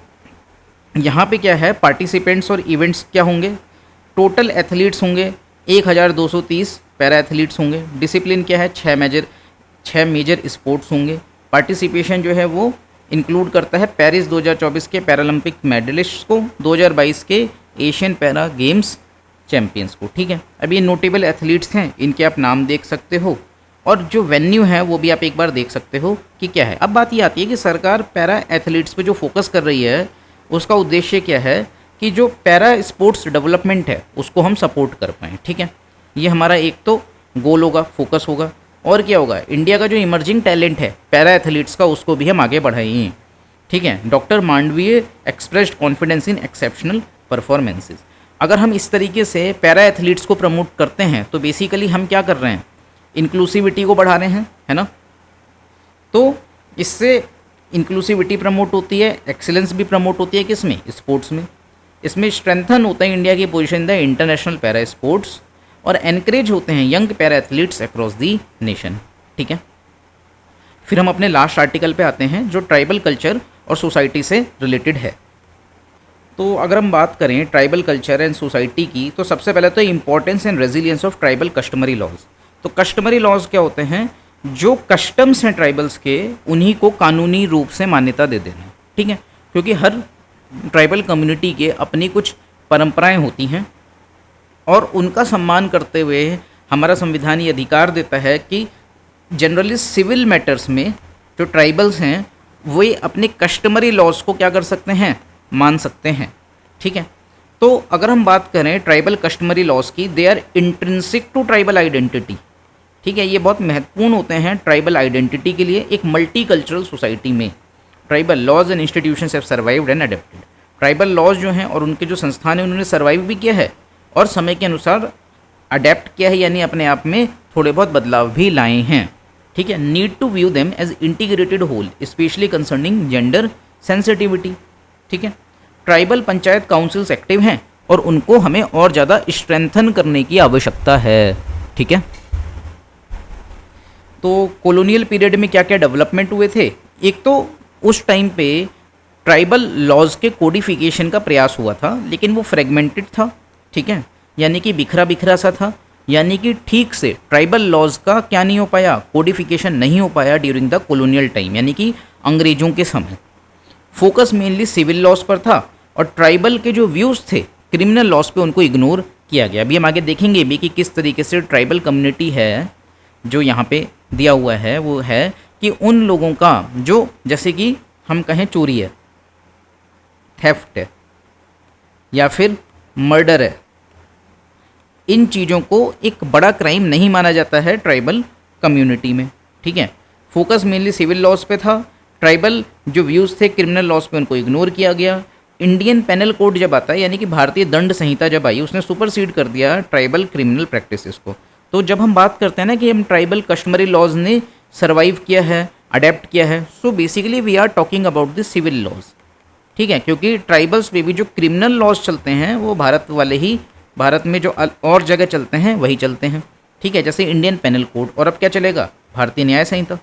यहाँ पे क्या है, पार्टिसिपेंट्स और इवेंट्स क्या होंगे, टोटल एथलीट्स होंगे 1230 पैरा एथलीट्स होंगे। डिसिप्लिन क्या है, 6 मेजर स्पोर्ट्स होंगे। पार्टिसिपेशन जो है वो इंक्लूड करता है पेरिस 2024 के पैरालंपिक मेडलिस्ट को, 2022 के एशियन पैरा गेम्स चैम्पियंस को। ठीक है, अब ये नोटेबल एथलीट्स हैं, इनके आप नाम देख सकते हो और जो वेन्यू है वो भी आप एक बार देख सकते हो कि क्या है। अब बात ये आती है कि सरकार पैरा एथलीट्स पे जो फोकस कर रही है उसका उद्देश्य क्या है कि जो पैरा स्पोर्ट्स डेवलपमेंट है उसको हम सपोर्ट कर पाएँ। ठीक है, ये हमारा एक तो गोल होगा, फोकस होगा, और क्या होगा, इंडिया का जो इमर्जिंग टैलेंट है पैरा एथलीट्स का उसको भी हम आगे बढ़ाएं। ठीक है, doctor Mandaviya expressed confidence in exceptional performances. अगर हम इस तरीके से पैरा एथलीट्स को प्रमोट करते हैं तो बेसिकली हम क्या कर रहे हैं, इंक्लूसिविटी को बढ़ा रहे हैं, है ना। तो इससे इंक्लूसिविटी प्रमोट होती है, एक्सीलेंस भी प्रमोट होती है, किसमें, स्पोर्ट्स में। इसमें स्ट्रेंथन होता है इंडिया की position the international para sports, और एनकरेज होते हैं young para athletes across the nation. ठीक है, फिर हम अपने लास्ट आर्टिकल पे आते हैं जो ट्राइबल कल्चर और सोसाइटी से रिलेटेड है। तो अगर हम बात करें ट्राइबल कल्चर एंड सोसाइटी की, तो सबसे पहले तो importance and resilience of tribal customary laws. तो कस्टमरी लॉज क्या होते हैं, जो कस्टम्स हैं ट्राइबल्स के उन्हीं को कानूनी रूप से मान्यता दे देना। ठीक है, क्योंकि हर ट्राइबल कम्युनिटी के अपनी कुछ परंपराएं होती हैं और उनका सम्मान करते हुए हमारा संविधान ये अधिकार देता है कि जनरली सिविल मैटर्स में जो ट्राइबल्स हैं वे अपने कस्टमरी लॉज को क्या कर सकते हैं, मान सकते हैं। ठीक है, तो अगर हम बात करें ट्राइबल कस्टमरी लॉज की, they are intrinsic to tribal identity. ठीक है, ये बहुत महत्वपूर्ण होते हैं ट्राइबल आइडेंटिटी के लिए। एक मल्टी कल्चरल सोसाइटी में tribal laws and institutions have survived and adapted. Tribal laws जो हैं और उनके जो संस्थान हैं उन्होंने सर्वाइव भी किया है और समय के अनुसार अडेप्ट किया है, यानी अपने आप में थोड़े बहुत बदलाव भी लाए हैं। ठीक है, need to view them as integrated whole specially concerning gender sensitivity. ठीक है, ट्राइबल पंचायत काउंसिल्स एक्टिव हैं और उनको हमें और ज़्यादा स्ट्रेंथन करने की आवश्यकता है। ठीक है, तो कॉलोनियल पीरियड में क्या क्या डेवलपमेंट हुए थे, एक तो उस टाइम पे ट्राइबल लॉज के कोडिफिकेशन का प्रयास हुआ था, लेकिन वो फ्रेगमेंटेड था। ठीक है, यानी कि बिखरा बिखरा सा था, यानी कि ठीक से ट्राइबल लॉज का क्या नहीं हो पाया, कोडिफिकेशन नहीं हो पाया ड्यूरिंग द कॉलोनियल टाइम, यानी कि अंग्रेजों के समय। फोकस मेनली सिविल लॉज पर था और ट्राइबल के जो व्यूज़ थे क्रिमिनल लॉज पे उनको इग्नोर किया गया। अभी हम आगे देखेंगे भी कि किस तरीके से ट्राइबल कम्युनिटी है जो यहाँ पे दिया हुआ है, वो है कि उन लोगों का जो जैसे कि हम कहें चोरी है, थेफ्ट है या फिर मर्डर है, इन चीज़ों को एक बड़ा क्राइम नहीं माना जाता है ट्राइबल कम्युनिटी में। ठीक है, फोकस मेनली सिविल लॉज पे था, ट्राइबल जो व्यूज़ थे क्रिमिनल लॉज पे उनको इग्नोर किया गया। इंडियन पेनल कोड जब आता है, यानी कि भारतीय दंड संहिता जब आई, उसने सुपरसीड कर दिया ट्राइबल क्रिमिनल प्रैक्टिसेस को। तो जब हम बात करते हैं ना कि हम ट्राइबल कस्टमरी लॉज ने सर्वाइव किया है, अडेप्ट किया है, so basically we are talking about the civil laws. ठीक है, क्योंकि ट्राइबल्स पे भी जो क्रिमिनल लॉज चलते हैं वो भारत वाले ही, भारत में जो और जगह चलते हैं वही चलते हैं। ठीक है, जैसे इंडियन पेनल कोड, और अब क्या चलेगा, भारतीय न्याय संहिता,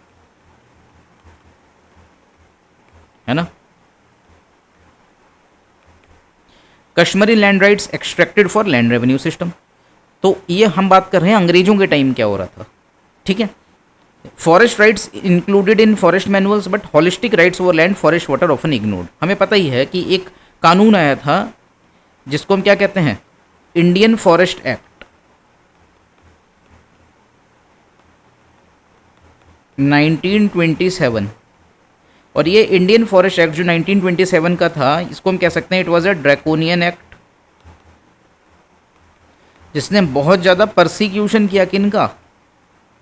है ना। Kashmiri land rights extracted for land revenue system, तो ये हम बात कर रहे हैं अंग्रेजों के टाइम क्या हो रहा था, ठीक है। Forest rights included in forest manuals but holistic rights over land forest water often ignored. हमें पता ही है कि एक कानून आया था जिसको हम क्या कहते हैं, इंडियन फॉरेस्ट एक्ट 1927, और ये इंडियन फॉरेस्ट एक्ट जो 1927 का था, इसको हम कह सकते हैं it was a draconian act, जिसने बहुत ज़्यादा परसिक्यूशन किया किनका,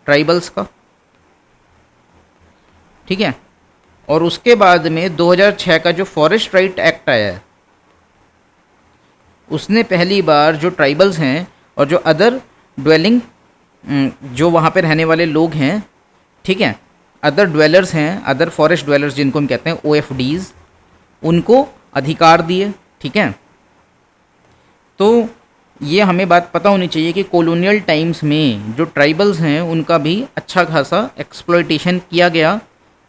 ट्राइबल्स का, ठीक है। और उसके बाद में 2006 का जो फॉरेस्ट राइट एक्ट आया है, उसने पहली बार जो ट्राइबल्स हैं और जो अदर ड्वेलिंग, जो वहाँ पे रहने वाले लोग हैं, ठीक है, अदर ड्वेलर्स हैं, अदर फॉरेस्ट ड्वेलर्स जिनको हम कहते हैं OFDs, उनको अधिकार दिए, ठीक है। तो ये हमें बात पता होनी चाहिए कि कॉलोनियल टाइम्स में जो ट्राइबल्स हैं उनका भी अच्छा खासा एक्सप्लॉयटेशन किया गया,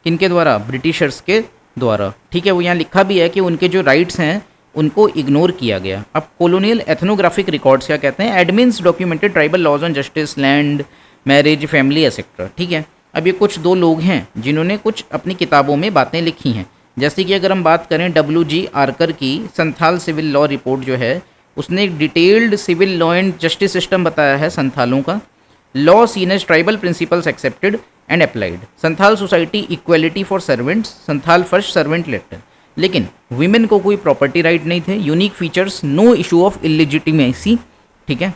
किनके द्वारा, ब्रिटिशर्स के द्वारा, ठीक है। वो यहाँ लिखा भी है कि उनके जो राइट्स हैं उनको इग्नोर किया गया। अब कॉलोनियल एथनोग्राफिक रिकॉर्ड्स क्या कहते हैं, admins documented tribal laws on justice, land, marriage, family etcetera, ठीक है। अब ये कुछ दो लोग हैं जिन्होंने कुछ अपनी किताबों में बातें लिखी हैं, जैसे कि अगर हम बात करें WG आर्कर की संथाल सिविल लॉ रिपोर्ट जो है, उसने एक detailed civil law and justice system बताया है संथालों का। Law seen as tribal principles accepted and applied, Santhal society equality for servants, Santhal first servant letter, लेकिन वीमेन को कोई प्रॉपर्टी राइट नहीं थे। Unique features, no issue of illegitimacy, ठीक है।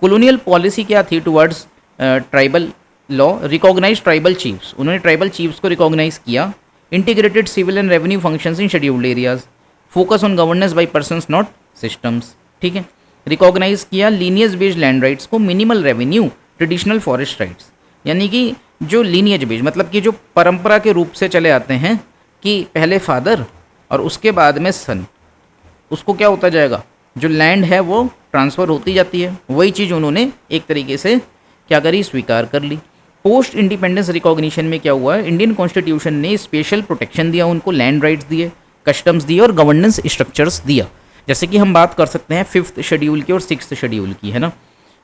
कॉलोनियल पॉलिसी क्या थी towards tribal law, recognise tribal chiefs, उन्होंने ट्राइबल चीफ्स को रिकॉग्नाइज किया। Integrated civil and revenue functions in scheduled areas, focus on governance by persons not systems, ठीक है। Recognise किया लीनियज बेस्ड लैंड राइट्स को, minimal revenue, traditional forest rights, यानी कि जो लीनियज बेस्ड मतलब कि जो परंपरा के रूप से चले आते हैं कि पहले फादर और उसके बाद में सन, उसको क्या होता जाएगा, जो लैंड है वो ट्रांसफ़र होती जाती है, वही चीज़ उन्होंने एक तरीके से क्या करी, स्वीकार कर ली। पोस्ट इंडिपेंडेंस रिकॉग्निशन में क्या हुआ, इंडियन कॉन्स्टिट्यूशन ने स्पेशल प्रोटेक्शन दिया उनको, लैंड राइट्स दिए, कस्टम्स दिए और गवर्नेंस स्ट्रक्चर्स दिया। जैसे कि हम बात कर सकते हैं 5th शेड्यूल की और 6th शेड्यूल की, है ना।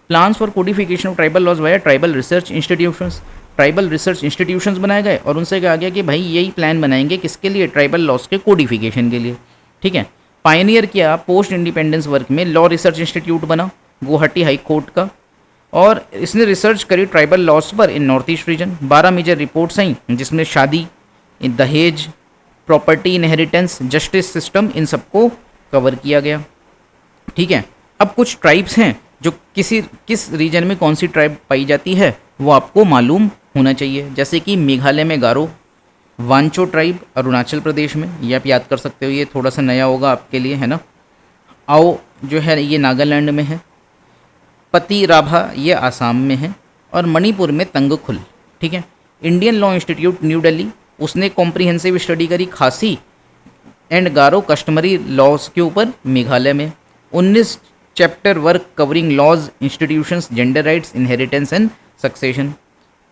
Plans for codification of tribal laws via tribal research institutions, tribal research institutions बनाए गए और उनसे कहा गया कि भाई यही प्लान बनाएंगे किसके लिए, ट्राइबल लॉज के कोडिफिकेशन के लिए, ठीक है। पायनियर किया पोस्ट इंडिपेंडेंस वर्क में, लॉ रिसर्च इंस्टीट्यूट बना गुवाहाटी हाई कोर्ट का, और इसने रिसर्च करी ट्राइबल लॉज पर in north east region. 12 major reports आई जिसमें शादी, दहेज, प्रॉपर्टी इनहेरिटेंस, जस्टिस सिस्टम, इन सबको कवर किया गया, ठीक है। अब कुछ ट्राइब्स हैं जो किस रीजन में कौन सी ट्राइब पाई जाती है वो आपको मालूम होना चाहिए, जैसे कि मेघालय में गारो, वांचो ट्राइब अरुणाचल प्रदेश में, ये आप याद कर सकते हो, ये थोड़ा सा नया होगा आपके लिए, है ना। आओ जो है ये नागालैंड में है, पति राभा ये आसाम में है, और मणिपुर में तंगखुल, ठीक है। Indian law institute new Delhi, उसने कॉम्प्रिहेंसिव स्टडी करी खासी एंड गारो कस्टमरी लॉज के ऊपर मेघालय में। 19 chapter work covering laws, institutions, gender rights, inheritance and succession.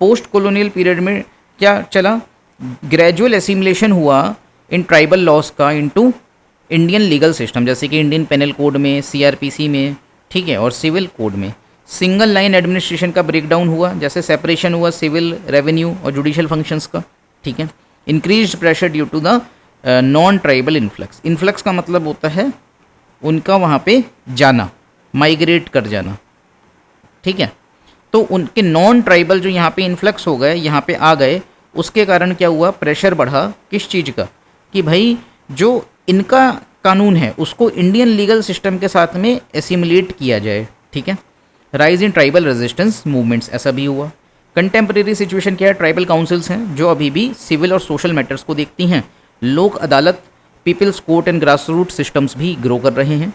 Post colonial period में क्या चला, ग्रेजुअल एसिमुलेशन हुआ इन ट्राइबल लॉज का इनटू इंडियन लीगल सिस्टम, जैसे कि इंडियन पेनल कोड में, CRPC में, ठीक है, और सिविल कोड में। सिंगल लाइन एडमिनिस्ट्रेशन का ब्रेकडाउन हुआ, जैसे सेपरेशन हुआ सिविल, रेवेन्यू और जुडिशियल फंक्शंस का, ठीक है। Increased pressure due to the non tribal influx, influx का मतलब होता है उनका वहाँ पे जाना, माइग्रेट कर जाना, ठीक है। तो उनके नॉन ट्राइबल जो यहाँ पे इन्फ्लक्स हो गए, यहाँ पे आ गए, उसके कारण क्या हुआ, प्रेशर बढ़ा किस चीज़ का, कि भाई जो इनका कानून है उसको इंडियन लीगल सिस्टम के साथ में एसिमुलेट किया जाए, ठीक है। Rise in tribal resistance movements, ऐसा भी हुआ। कंटेम्प्रेरी सिचुएशन क्या है, ट्राइबल काउंसिल्स हैं जो अभी भी सिविल और सोशल मैटर्स को देखती हैं। Lok Adalat, people's court and grass root systems भी ग्रो कर रहे हैं।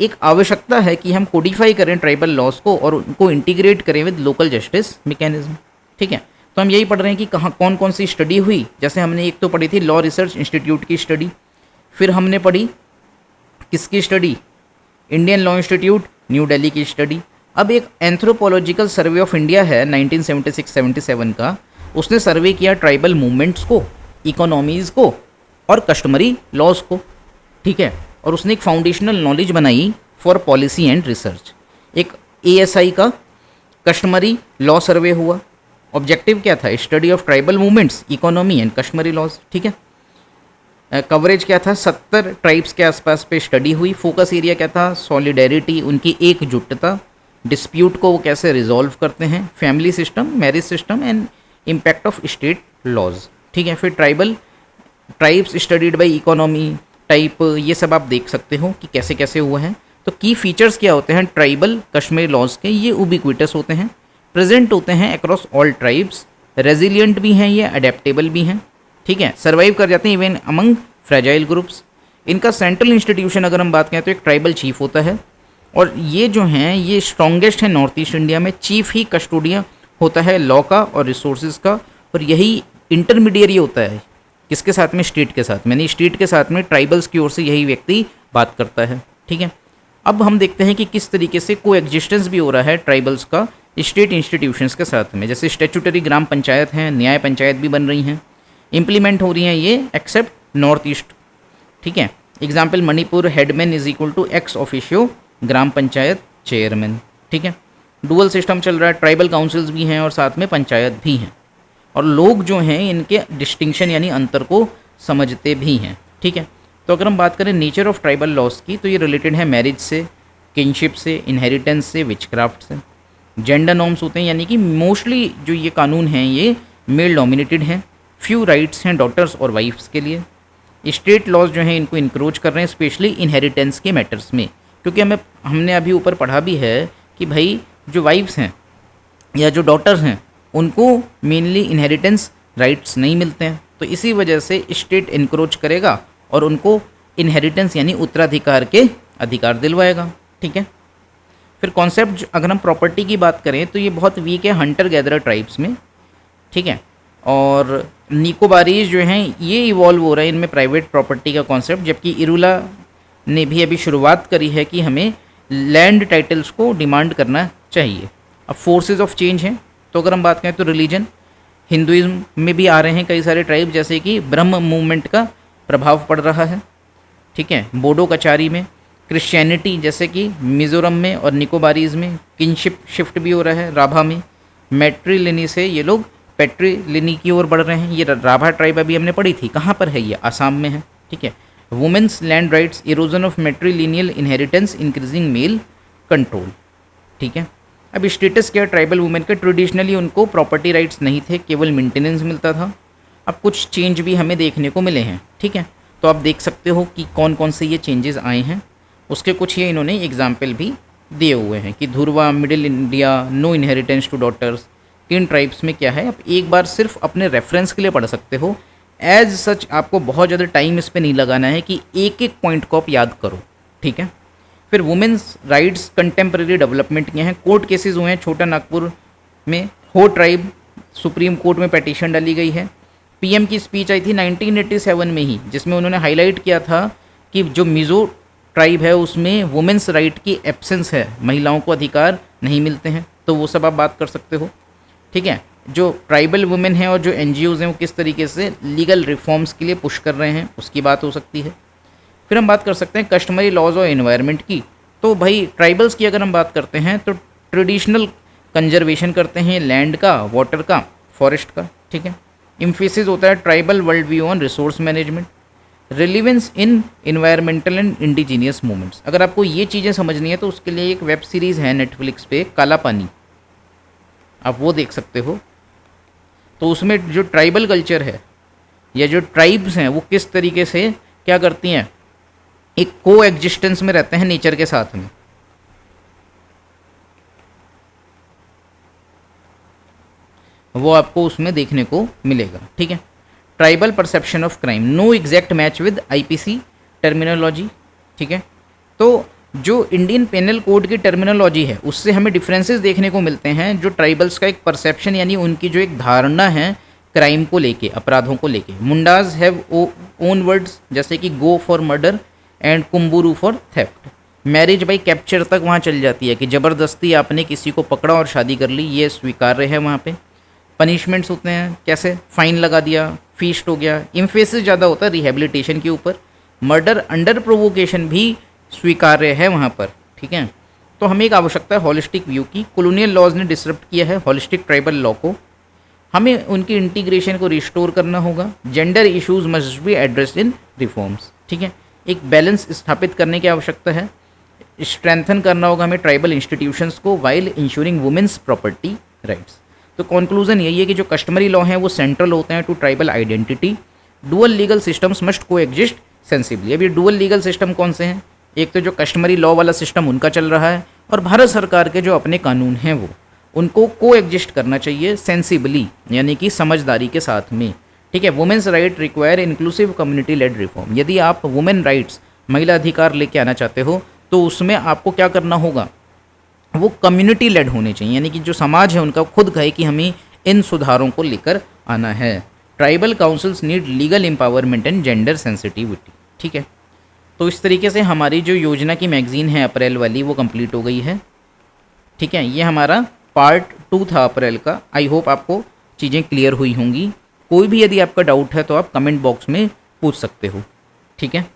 एक आवश्यकता है कि हम कोडिफाई करें ट्राइबल लॉज को और उनको इंटीग्रेट करें विद लोकल जस्टिस मैकेनिज्म, ठीक है। तो हम यही पढ़ रहे हैं कि कहाँ कौन कौन सी स्टडी हुई, जैसे हमने एक तो पढ़ी थी लॉ रिसर्च इंस्टीट्यूट की स्टडी, फिर हमने पढ़ी किसकी study, Indian law institute new Delhi की स्टडी, अब एक एंथ्रोपोलॉजिकल सर्वे ऑफ इंडिया है 1976-77 का, उसने सर्वे किया ट्राइबल मूवमेंट्स को, इकोनॉमीज़ को और कस्टमरी लॉज को, ठीक है। और उसने एक फाउंडेशनल नॉलेज बनाई फॉर पॉलिसी एंड रिसर्च। एक ASI का कस्टमरी लॉ सर्वे हुआ। ऑब्जेक्टिव क्या था? Study of tribal movements, economy and customary laws, ठीक है। कवरेज क्या था? 70 ट्राइब्स के आसपास पे स्टडी हुई। फोकस एरिया क्या था? सॉलिडेरिटी, उनकी एकजुटता, डिस्प्यूट को वो कैसे रिजॉल्व करते हैं, family system, marriage system and impact of state laws, ठीक है। फिर tribes studied by economy type, ये सब आप देख सकते हो कि कैसे कैसे हुआ है। तो की फीचर्स क्या होते हैं ट्राइबल कश्मीरी लॉज के? ये उबिक्विटस होते हैं, प्रेजेंट होते हैं अक्रॉस ऑल ट्राइब्स, रेजिलियंट भी हैं, ये अडेप्टेबल भी हैं, ठीक है, सर्वाइव कर जाते हैं इवन अमंग फ्रेजाइल ग्रुप्स। इनका सेंट्रल इंस्टीट्यूशन अगर हम बात करें तो एक ट्राइबल चीफ होता है, और ये जो हैं ये स्ट्रॉन्गेस्ट है नॉर्थ ईस्ट इंडिया में। चीफ ही कस्टोडियन होता है लॉ का और रिसोर्सेज का, और यही इंटरमीडिएरी होता है किसके साथ में? स्टेट के साथ में, यानी स्टेट के साथ में ट्राइबल्स की ओर से यही व्यक्ति बात करता है, ठीक है। अब हम देखते हैं कि किस तरीके से को एग्जिस्टेंस भी हो रहा है ट्राइबल्स का स्टेट इंस्टीट्यूशंस के साथ में। जैसे स्टेचुटरी ग्राम पंचायत हैं, न्याय पंचायत भी बन रही हैं, इम्प्लीमेंट हो रही हैं ये एक्सेप्ट नॉर्थ ईस्ट, ठीक है। Example Manipur headman is equal to ex officio gram panchayat chairman, ठीक है। डुअल सिस्टम चल रहा है, ट्राइबल काउंसिल्स भी हैं और साथ में पंचायत भी हैं, और लोग जो हैं इनके डिस्टिंक्शन यानी अंतर को समझते भी हैं, ठीक है। तो अगर हम बात करें नेचर ऑफ ट्राइबल लॉज की, तो ये रिलेटेड है मैरिज से, किनशिप से, इनहेरिटेंस से, विचक्राफ्ट से। जेंडर नॉर्म्स होते हैं, यानी कि मोस्टली जो ये कानून हैं ये मेल डोमिनेटेड हैं। फ्यू राइट्स हैं डॉटर्स और वाइफ्स के लिए। स्टेट लॉज जो हैं इनको इंक्रोच कर रहे हैं स्पेशली इनहेरिटेंस के मैटर्स में, क्योंकि हमने अभी ऊपर पढ़ा भी है कि भाई जो वाइफ्स हैं या जो डॉटर्स हैं उनको मेनली इनहेरिटेंस राइट्स नहीं मिलते हैं, तो इसी वजह से स्टेट इंक्रोच करेगा और उनको इनहेरिटेंस यानी उत्तराधिकार के अधिकार दिलवाएगा, ठीक है। फिर कॉन्सेप्ट अगर हम प्रॉपर्टी की बात करें तो ये बहुत वीक है हंटर गैदरर ट्राइब्स में, ठीक है। और निकोबारीज जो हैं ये इवॉल्व हो रहे हैं इनमें प्राइवेट प्रॉपर्टी का कॉन्सेप्ट, जबकि इरूला ने भी अभी शुरुआत करी है कि हमें लैंड टाइटल्स को डिमांड करना चाहिए। अब फोर्सेस ऑफ चेंज हैं, तो अगर हम बात करें तो रिलीजन हिंदुइज्म में भी आ रहे हैं कई सारे ट्राइब, जैसे कि ब्रह्म मूवमेंट का प्रभाव पड़ रहा है, ठीक है। बोडो कचारी में क्रिश्चियनिटी, जैसे कि मिज़ोरम में और निकोबारीज में किनशिप शिफ्ट भी हो रहा है। राभा में मैट्रिलिनी से ये लोग पेट्रिलिनी की ओर बढ़ रहे हैं। ये राभा ट्राइब अभी हमने पढ़ी थी, कहाँ पर है ये? आसाम में है, ठीक है। Women's land rights, erosion of matrilineal inheritance, increasing male control, ठीक है। अब स्टेटस क्या ट्राइबल वुमेन के? ट्रेडिशनली उनको प्रॉपर्टी राइट्स नहीं थे, केवल मेंटेनेंस मिलता था। अब कुछ चेंज भी हमें देखने को मिले हैं, ठीक है। तो आप देख सकते हो कि कौन कौन से ये चेंजेस आए हैं, उसके कुछ ये इन्होंने एग्जाम्पल भी दिए हुए हैं कि Dhurwa, middle India, no inheritance to daughters, किन ट्राइब्स में क्या है। आप एक बार सिर्फ अपने रेफरेंस के लिए पढ़ सकते हो, एज सच आपको बहुत ज़्यादा टाइम इस पर नहीं लगाना है कि एक एक पॉइंट को आप याद करो, ठीक है। फिर वुमेन्स राइट्स कंटेम्प्रेरी डेवलपमेंट किए हैं, कोर्ट केसेस हुए हैं छोटा नागपुर में, हो ट्राइब सुप्रीम कोर्ट में पिटीशन डाली गई है। पीएम की स्पीच आई थी 1987 में ही, जिसमें उन्होंने हाईलाइट किया था कि जो मिज़ो ट्राइब है उसमें वुमेन्स राइट की एब्सेंस है, महिलाओं को अधिकार नहीं मिलते हैं, तो वो सब आप बात कर सकते हो, ठीक है। जो ट्राइबल वुमेन हैं और जो NGOs हैं वो किस तरीके से लीगल रिफॉर्म्स के लिए पुश कर रहे हैं उसकी बात हो सकती है। फिर हम बात कर सकते हैं कस्टमरी लॉज और एनवायरनमेंट की। तो भाई ट्राइबल्स की अगर हम बात करते हैं तो ट्रेडिशनल कंजर्वेशन करते हैं लैंड का, वाटर का, फॉरेस्ट का, ठीक है। एम्फेसिस होता है tribal world view on resource management, relevance in environmental and indigenous movements. अगर आपको ये चीज़ें समझनी है तो उसके लिए एक वेब सीरीज़ है नेटफ्लिक्स पे, काला पानी, आप वो देख सकते हो। तो उसमें जो ट्राइबल कल्चर है या जो ट्राइब्स हैं वो किस तरीके से क्या करती हैं, एक को एग्जिस्टेंस में रहते हैं नेचर के साथ में। वो आपको उसमें देखने को मिलेगा, ठीक है। Tribal perception of crime, no exact match with IPC terminology, ठीक है। तो जो इंडियन पेनल कोड की टर्मिनोलॉजी है उससे हमें डिफरेंसेस देखने को मिलते हैं। जो ट्राइबल्स का एक परसेप्शन यानी उनकी जो एक धारणा है क्राइम को लेके, अपराधों को लेके, मुंडाज हैव ओन वर्ड्स जैसे कि गो फॉर मर्डर एंड कुम्बुरू for theft. Marriage by capture तक वहाँ चल जाती है कि ज़बरदस्ती आपने किसी को पकड़ा और शादी कर ली, ये स्वीकार्य है वहाँ पे। पनिशमेंट्स होते हैं कैसे, फाइन लगा दिया, फीस्ट हो गया। इम्फेसिस ज़्यादा होता है रिहेबिलिटेशन के ऊपर। मर्डर अंडर प्रोवोकेशन भी स्वीकार्य है वहाँ पर, ठीक है। तो हमें एक आवश्यकता है हॉलिस्टिक व्यू की। कॉलोनियल लॉज ने डिसरप्ट किया है हॉलिस्टिक ट्राइबल लॉ को, हमें उनकी इंटीग्रेशन को रिस्टोर करना होगा। Gender issues must be addressed in reforms, ठीक है। एक बैलेंस स्थापित करने की आवश्यकता है। स्ट्रेंथन करना होगा हमें ट्राइबल इंस्टीट्यूशंस को while ensuring women's property rights. तो कंक्लूजन यही है कि जो कस्टमरी लॉ हैं वो सेंट्रल होते हैं to tribal identity. Dual legal systems must coexist sensibly. अब ये डुअल लीगल सिस्टम कौन से हैं? एक तो जो कस्टमरी लॉ वाला सिस्टम उनका चल रहा है, और भारत सरकार के जो अपने कानून हैं वो उनको को एग्जिस्ट करना चाहिए सेंसिबली, यानी कि समझदारी के साथ में, ठीक है। Women's right require inclusive community led reform. यदि आप वुमेन राइट्स महिला अधिकार लेके आना चाहते हो तो उसमें आपको क्या करना होगा, वो कम्युनिटी लेड होने चाहिए, यानी कि जो समाज है उनका खुद कहे कि हमें इन सुधारों को लेकर आना है। Tribal councils need legal empowerment and gender sensitivity, ठीक है। तो इस तरीके से हमारी जो योजना की मैगजीन है अप्रैल वाली वो कंप्लीट हो गई है, ठीक है। ये हमारा पार्ट 2 था अप्रैल का। आई होप आपको चीज़ें क्लियर हुई होंगी। कोई भी यदि आपका डाउट है तो आप कमेंट बॉक्स में पूछ सकते हो, ठीक है।